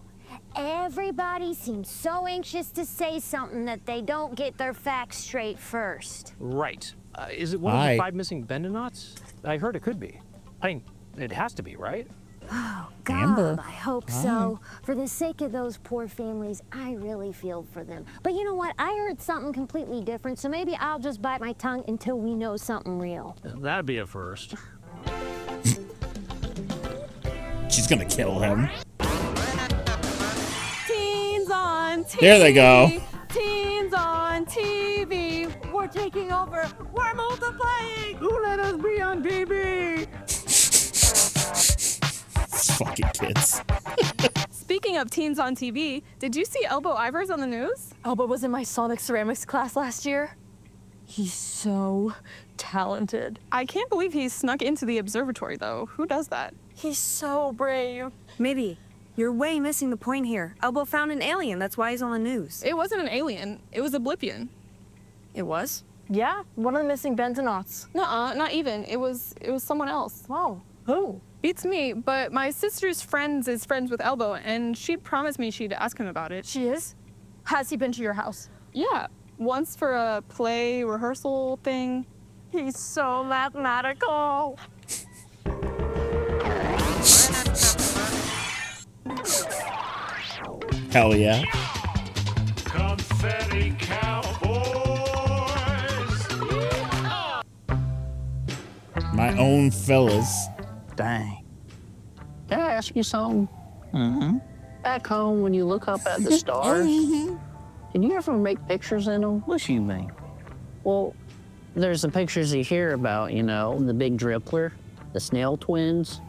S18: Everybody seems so anxious to say something that they don't get their facts straight first.
S26: Right. Is it one of the 5 missing Bendonauts? I heard it could be. I mean, it has to be, right?
S18: Oh, God,
S26: Amber.
S18: I hope so. For the sake of those poor families, I really feel for them. But you know what? I heard something completely different, so maybe I'll just bite my tongue until we know something real.
S26: That'd be a first.
S1: She's gonna kill him.
S6: Teens on TV.
S1: There they go.
S6: Teens on TV. We're taking over. We're multiplying.
S9: Who let us be on TV?
S1: These fucking kids.
S6: Speaking of teens on TV, did you see Elbow Ivers on the news? Elbow was in my Sonic Ceramics class last year. He's so talented. I can't believe he snuck into the observatory, though. Who does that?
S18: He's so brave. Maybe. You're way missing the point here. Elbow found an alien, that's why he's on the news.
S6: It wasn't an alien. It was a Blippian.
S18: It was?
S6: Yeah, one of the missing Bentonauts. Nuh-uh, not even. It was someone else.
S18: Wow. Who?
S6: Beats me, but my sister's friend is friends with Elbow, and she promised me she'd ask him about it.
S18: She is? Has he been to your house?
S6: Yeah, once for a play rehearsal thing.
S18: He's so mathematical.
S1: Hell yeah.
S3: Confetti Cowboys.
S1: My own fellas.
S4: Dang. Can I ask you something? Mm-hmm. Back home, when you look up at the stars, can you ever make pictures in them? What you mean? Well, there's the pictures you hear about, you know, the big drippler, the snail twins,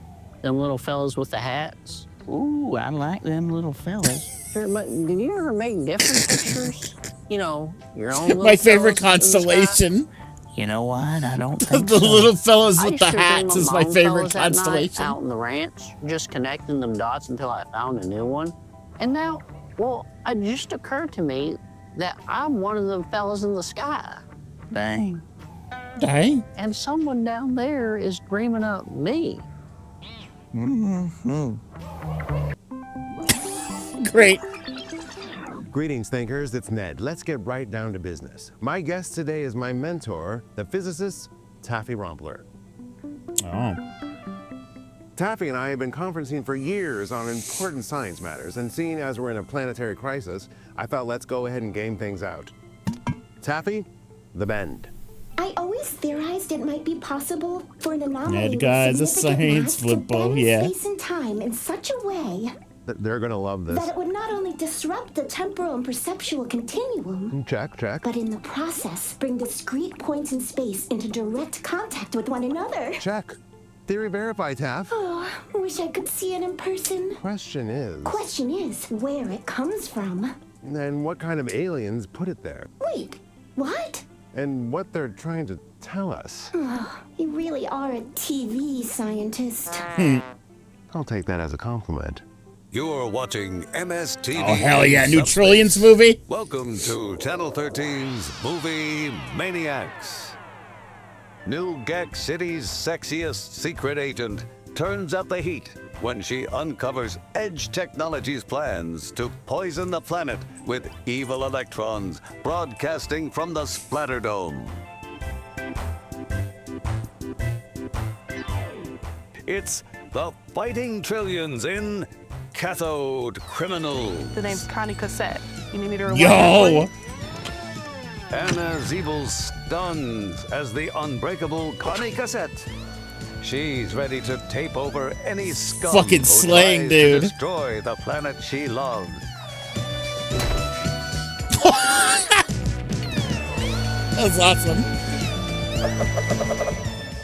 S4: them little fellas with the hats. Ooh, I like them little fellas. Sure, but did you ever make different pictures? You know, your own little
S1: My favorite
S4: fellas in the sky?
S1: constellation.
S4: You know what? I don't think
S1: The
S4: so.
S1: little fellas
S4: I
S1: with
S4: used
S1: the
S4: to dream
S1: hats
S4: of
S1: is
S4: my
S1: my
S4: own
S1: favorite
S4: fellas at night
S1: constellation.
S4: out in the ranch, just connecting them dots until I found a new one. And now, well, it just occurred to me that I'm one of the fellas in the sky. Dang.
S1: Dang.
S4: And someone down there is dreaming up me. Mm-hmm.
S1: Great.
S7: Greetings, thinkers. It's Ned. Let's get right down to business. My guest today is my mentor, the physicist Taffy Rompler.
S1: Oh.
S7: Taffy and I have been conferencing for years on important science matters, and seeing as we're in a planetary crisis, I thought let's go ahead and game things out. Taffy, the bend.
S10: I always theorized it might be possible for an anomaly
S1: Ned guy's a
S10: with significant
S1: science
S10: mass to
S1: Blippo,
S10: bend
S1: yeah.
S10: space and time in such a way
S7: They're gonna love this.
S10: that it would not only disrupt the temporal and perceptual continuum,
S7: Check.
S10: but in the process bring discrete points in space into direct contact with one another.
S7: Check. Theory verified, Taff.
S10: Oh, wish I could see it in person.
S7: Question is,
S10: where it comes from.
S7: and what kind of aliens put it there?
S10: Wait, what?
S7: And what they're trying to tell us.
S10: Oh, you really are a TV scientist.
S7: I'll take that as a compliment.
S14: You're watching MSTV.
S1: Oh, hell yeah, new
S14: Subspace.
S1: Trillions movie?
S14: Welcome to Channel 13's Movie Maniacs. New Gek City's sexiest secret agent turns up the heat when she uncovers Edge Technology's plans to poison the planet with evil electrons broadcasting from the Splatterdome. It's the Fighting Trillions in Cathode Criminal.
S6: The name's Connie Cassette. You need me to rewind
S1: Yo!
S14: Anna Zeebel stuns as the unbreakable Connie Cassette. She's ready to tape over any scum
S1: Fucking
S14: who
S1: slang,
S14: tries
S1: dude.
S14: to destroy the planet she loves.
S1: That's awesome.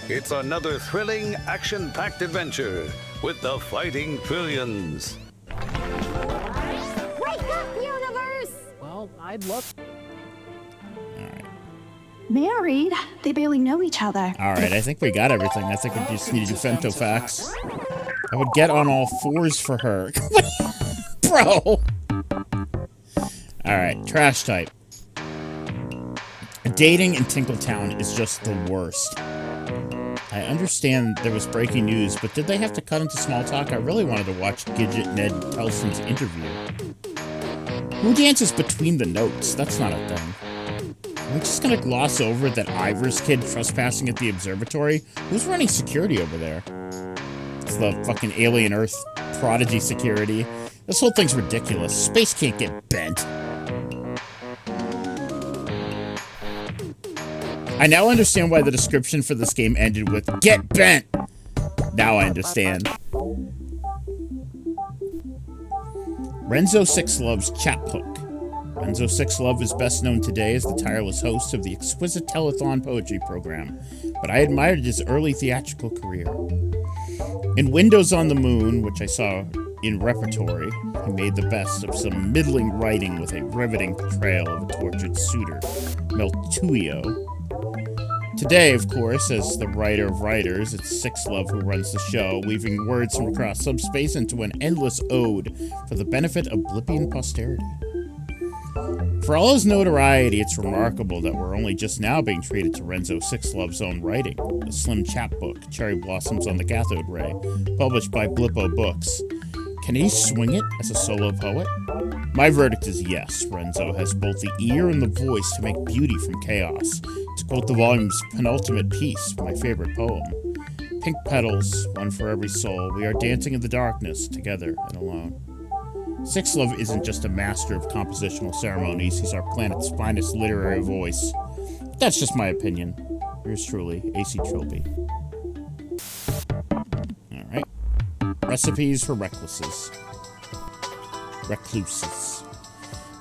S14: It's another thrilling, action-packed adventure with the Fighting Trillions.
S18: Wake up, universe!
S26: Well, I'd love.
S21: Married? They barely know each other.
S1: All right, I think we got everything. I think we just need to do femto facts. I would get on all fours for her. Bro! All right, trash type. Dating in Tinkletown is just the worst. I understand there was breaking news, but did they have to cut into small talk? I really wanted to watch Gidget Ned Telson's interview. Who dances between the notes? That's not a thing. We're just gonna gloss over that Ivor's kid trespassing at the observatory. Who's running security over there? It's the fucking alien Earth prodigy security. This whole thing's ridiculous. Space can't get bent. I now understand why the description for this game ended with "Get bent." Now I understand. Renzo Six Love's Chaphook. Renzo Six Love is best known today as the tireless host of the exquisite telethon poetry program, but I admired his early theatrical career. In Windows on the Moon, which I saw in repertory, he made the best of some middling writing with a riveting portrayal of a tortured suitor, Meltuio. Today, of course, as the writer of writers, it's Sixlove who runs the show, weaving words from across subspace into an endless ode for the benefit of Blippian posterity. For all his notoriety, it's remarkable that we're only just now being treated to Renzo Sixlove's own writing, a slim chapbook, Cherry Blossoms on the Cathode Ray, published by Blippo Books. Can he swing it as a solo poet? My verdict is yes. Renzo has both the ear and the voice to make beauty from chaos. To quote the volume's penultimate piece, my favorite poem, "Pink petals, one for every soul, we are dancing in the darkness, together and alone." Sixlove isn't just a master of compositional ceremonies, he's our planet's finest literary voice. That's just my opinion. Yours truly, AC Trilby. Alright. Recipes for recluses.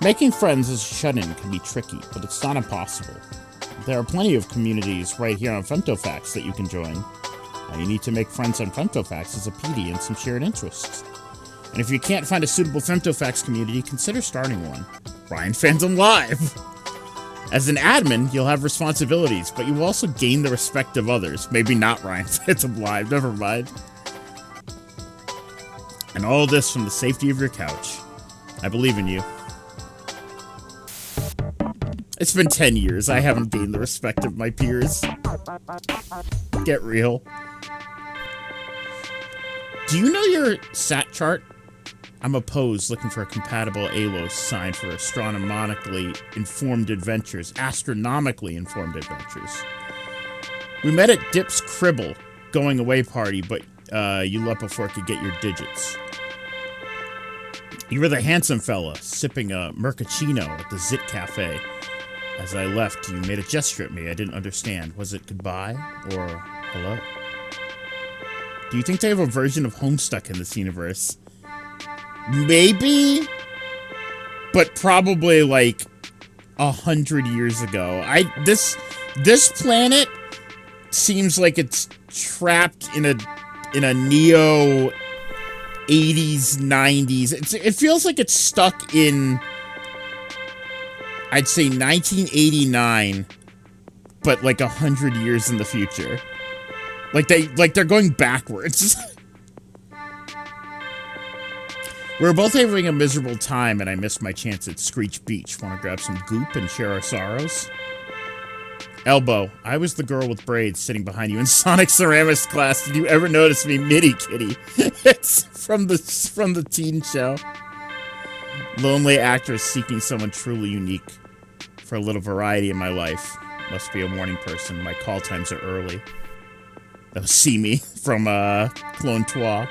S1: Making friends as a shut-in can be tricky, but it's not impossible. There are plenty of communities right here on Femtofax that you can join. All you need to make friends on Femtofax is a PD and some shared interests. And if you can't find a suitable Femtofax community, consider starting one. Ryan Phantom Live! As an admin, you'll have responsibilities, but you will also gain the respect of others. Maybe not Ryan Phantom Live, never mind. And all this from the safety of your couch. I believe in you. It's been 10 years. I haven't gained the respect of my peers. Get real. Do you know your sat chart? I'm opposed, looking for a compatible ALOS sign for astronomically informed adventures. Astronomically informed adventures. We met at Dip's Cribble going away party, but you left before I could get your digits. You were the handsome fella, sipping a Mercachino at the Zit Cafe. As I left, you made a gesture at me I didn't understand. Was it goodbye or hello? Do you think they have a version of Homestuck in this universe? Maybe, but probably like 100 years ago. This planet seems like it's trapped in a neo 80s, 90s. It feels like it's stuck in, I'd say 1989, but like 100 years in the future. Like they're going backwards. We were both having a miserable time, and I missed my chance at Screech Beach. Want to grab some goop and share our sorrows? Elbow, I was the girl with braids sitting behind you in Sonic Ceramics class. Did you ever notice me, Mitty Kitty? It's from the teen show. Lonely actress seeking someone truly unique. For a little variety in my life. Must be a morning person. My call times are early. That was See Me from Clone Trois.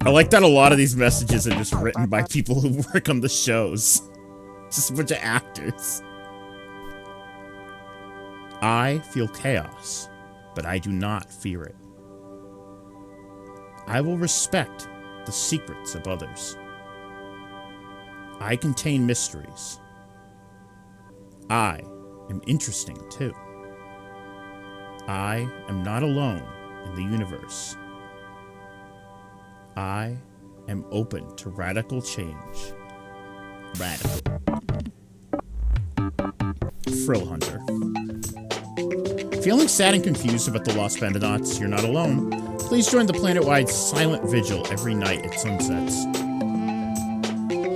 S1: I like that a lot of these messages are just written by people who work on the shows. Just a bunch of actors. I feel chaos, but I do not fear it. I will respect the secrets of others. I contain mysteries. I am interesting, too. I am not alone in the universe. I am open to radical change. Radical. Frill Hunter. Feeling sad and confused about the Lost Bandonauts? You're not alone. Please join the planet-wide silent vigil every night at sunsets.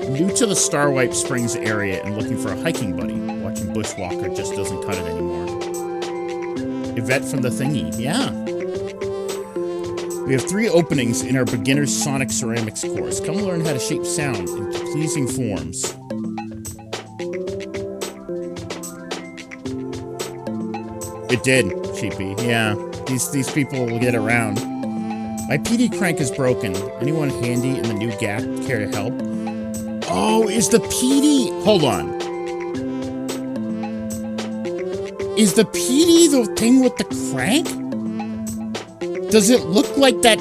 S1: New to the Starwipe Springs area and looking for a hiking buddy. Watching Bushwalker just doesn't cut it anymore. Yvette from the Thingy. Yeah. We have 3 openings in our beginner's Sonic Ceramics course. Come learn how to shape sound into pleasing forms. It did, Sheepy. Yeah, these people will get around. My PD crank is broken. Anyone handy in the new GAC care to help? Oh, is the PD... Hold on. Is the PD the thing with the crank? Does it look like that?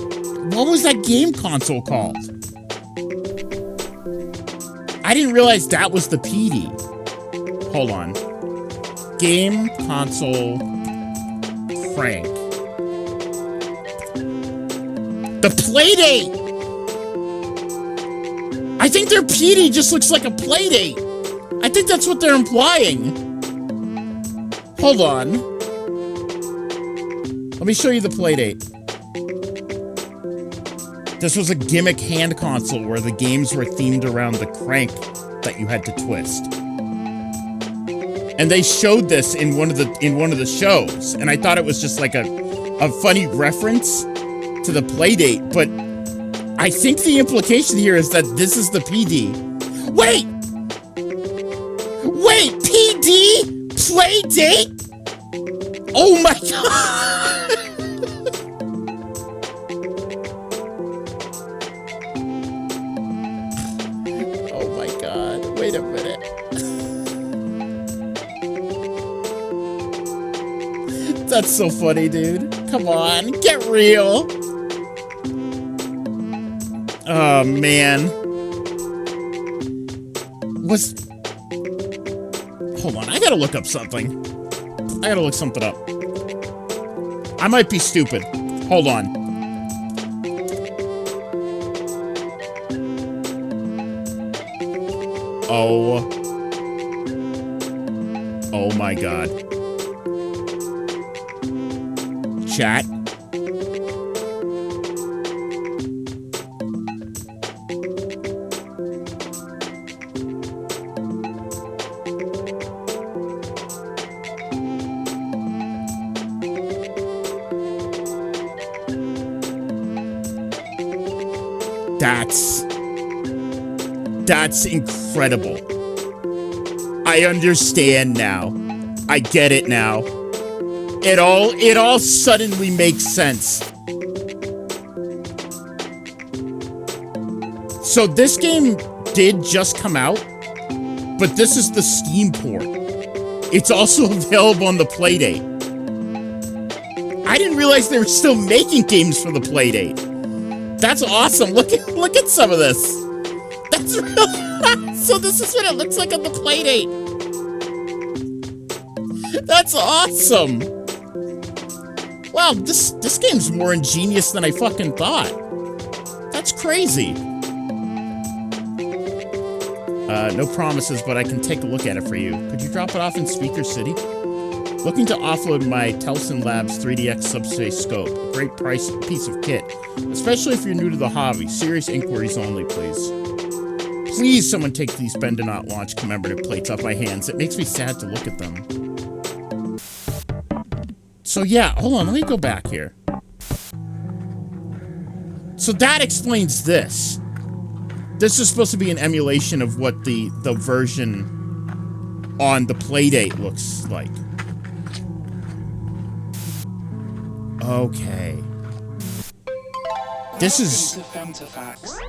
S1: What was that game console called? I didn't realize that was the PD. Hold on. Game console crank. The Playdate! I think their PD just looks like a Playdate. I think that's what they're implying. Hold on. Let me show you the playdate. This was a gimmick hand console where the games were themed around the crank that you had to twist. And they showed this in one of the shows, and I thought it was just like a funny reference to the playdate, but I think the implication here is that this is the PD. Wait! Wait, PD? Playdate? Oh my god! Oh my god, wait a minute. That's so funny, dude. Come on, get real. Oh, man. Hold on, I gotta look up something. I gotta look something up. I might be stupid. Hold on. Oh my god. Chat. That's incredible. I understand now. I get it now. It all suddenly makes sense. So this game did just come out, but this is the Steam port. It's also available on the Playdate. I didn't realize they were still making games for the Playdate. That's awesome. Look at some of this. That's really so this is what it looks like on the Playdate. That's awesome. Wow, this game's more ingenious than I fucking thought. That's crazy. No promises, but I can take a look at it for you. Could you drop it off in Speaker City? Looking to offload my Telson Labs 3DX Subspace Scope. A great piece of kit. Especially if you're new to the hobby. Serious inquiries only, please. Please, someone take these Bend-A-Knot launch commemorative plates off my hands. It makes me sad to look at them. So yeah, hold on, let me go back here. So that explains this. This is supposed to be an emulation of what the version on the Playdate looks like. Okay. This is...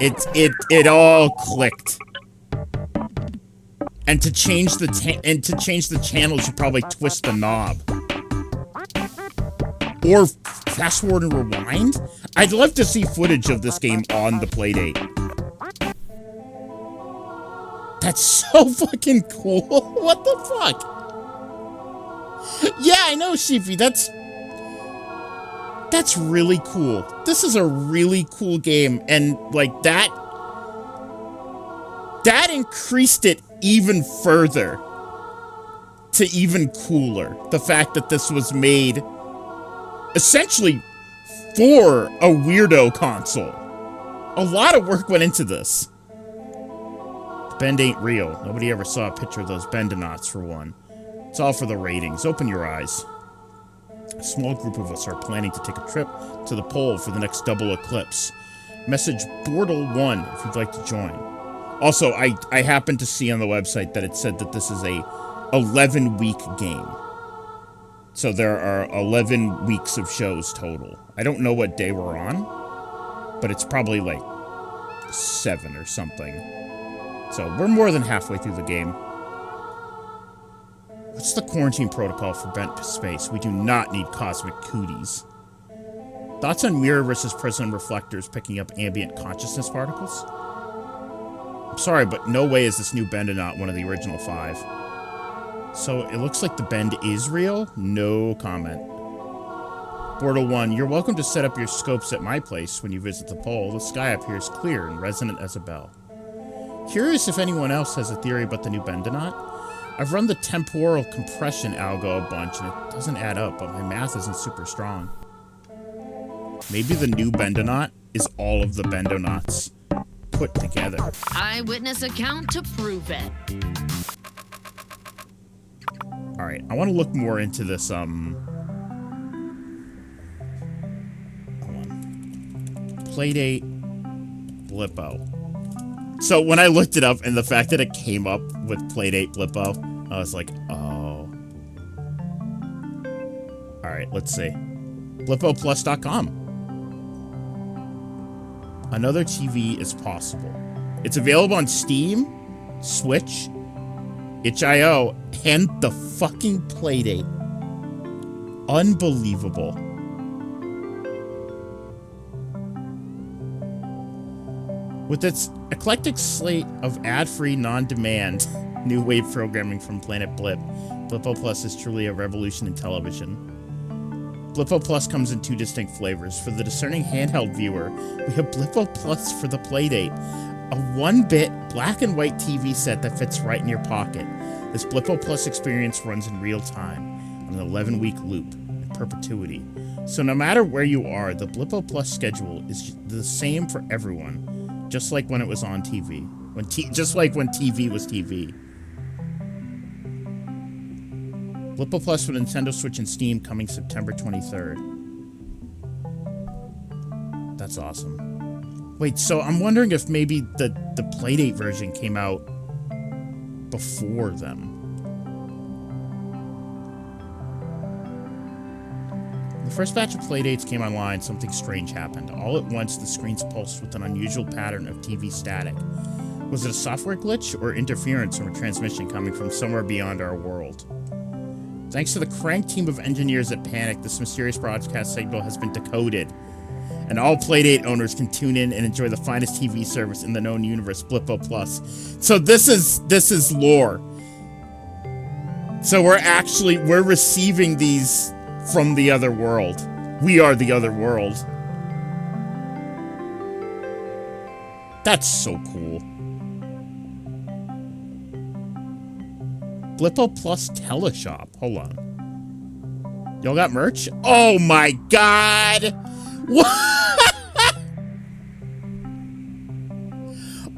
S1: It all clicked. And to change the channels, you probably twist the knob. Or fast forward and rewind? I'd love to see footage of this game on the Playdate. That's so fucking cool. What the fuck? Yeah, I know, Sheepy. That's really cool. This is a really cool game, and like that increased it even further to even cooler. The fact that this was made essentially for a weirdo console. A lot of work went into this. The bend ain't real. Nobody ever saw a picture of those Bend-A-Knots for one. It's all for the ratings. Open your eyes. A small group of us are planning to take a trip to the pole for the next double eclipse. Message Bortle1 if you'd like to join. Also, I happened to see on the website that it said that this is a 11-week game. So there are 11 weeks of shows total. I don't know what day we're on, but it's probably like 7 or something. So we're more than halfway through the game. What's the quarantine protocol for Bent Space? We do not need cosmic cooties. Thoughts on mirror versus prism reflectors picking up ambient consciousness particles? I'm sorry, but no way is this new Bend-A-Knot one of the original 5. So it looks like the bend is real? No comment. Bortle1, you're welcome to set up your scopes at my place when you visit the pole. The sky up here is clear and resonant as a bell. Curious if anyone else has a theory about the new Bend-A-Knot? I've run the temporal compression algo a bunch, and it doesn't add up, but my math isn't super strong. Maybe the new Bendonaut is all of the Bendonauts put together.
S3: Eyewitness account to prove it.
S1: Alright, I want to look more into this, hold on. Playdate Blippo. So when I looked it up and the fact that it came up with Playdate Blippo, I was like, oh. Alright, let's see. BlippoPlus.com. Another TV is possible. It's available on Steam, Switch, itch.io, and the fucking Playdate. Unbelievable. With its eclectic slate of ad-free, non-demand new wave programming from Planet Blip, Blippo Plus is truly a revolution in television. Blippo Plus comes in two distinct flavors. For the discerning handheld viewer, we have Blippo Plus for the Playdate, a 1-bit black and white TV set that fits right in your pocket. This Blippo Plus experience runs in real time, on an 11-week loop, in perpetuity. So no matter where you are, the Blippo Plus schedule is the same for everyone, just like when it was on TV. Just like when TV was TV. Blippo Plus for Nintendo Switch and Steam coming September 23rd. That's awesome. Wait, so I'm wondering if maybe the Playdate version came out before them. The first batch of Playdates came online, something strange happened. All at once, the screens pulsed with an unusual pattern of TV static. Was it a software glitch or interference from a transmission coming from somewhere beyond our world? Thanks to the crank team of engineers at Panic, this mysterious broadcast signal has been decoded. And all Playdate owners can tune in and enjoy the finest TV service in the known universe, Blippo Plus. So this is lore. So we're receiving these from the other world. We are the other world. That's so cool. Blippo Plus Teleshop. Hold on. Y'all got merch? Oh my god! What?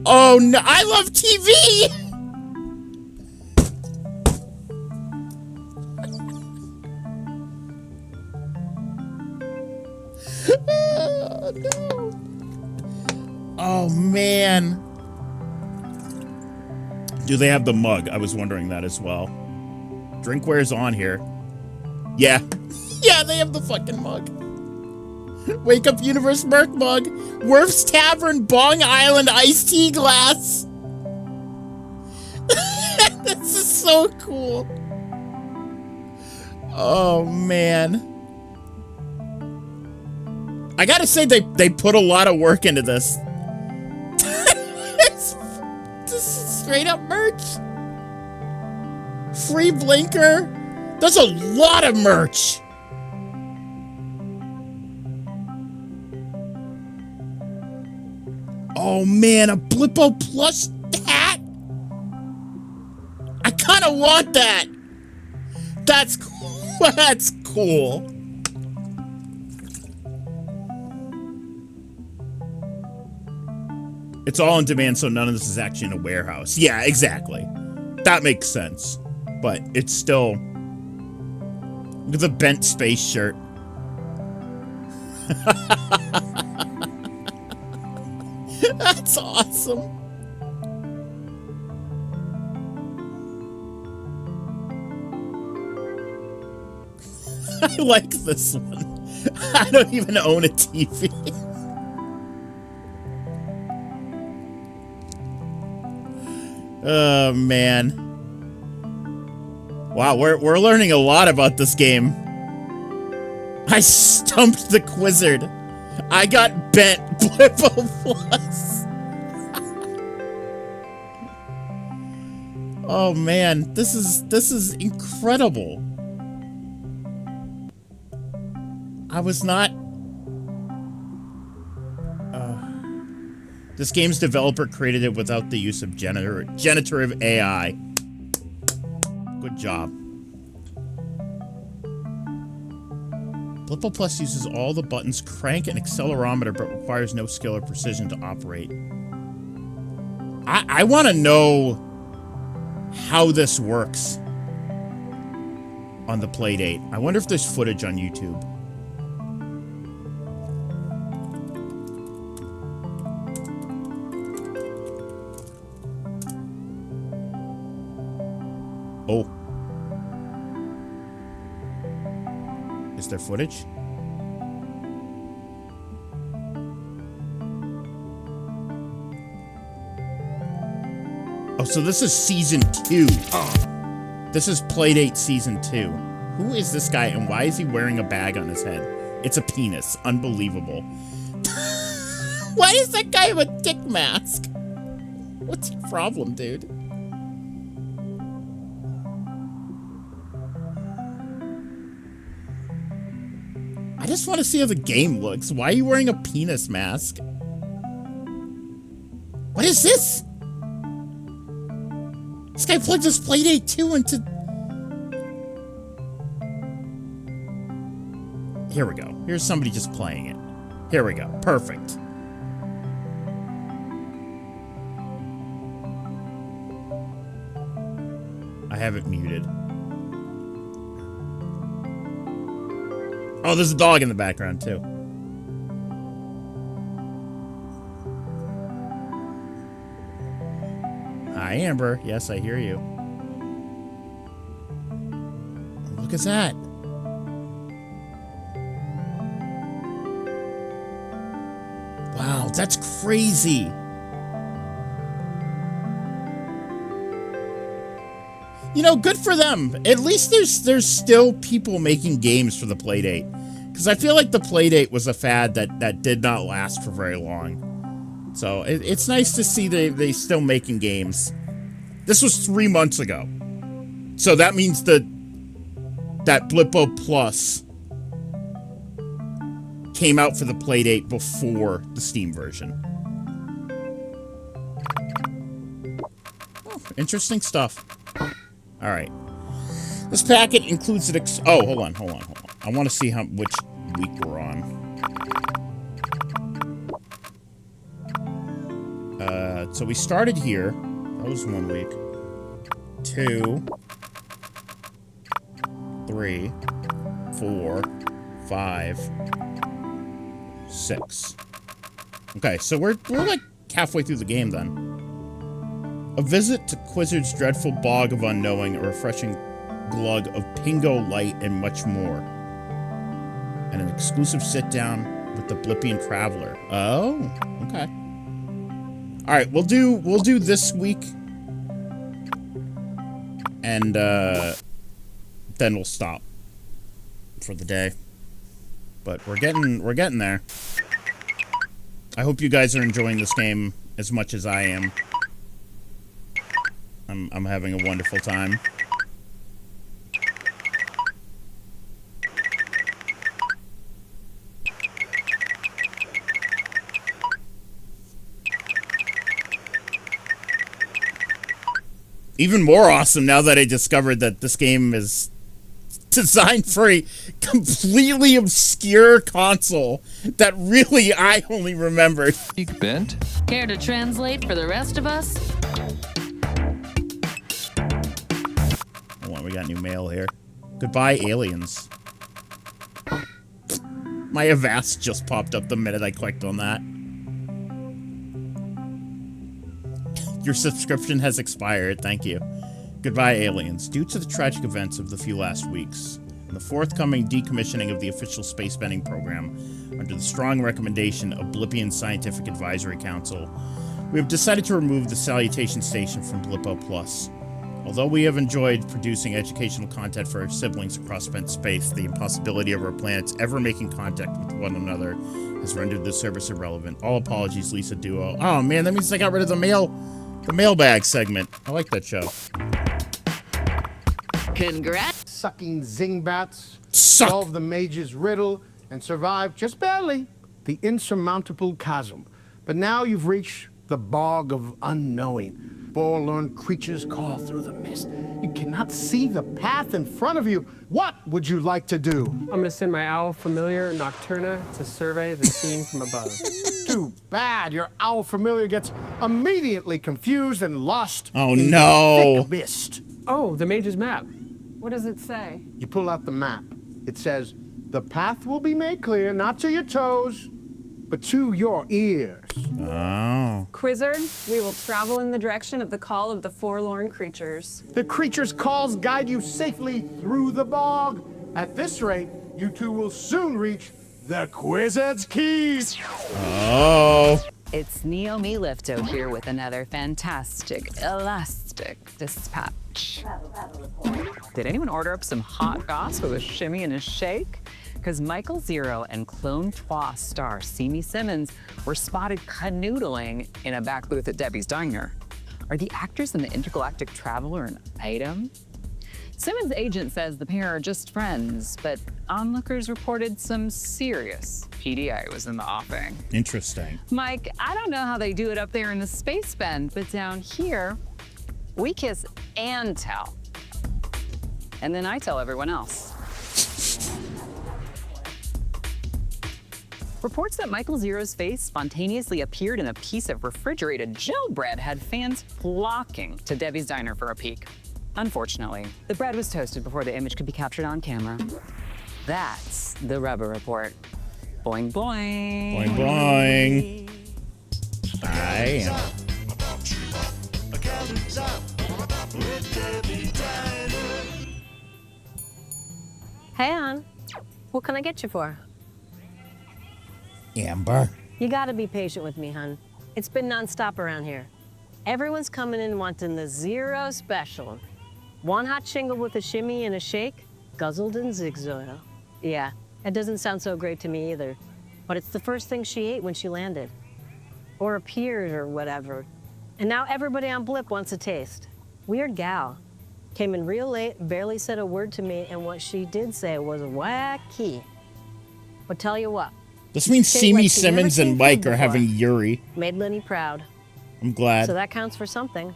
S1: Oh no, I love TV! Oh no. Oh man. Do they have the mug? I was wondering that as well. Drinkware's on here. Yeah. Yeah, they have the fucking mug. Wake Up Universe Merc mug. Worf's Tavern Bong Island iced tea glass. This is so cool. Oh, man. I gotta say, they put a lot of work into this. This is straight up merch. Free blinker. There's a lot of merch. Oh man, a Blippo Plus hat? I kind of want that. That's cool. That's cool. It's all on demand, so none of this is actually in a warehouse. Yeah, exactly. That makes sense. But it's still... Look at the bent space shirt. That's awesome. I like this one. I don't even own a TV. Oh, man. Wow, we're learning a lot about this game. I stumped the Quizzard. I got bent Blippo Plus. Oh man, this is incredible. I was not... This game's developer created it without the use of generative AI. Good job. Blippo Plus uses all the buttons, crank, and accelerometer, but requires no skill or precision to operate. I want to know how this works on the Playdate. I wonder if there's footage on YouTube. Oh. Is there footage? Oh, so this is season 2. This is Playdate season 2. Who is this guy and why is he wearing a bag on his head? It's a penis. Unbelievable. Why does that guy have a dick mask? What's your problem, dude? I just want to see how the game looks. Why are you wearing a penis mask? What is this? This guy plugs his Playdate 2 into... Here we go. Here's somebody just playing it. Here we go. Perfect. I have it muted. Oh, there's a dog in the background, too. Hi, Amber. Yes, I hear you. Look at that. Wow, that's crazy. You know, good for them. At least there's still people making games for the Playdate. Because I feel like the Playdate was a fad that did not last for very long. So it's nice to see they still making games. This was 3 months ago. So that means that Blippo Plus came out for the Playdate before the Steam version. Oh, interesting stuff. All right. This packet includes an oh, hold on. I want to see which week we're on. So we started here. That was 1 week. 2, 3, 4, 5, 6. Okay, so we're like halfway through the game then. A visit to Quizzard's dreadful bog of unknowing, a refreshing glug of Pingo Light, and much more. And an exclusive sit-down with the Blippian Traveler. Oh, okay. All right, we'll do this week, and then we'll stop for the day. But we're getting there. I hope you guys are enjoying this game as much as I am. I'm having a wonderful time. Even more awesome now that I discovered that this game is designed for a completely obscure console that really I only remembered.
S3: Bent? Care to translate for the rest of us?
S1: Hold on, we got new mail here. Goodbye, aliens. My Avast just popped up the minute I clicked on that. Your subscription has expired. Thank you. Goodbye, aliens. Due to the tragic events of the few last weeks, and the forthcoming decommissioning of the official space bending program, under the strong recommendation of Blippian Scientific Advisory Council, we have decided to remove the salutation station from Blippo Plus. Although we have enjoyed producing educational content for our siblings across spent space, the impossibility of our planets ever making contact with one another has rendered this service irrelevant. All apologies, Lisa Duo. Oh man, that means I got rid of the mailbag segment. I like that show.
S3: Congrats.
S2: Sucking zingbats, solve the mage's riddle, and survive, just barely, the insurmountable chasm. But now you've reached the bog of unknowing. forlorn creatures call through the mist. You cannot see the path in front of you. What would you like to do?
S5: I'm gonna send my owl familiar, Nocturna, to survey the scene from above.
S2: Too bad. Your owl familiar gets immediately confused and lost
S1: Oh,
S2: in
S1: no.
S2: the thick mist.
S5: Oh, the mage's map.
S6: What does it say?
S2: You pull out the map. It says, the path will be made clear, not to your toes, but to your ears.
S1: Oh.
S6: Quizzard, we will travel in the direction of the call of the forlorn creatures.
S2: The creatures' calls guide you safely through the bog. At this rate, you two will soon reach the Quizzard's Keys.
S1: Oh.
S8: It's Naomi Lifto here with another fantastic, elastic dispatch. Did anyone order up some hot goss with a shimmy and a shake? Because Michael Zero and Clone Trois star Simi Simmons were spotted canoodling in a back booth at Debbie's Diner. Are the actors in the Intergalactic Traveler an item? Simmons' agent says the pair are just friends, but onlookers reported some serious PDA was in the offing.
S1: Interesting.
S8: Mike, I don't know how they do it up there in the space bend, but down here, we kiss and tell. And then I tell everyone else. Reports that Michael Zero's face spontaneously appeared in a piece of refrigerated gel bread had fans flocking to Debbie's Diner for a peek. Unfortunately, the bread was toasted before the image could be captured on camera. That's the Rubber Report. Boing, boing.
S1: Boing, boing. Bye.
S11: Hey, hon. What can I get you for?
S1: Amber.
S11: You gotta be patient with me, hun. It's been nonstop around here. Everyone's coming in wanting the Zero special. One hot shingle with a shimmy and a shake, guzzled in zigzag. Yeah, that doesn't sound so great to me either. But it's the first thing she ate when she landed. Or appeared or whatever. And now everybody on Blip wants a taste. Weird gal. Came in real late, barely said a word to me, and what she did say was wacky. But tell you what.
S1: This means
S11: Shit
S1: Simi
S11: like she never
S1: Simmons
S11: seen
S1: and Mike
S11: food
S1: are having
S11: before.
S1: Yuri.
S11: Made Lenny proud.
S1: I'm glad.
S11: So that counts for something.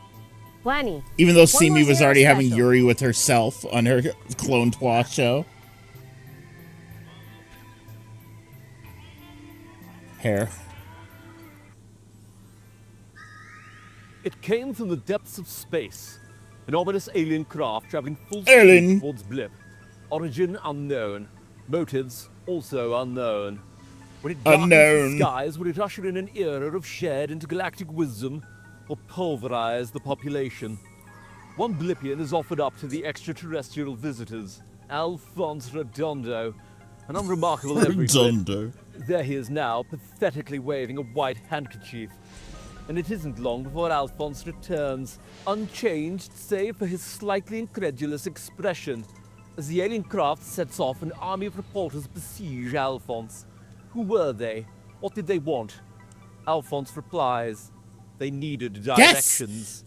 S11: Lenny.
S1: Even though
S11: what
S1: Simi was
S11: Zero
S1: already having
S11: special?
S1: Yuri with herself on her Clone Trois show. Hair.
S22: It came from the depths of space. An ominous alien craft traveling full
S1: Alien.
S22: speed towards Blip. Origin unknown. Motives also unknown. When it darkens
S1: Unknown.
S22: the skies, would it usher in an era of shared intergalactic wisdom or pulverize the population? One Blippian is offered up to the extraterrestrial visitors, Alphonse Redondo, an unremarkable everything.
S1: Redondo.
S22: There he is now, pathetically waving a white handkerchief. And it isn't long before Alphonse returns, unchanged save for his slightly incredulous expression. As the alien craft sets off, an army of reporters besiege Alphonse. Who were they? What did they want? Alphonse replies, they needed directions.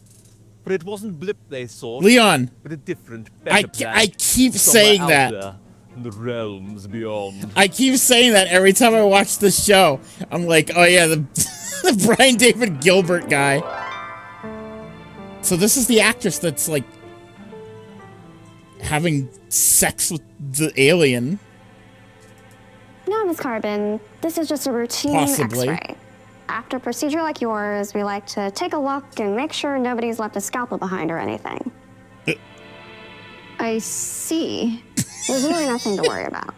S22: But it wasn't Blip they sought,
S1: Leon.
S22: but a different, better plan.
S1: I keep
S22: Somewhere
S1: saying
S22: out
S1: that.
S22: there, in the realms beyond.
S1: I keep saying that every time I watch the show. I'm like, oh yeah, the, the Brian David Gilbert guy. So this is the actress that's like having sex with the alien.
S20: No, Ms. Carbon, this is just a routine
S1: Possibly.
S20: X-ray. After a procedure like yours, we like to take a look and make sure nobody's left a scalpel behind or anything. I see. There's really nothing to worry about.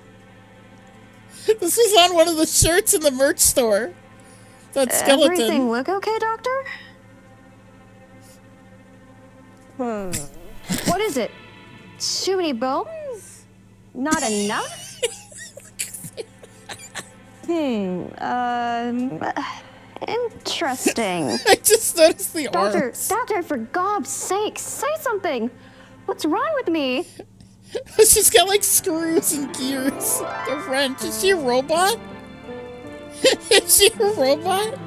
S1: This is on one of the shirts in the merch store. That skeleton.
S20: Everything look okay, Doctor? What is it? Too many bones? Not enough? Interesting.
S1: I just noticed the arms.
S20: Doctor, for God's sake, say something. What's wrong with me?
S1: She's got like screws and gears. They're French. Is she a robot? Is she a robot?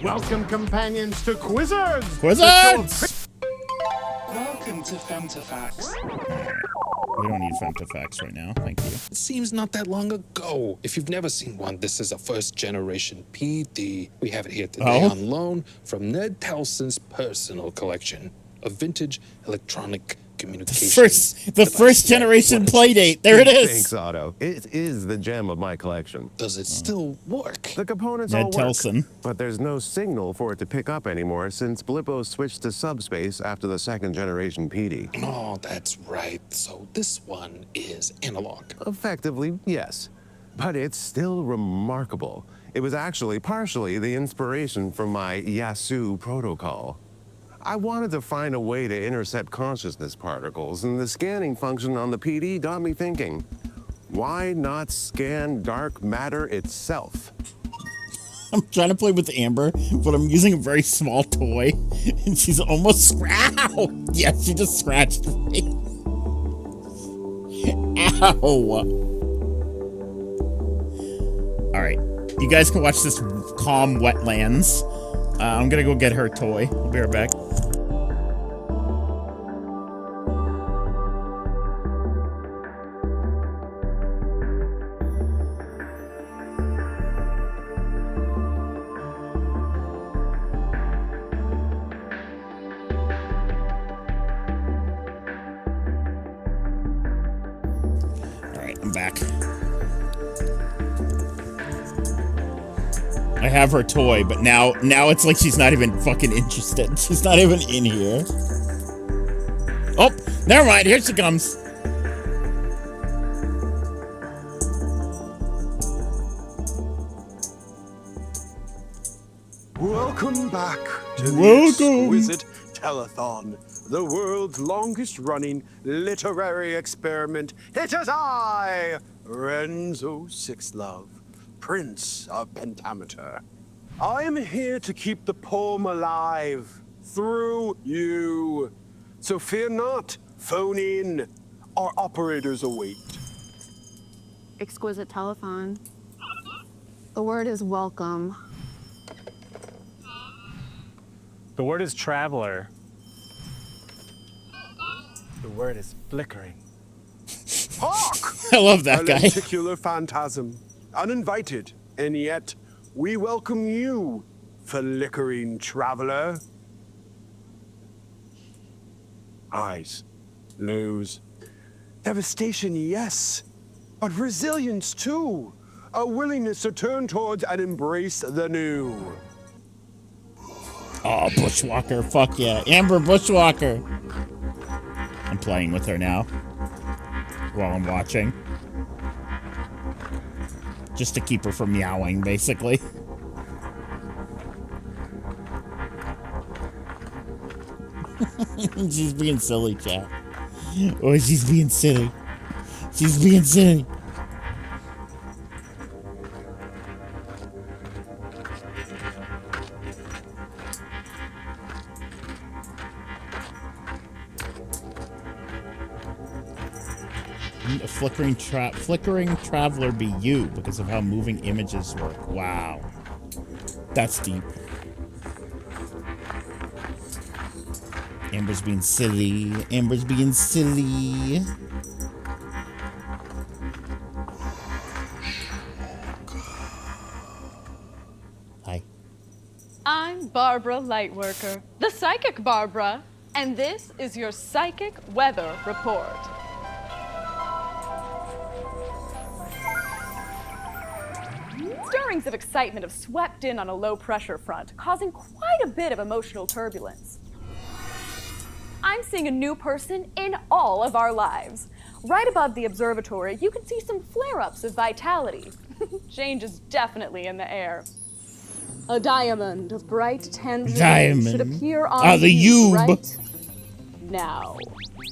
S2: Welcome, companions, to Quizzards!
S1: Quizzards!
S23: Welcome to Fantafacts.
S1: We don't need femtofacts right now. Thank you.
S12: It seems not that long ago. If you've never seen one, this is a first-generation PD. We have it here today on loan from Ned Towson's personal collection of vintage electronic communication.
S1: The first generation Playdate. There it is.
S7: Thanks, Otto. It is the gem of my collection.
S12: Does it still work?
S7: The components
S1: Ned
S7: all work,
S1: Towson.
S7: but there's no signal for it to pick up anymore since Blippo switched to subspace after the second generation PD.
S12: Oh, that's right. So this one is analog.
S7: Effectively, yes. But it's still remarkable. It was actually partially the inspiration for my Yasu protocol. I wanted to find a way to intercept consciousness particles, and the scanning function on the PD got me thinking, why not scan dark matter itself?
S1: I'm trying to play with Amber, but I'm using a very small toy, and she's almost Ow! Yeah, she just scratched me. Ow! Alright, you guys can watch this calm wetlands. I'm gonna go get her toy. I'll be right back. Alright, I'm back. I have her toy, but now it's like she's not even fucking interested. She's not even in here. Oh, never mind. Here she comes.
S13: Welcome back to the exquisite telethon, the world's longest running literary experiment. It is I, Renzo Sixlove, Prince of Pentameter. I am here to keep the poem alive through you. So fear not, phone in. Our operators await.
S15: Exquisite telethon. The word is welcome.
S5: The word is traveler. The word is flickering.
S13: Hark!
S1: I love that guy.
S13: A lenticular phantasm, uninvited, and yet we welcome you, flickering traveler. Eyes, nose, devastation, yes, but resilience too. A willingness to turn towards and embrace the new.
S1: Oh, Bushwalker. Fuck yeah. Amber Bushwalker. I'm playing with her now while I'm watching. Just to keep her from meowing, basically. She's being silly, chat. Oh, she's being silly. She's being silly. A flickering traveler be you because of how moving images work. Wow. That's deep. Amber's being silly. Amber's being silly. Hi.
S17: I'm Barbara Lightworker, the Psychic Barbara, and this is your Psychic Weather Report. Stirrings of excitement have swept in on a low-pressure front, causing quite a bit of emotional turbulence. I'm seeing a new person in all of our lives. Right above the observatory, you can see some flare-ups of vitality. Change is definitely in the air. A diamond of bright tangerine should appear on
S1: the
S17: you
S1: Yube.
S17: right now.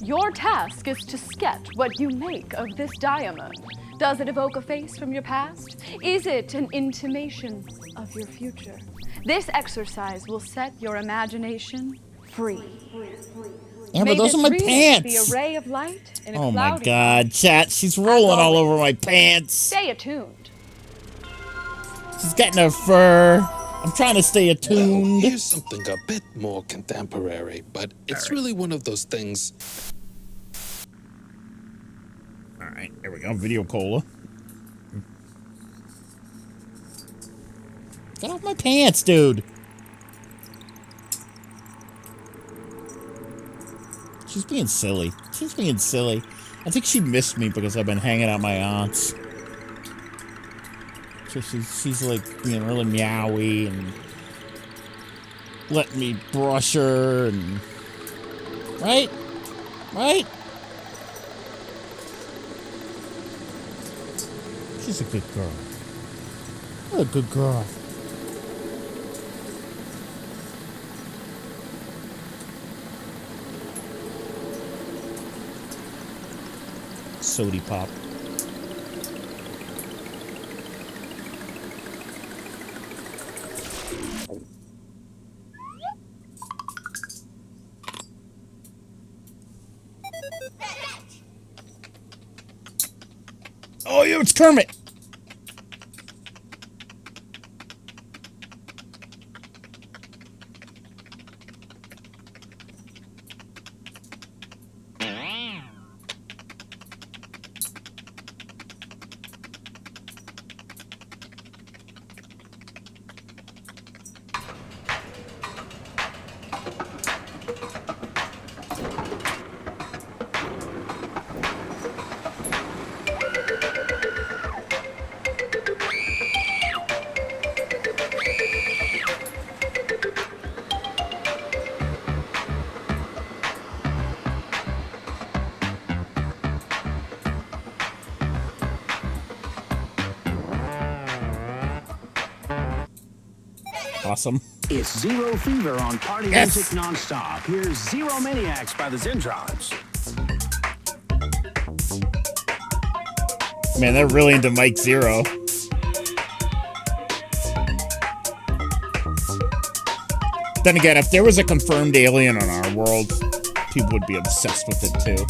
S17: Your task is to sketch what you make of this diamond. Does it evoke a face from your past? Is it an intimation of your future? This exercise will set your imagination free.
S1: Amber, those are my pants.
S17: Be a ray of light in a
S1: Oh my
S17: cloudy
S1: god, chat. She's rolling all over my pants.
S17: Stay attuned.
S1: She's getting her fur. I'm trying to stay attuned.
S12: Well, here's something a bit more contemporary, but it's really one of those things.
S1: Alright, there we go. Video cola. Get off my pants, dude. She's being silly. She's being silly. I think she missed me because I've been hanging out at my aunt's. So she's like being really meowy and letting me brush her and... Right? Right? She's a good girl. What a good girl. Sody pop. Oh, yeah, it's Kermit. Awesome.
S9: It's Zero Fever on Party Music Nonstop. Here's Zero Maniacs by the Zentrons.
S1: Man, they're really into Mike Zero. Then again, if there was a confirmed alien on our world, people would be obsessed with it too.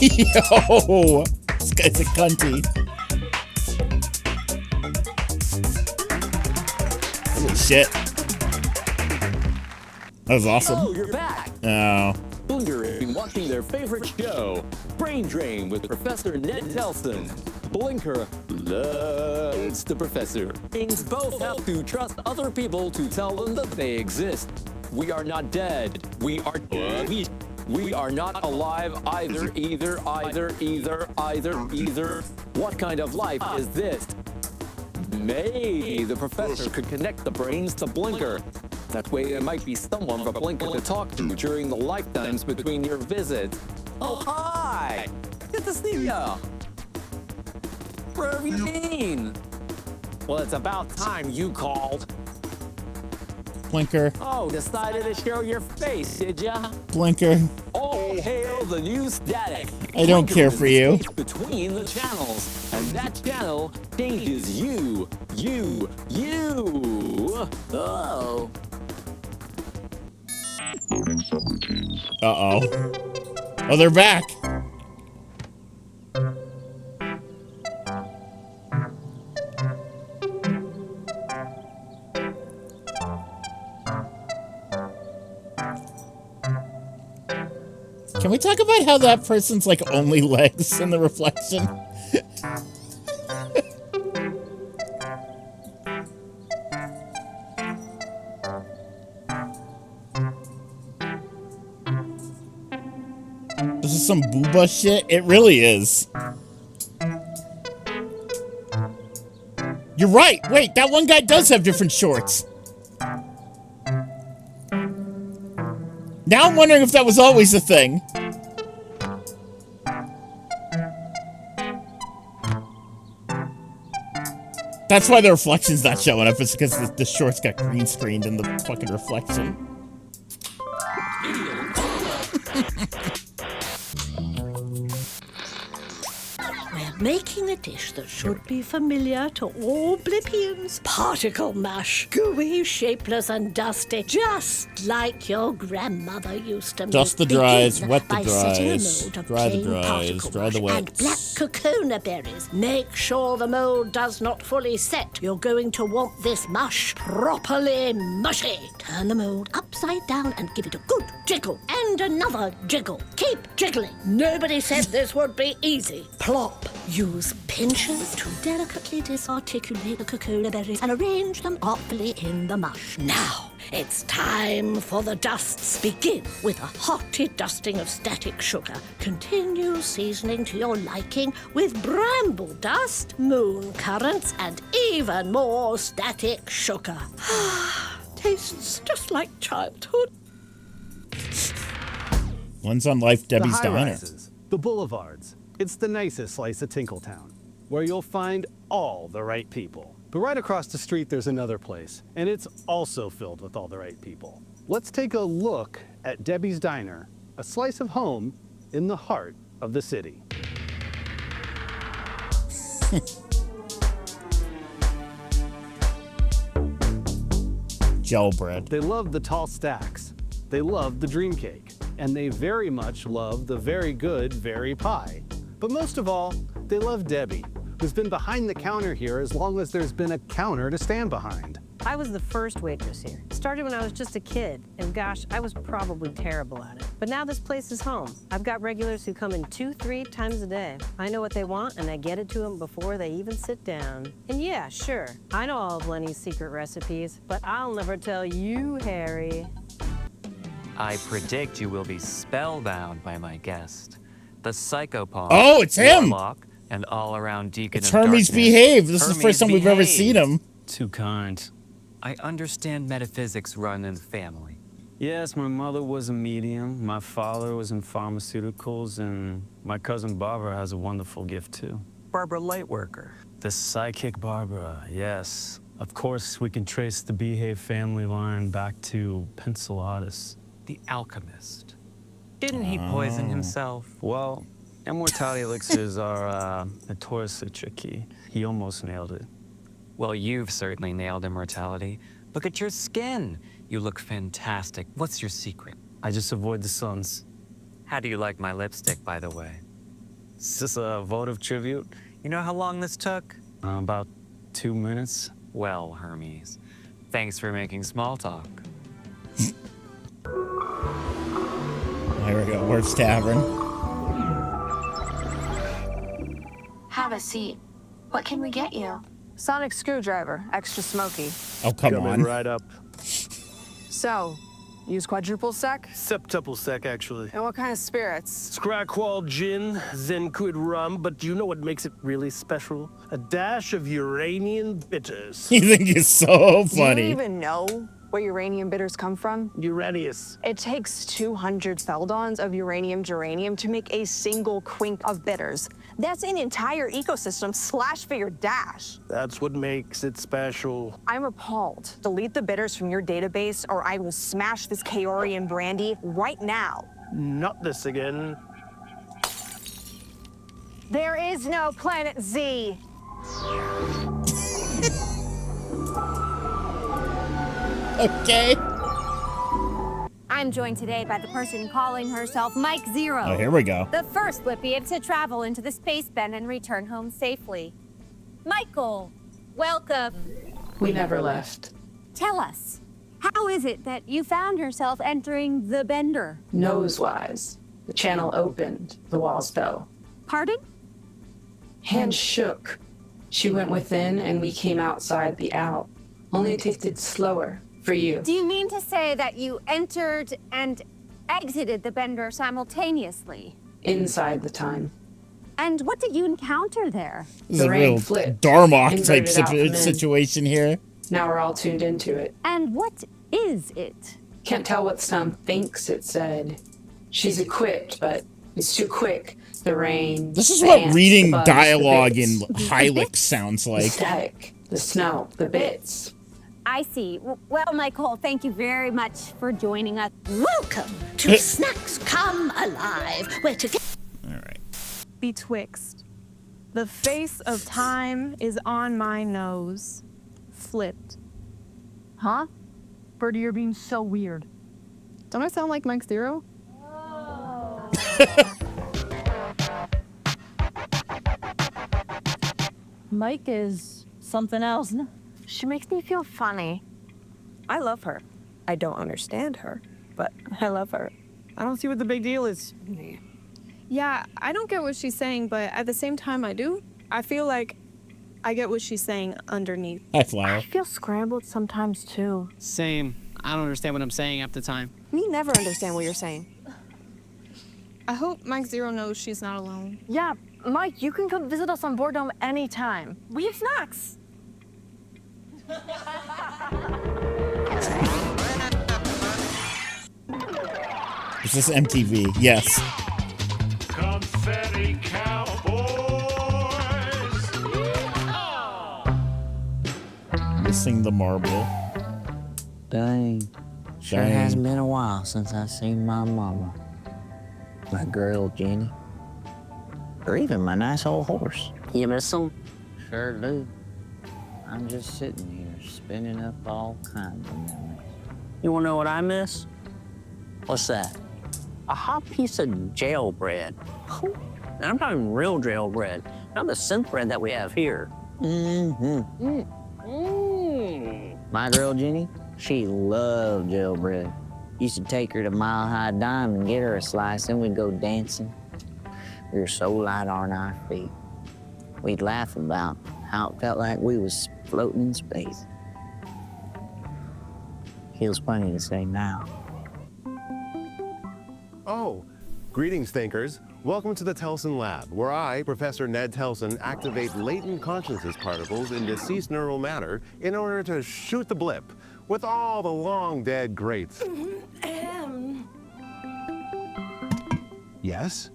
S1: Yo, this guy's a cunty. Holy shit. That was awesome.
S16: Oh, you're back.
S1: Oh.
S16: Boonger has been watching their favorite show, Brain Drain with Professor Ned Nelson. Blinker loves the professor. Things both have to trust other people to tell them that they exist. We are not dead. We are dead. We are not alive either. What kind of life is this? Maybe the professor could connect the brains to Blinker. That way there might be someone for Blinker to talk to during the lifetimes between your visits. Oh, hi! Good to see ya! Where have you been? Well, it's about time you called.
S1: Blinker.
S16: Oh, decided to show your face, did ya?
S1: Blinker.
S16: Oh, hail the new static.
S1: I don't care for you.
S16: Between the channels, and that channel changes you. Oh.
S1: Uh-oh. Oh, they're back. Can we talk about how that person's like only legs in the reflection? This is some booba shit. It really is. You're right. Wait, that one guy does have different shorts. Now I'm wondering if that was always a thing. That's why the reflection's not showing up. It's because the shorts got green screened in the fucking reflection.
S4: We're making a dish that should be familiar to all Blippians. Particle mash. Gooey, shapeless, and dusty. Just like your grandmother used to make.
S1: Dust the dries,
S4: Begin
S1: wet the
S4: by setting a
S1: dries,
S4: mold of
S1: dry the
S4: plain
S1: dries,
S4: particle
S1: dry the
S4: mash and
S1: wets.
S4: black cocona berries. Make sure the mold does not fully set. You're going to want this mush properly mushy. Turn the mold upside down and give it a good jiggle. And another jiggle. Keep jiggling. Nobody said this would be easy. Plop. Use pinchers to delicately disarticulate the cocona berries and arrange them artfully in the mush. Now, it's time for the dusts. Begin with a hearty dusting of static sugar. Continue seasoning to your liking with bramble dust, moon currants, and even more static sugar. Tastes just like childhood.
S1: One's on Life Debbie's
S10: the
S1: Diner.
S10: high-rises, the boulevards. It's the nicest slice of Tinkletown, where you'll find all the right people. But right across the street, there's another place, and it's also filled with all the right people. Let's take a look at Debbie's Diner, a slice of home in the heart of the city.
S1: Gel bread.
S10: They love the tall stacks. They love the dream cake. And they very much love the very good very pie. But most of all, they love Debbie, who's been behind the counter here as long as there's been a counter to stand behind.
S11: I was the first waitress here. Started when I was just a kid, and gosh, I was probably terrible at it. But now this place is home. I've got regulars who come in 2-3 times a day. I know what they want, and I get it to them before they even sit down. And yeah, sure, I know all of Lenny's secret recipes, but I'll never tell you, Harry.
S19: I predict you will be spellbound by my guest, the psychopath.
S1: Oh, it's him!
S19: Warlock, and all-around deacon
S1: It's
S19: of
S1: Hermes
S19: darkness.
S1: Behave. This is the first
S19: Hermes
S1: time we've ever
S19: Behave.
S1: seen him.
S19: Too kind. I understand metaphysics run in the family.
S23: Yes, my mother was a medium, my father was in pharmaceuticals, and my cousin Barbara has a wonderful gift too.
S19: Barbara Lightworker.
S23: The psychic Barbara, yes. Of course, we can trace the Behave family line back to Pencelatus.
S19: The alchemist. Didn't he poison himself?
S23: Well, immortality elixirs are notoriously tricky. He almost nailed it.
S19: Well, you've certainly nailed immortality. Look at your skin. You look fantastic. What's your secret?
S23: I just avoid the suns.
S19: How do you like my lipstick, by the way?
S23: Is this a vote of tribute?
S19: You know how long this took?
S23: About 2 minutes.
S19: Well, Hermes, thanks for making small talk.
S1: Here we go. Worst Tavern.
S21: Have a seat. What can we get you?
S6: Sonic screwdriver, extra smoky.
S1: Oh, come
S13: Coming
S1: on.
S13: right up.
S6: So, use quadruple sec?
S13: Septuple sec, actually.
S6: And what kind of spirits?
S13: Scrackwall gin, Zenquid rum, but do you know what makes it really special? A dash of Uranian bitters.
S1: You think you're so funny.
S6: Do you even know where uranium bitters come from?
S13: Uranius.
S6: It takes 200 feldons of uranium geranium to make a single quink of bitters. That's an entire ecosystem slashed for your dash.
S13: That's what makes it special.
S6: I'm appalled. Delete the bitters from your database or I will smash this Kaorian brandy right now.
S13: Not this again.
S18: There is no Planet Z.
S1: Okay.
S18: I'm joined today by the person calling herself Mike Zero.
S1: Oh, here we go.
S18: The first Blippian to travel into the space bend and return home safely. Michael, welcome.
S24: We never left.
S18: Tell us, how is it that you found yourself entering the bender?
S24: Nose-wise. The channel opened, the walls fell.
S18: Pardon?
S24: Hands shook. She went within and we came outside the out. Only it tasted slower for you.
S18: Do you mean to say that you entered and exited the bender simultaneously?
S24: Inside the time.
S18: And what did you encounter there?
S1: This is a real Darmok type situation here.
S24: Now we're all tuned into it.
S18: And what is it?
S24: Can't tell what Stump thinks it said. She's equipped, but it's too quick. The rain.
S1: This is
S24: the
S1: what
S24: ants,
S1: reading
S24: the bugs,
S1: dialogue
S24: the
S1: in
S24: bits.
S1: Hylix sounds
S24: The
S1: like.
S24: static, the smell, the bits.
S18: I see. Well, Michael, thank you very much for joining us.
S4: Welcome to Snacks Come Alive, where to get
S6: Betwixt The face of time is on my nose. Flipped.
S15: Huh? Birdie, you're being so weird.
S6: Don't I sound like Mike Zero?
S15: Mike is something else.
S18: She makes me feel funny.
S6: I love her. I don't understand her, but I love her.
S5: I don't see what the big deal is.
S6: Yeah, I don't get what she's saying, but at the same time I do. I feel like I get what she's saying underneath.
S1: Hi, Flower.
S18: I feel scrambled sometimes too.
S5: Same. I don't understand what I'm saying half the time.
S6: Me never understand what you're saying. I hope Mike Zero knows she's not alone.
S15: Yeah, Mike, you can come visit us on Board Dome anytime.
S6: We have snacks.
S1: Is this MTV? Yes.
S9: Confetti Cowboys.
S1: Missing the marble.
S3: Dang. Sure
S1: Dang.
S3: has been a while since I seen my mama. My girl Jenny. Or even my nice old horse.
S11: You miss them?
S3: Sure do. I'm just sitting here spinning up all kinds of memories.
S11: You wanna know what I miss? What's that? A hot piece of jail bread. And I'm not even real jail bread. Not the synth bread that we have here.
S3: My girl Jenny, she loved jail bread. Used to take her to Mile High Dime and get her a slice, and we'd go dancing. We were so light on our feet. We'd laugh about how it felt like we was floating in space. Feels funny to say now.
S7: Oh, greetings, thinkers. Welcome to the Telson Lab, where I, Professor Ned Telson, activate latent consciousness particles in deceased neural matter in order to shoot the blip with all the long-dead greats. Yes?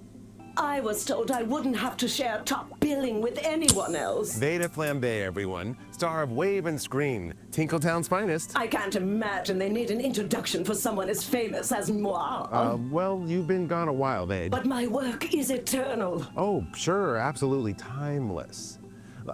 S8: I was told I wouldn't have to share top billing with anyone else.
S7: Veda Flambe, everyone. Star of Wave and Screen. Tinkletown's finest.
S8: I can't imagine they need an introduction for someone as famous as moi.
S7: Well, you've been gone a while, Vade.
S8: But my work is eternal.
S7: Oh, sure, absolutely timeless.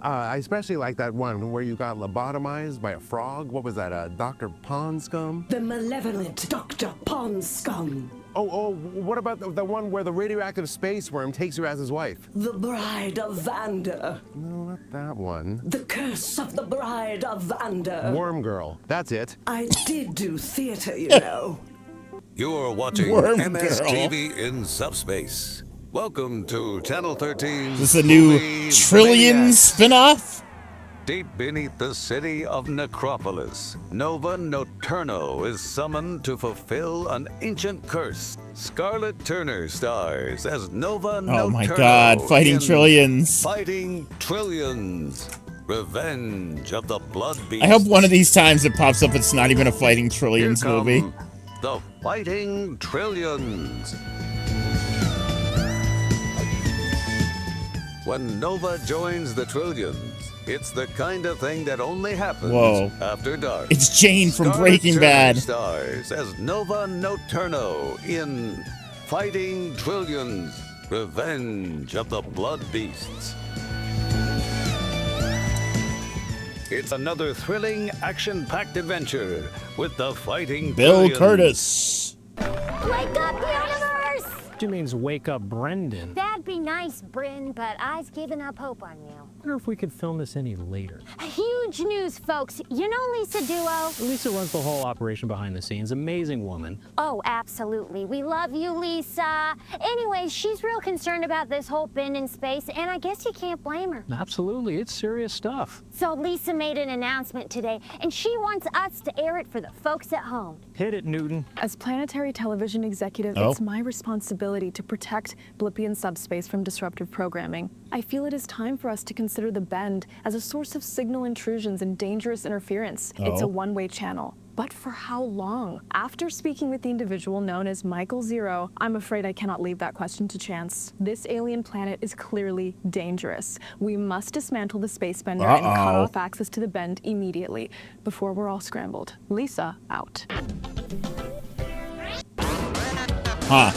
S7: I especially like that one where you got lobotomized by a frog. What was that, Dr. Ponscum?
S8: The malevolent Dr. Ponscum.
S7: Oh, what about the one where the radioactive space worm takes you as his wife?
S8: The Bride of Vanda.
S7: No, not that one.
S8: The Curse of the Bride of Vanda.
S7: Worm Girl, that's it.
S8: I did do theater, you know.
S14: You're watching
S1: Worm
S14: MSTV in subspace. Welcome to Channel 13.
S1: Is this a new Trillion spinoff?
S14: Deep beneath the city of Necropolis, Nova Noturno is summoned to fulfill an ancient curse. Scarlett Turner stars as Nova Noturno.
S1: Oh my God, Fighting
S14: in
S1: Trillions.
S14: Fighting Trillions. Revenge of the Blood Beast.
S1: I hope one of these times it pops up it's not even a Fighting Trillions
S14: Here come
S1: movie.
S14: The Fighting Trillions. When Nova joins the Trillions, it's the kind of thing that only happens after dark.
S1: It's Jane from
S14: Scarlett
S1: Breaking
S14: Turner
S1: Bad.
S14: Stars as Nova Noturno in Fighting Trillions, Revenge of the Blood Beasts. It's another thrilling, action-packed adventure with the Fighting
S1: Bill
S14: Trillions.
S1: Curtis.
S18: Wake up, universe!
S5: She means wake up, Brendan.
S18: That'd be nice, Bryn, but I've given up hope on you.
S5: I wonder if we could film this any later.
S18: Huge news, folks. You know Lisa Duo?
S5: Lisa runs the whole operation behind the scenes. Amazing woman.
S18: Oh, absolutely. We love you, Lisa. Anyway, she's real concerned about this whole bend in space, and I guess you can't blame her.
S5: Absolutely, it's serious stuff.
S18: So Lisa made an announcement today, and she wants us to air it for the folks at home.
S5: Hit it, Newton.
S6: As planetary television executive, it's my responsibility to protect Blippian subspace from disruptive programming. I feel it is time for us to consider the bend as a source of signal intrusions and dangerous interference. It's a one-way channel. But for how long? After speaking with the individual known as Michael Zero, I'm afraid I cannot leave that question to chance. This alien planet is clearly dangerous. We must dismantle the space bender and cut off access to the bend immediately before we're all scrambled. Lisa, out.
S1: Huh.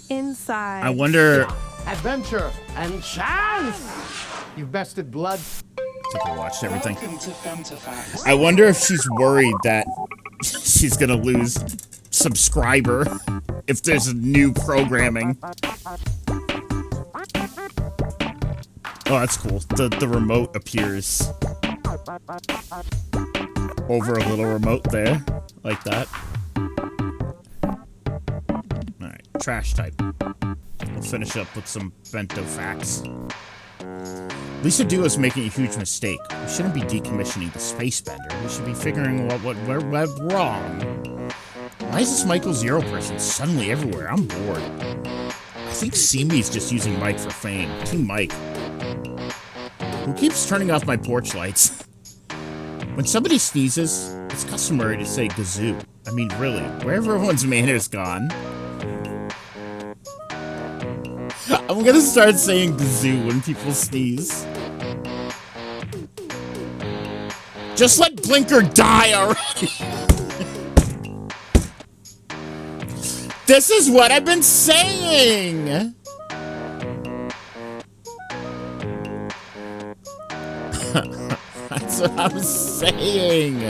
S6: Inside.
S1: I wonder
S2: adventure, and chance. You've bested blood.
S1: Took her watched everything. I wonder if she's worried that she's gonna lose subscriber if there's new programming. Oh, that's cool. The remote appears over a little remote there, like that. Alright, trash type. We'll finish up with some bento facts. Lisa Duo is making a huge mistake. We shouldn't be decommissioning the space bender. We should be figuring out what went wrong. Why is this Michael Zero person suddenly everywhere? I'm bored. I think Simi's just using Mike for fame. Team Mike. Who keeps turning off my porch lights? When somebody sneezes, it's customary to say gazoo. I mean, really, where have everyone's manners gone? I'm gonna start saying gazoo when people sneeze. Just let Blinker die already! This is what I've been saying! That's what I'm saying!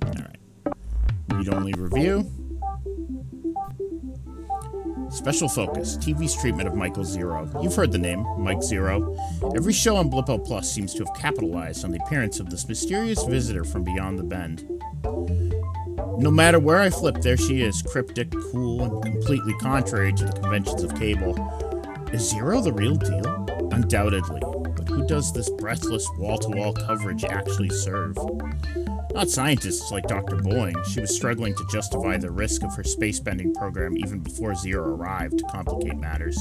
S1: Alright. Read-only review. Special focus. TV's treatment of Michael Zero. You've heard the name, Mike Zero. Every show on Blippo Plus seems to have capitalized on the appearance of this mysterious visitor from beyond the bend. No matter where I flip, there she is, cryptic, cool, and completely contrary to the conventions of cable. Is Zero the real deal? Undoubtedly. But who does this breathless, wall-to-wall coverage actually serve? Not scientists like Dr. Boeing. She was struggling to justify the risk of her space-bending program even before Zero arrived to complicate matters.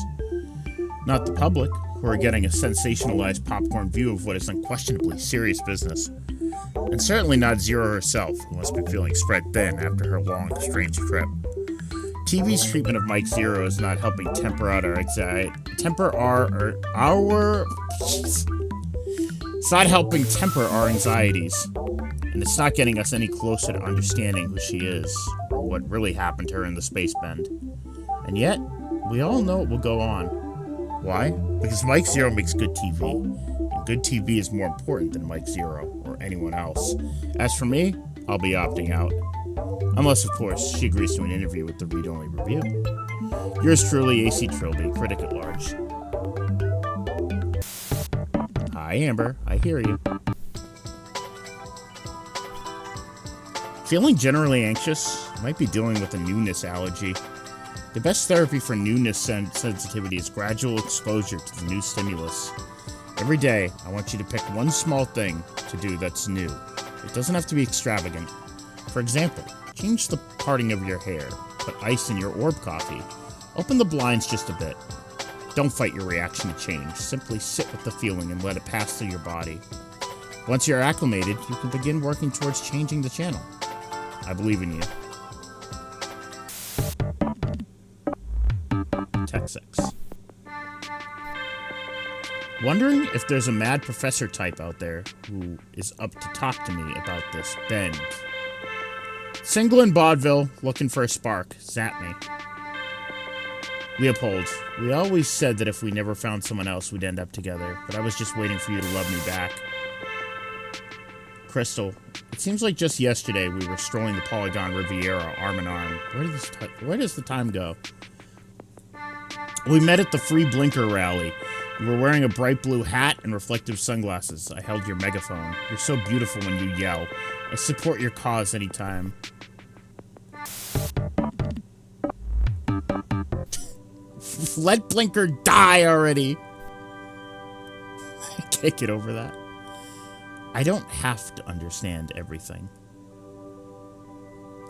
S1: Not the public, who are getting a sensationalized popcorn view of what is unquestionably serious business. And certainly not Zero herself, who must be feeling spread thin after her long, strange trip. TV's treatment of Mike Zero is not helping temper out our anxiety. It's not helping temper our anxieties. And it's not getting us any closer to understanding who she is, or what really happened to her in the space bend. And yet, we all know it will go on. Why? Because Mike Zero makes good TV. And good TV is more important than Mike Zero, or anyone else. As for me, I'll be opting out. Unless, of course, she agrees to an interview with the read-only review. Yours truly, AC Trilby, critic at large. Hi, Amber. I hear you. Feeling generally anxious? Might be dealing with a newness allergy. The best therapy for newness sensitivity is gradual exposure to the new stimulus. Every day, I want you to pick one small thing to do that's new. It doesn't have to be extravagant. For example, change the parting of your hair, put ice in your orb coffee, open the blinds just a bit. Don't fight your reaction to change. Simply sit with the feeling and let it pass through your body. Once you're acclimated, you can begin working towards changing the channel. I believe in you. Tech 6. Wondering if there's a mad professor type out there who is up to talk to me about this bend. Single in Vaudeville, looking for a spark. Zap me. Leopold, we always said that if we never found someone else, we'd end up together, but I was just waiting for you to love me back. Crystal, it seems like just yesterday we were strolling the Polygon Riviera arm in arm. Where does the time go? We met at the Free Blinker rally. You were wearing a bright blue hat and reflective sunglasses. I held your megaphone. You're so beautiful when you yell. I support your cause anytime. Let Blinker die already. I can't get over that. I don't have to understand everything.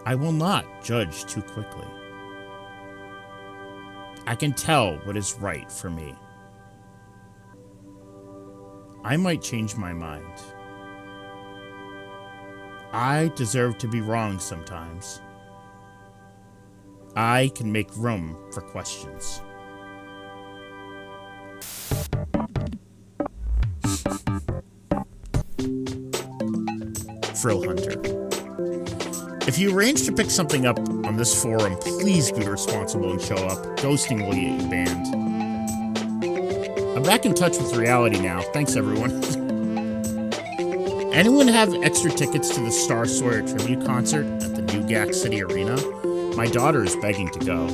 S1: I will not judge too quickly. I can tell what is right for me. I might change my mind. I deserve to be wrong sometimes. I can make room for questions. Frill Hunter. If you arrange to pick something up on this forum, please be responsible and show up. Ghosting will get you banned. I'm back in touch with reality now. Thanks, everyone. Anyone have extra tickets to the Star Sawyer tribute concert at the New Gack City Arena? My daughter is begging to go.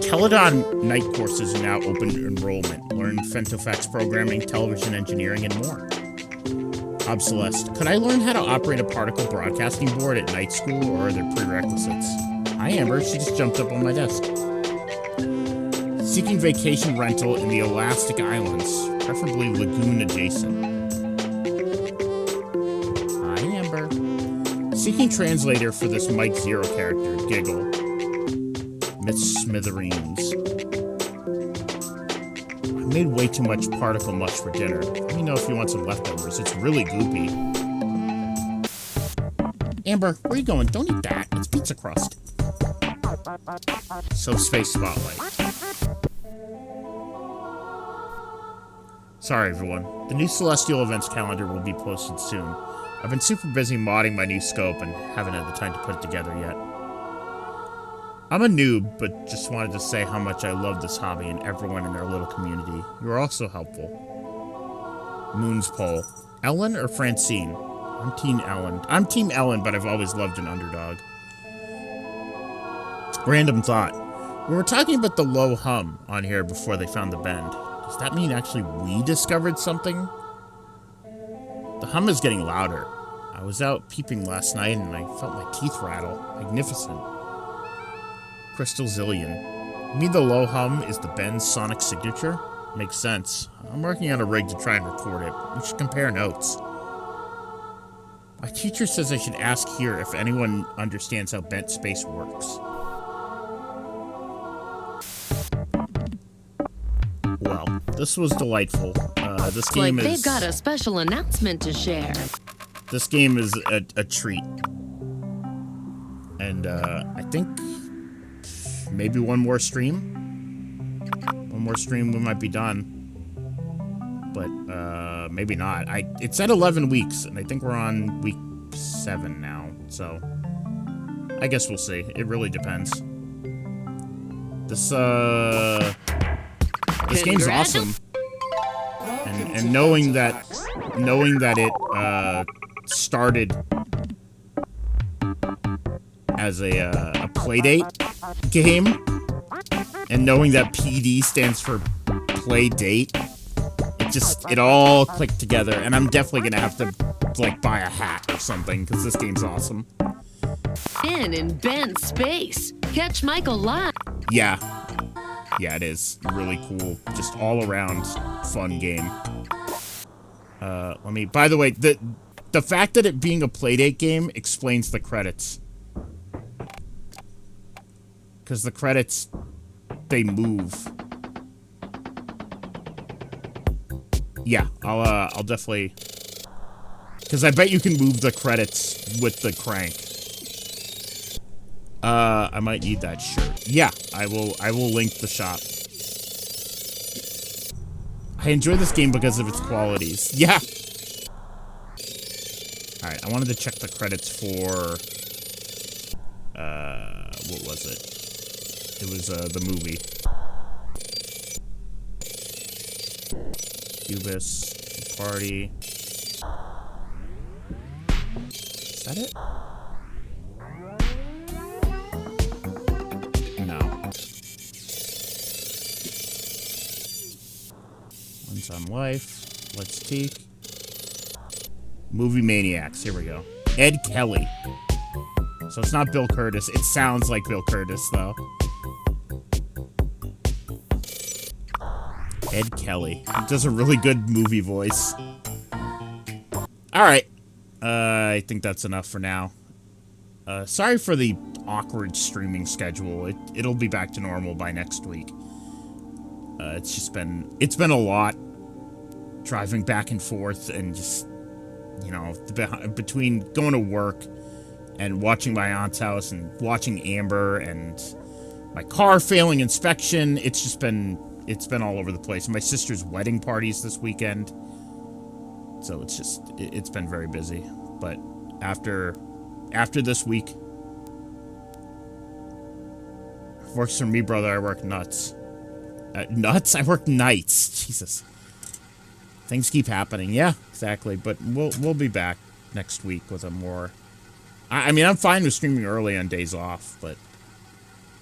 S1: Teledon night courses are now open to enrollment. Learn Femtofax programming, television engineering, and more. Celeste, could I learn how to operate a particle broadcasting board at night school, or are there prerequisites? Hi, Amber. She just jumped up on my desk. Seeking vacation rental in the Elastic Islands, preferably lagoon adjacent. Hi, Amber. Seeking translator for this Mike Zero character, Giggle. Miss Smithereens. I made way too much particle mush for dinner. Let me know if you want some leftovers. It's really goopy. Amber, where are you going? Don't eat that. It's pizza crust. So Space Spotlight. Sorry, everyone. The new Celestial Events calendar will be posted soon. I've been super busy modding my new scope and haven't had the time to put it together yet. I'm a noob, but just wanted to say how much I love this hobby and everyone in their little community. You're also helpful. Moon's Poll. Ellen or Francine? I'm Team Ellen. I'm Team Ellen, but I've always loved an underdog. Random thought. We were talking about the low hum on here before they found the bend. Does that mean actually we discovered something? The hum is getting louder. I was out peeping last night and I felt my teeth rattle. Magnificent. Crystal Zillion. You mean the low hum is the Ben's sonic signature? Makes sense. I'm working on a rig to try and record it. We should compare notes. My teacher says I should ask here if anyone understands how bent space works. Well, this was delightful. This game
S12: like
S1: is...
S12: they've got a special announcement to share.
S1: This game is a treat. And I think maybe one more stream. One more stream, we might be done. But maybe not. It's at 11 weeks, and I think we're on week 7 now. So I guess we'll see. It really depends. This game's awesome. And knowing that it started as a playdate game, and knowing that PD stands for play date, it all clicked together, and I'm definitely gonna have to like buy a hat or something because this game's awesome.
S12: In Bent Space. Catch Michael live.
S1: Yeah, it is really cool. Just all around fun game. By the way, the fact that it being a playdate game explains the credits. Because the credits, they move. Yeah, I'll definitely... Because I bet you can move the credits with the crank. I might need that shirt. Yeah, I will link the shop. I enjoy this game because of its qualities. Yeah! Alright, I wanted to check the credits for... what was it? It was, the movie. Cubis, Party. Is that it? No. Once on Life. Let's Teak. Movie Maniacs. Here we go. Ed Kelly. So it's not Bill Curtis. It sounds like Bill Curtis, though. Ed Kelly. He does a really good movie voice. Alright. I think that's enough for now. Sorry for the awkward streaming schedule. It'll be back to normal by next week. It's been a lot. Driving back and forth and just, you know, between going to work and watching my aunt's house and watching Amber and my car failing inspection, it's been all over the place. My sister's wedding parties this weekend. So it's been very busy. But after after this week. Works for me, brother. I work nuts. Nuts? I work nights. Jesus. Things keep happening. Yeah, exactly. But we'll be back next week with a more... I mean, I'm fine with streaming early on days off, but,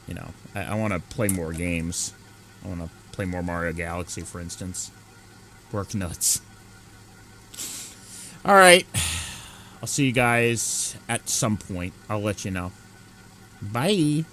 S1: you know, I want to play more games. I want to play more Mario Galaxy, for instance. Work nuts. All right. I'll see you guys at some point. I'll let you know. Bye.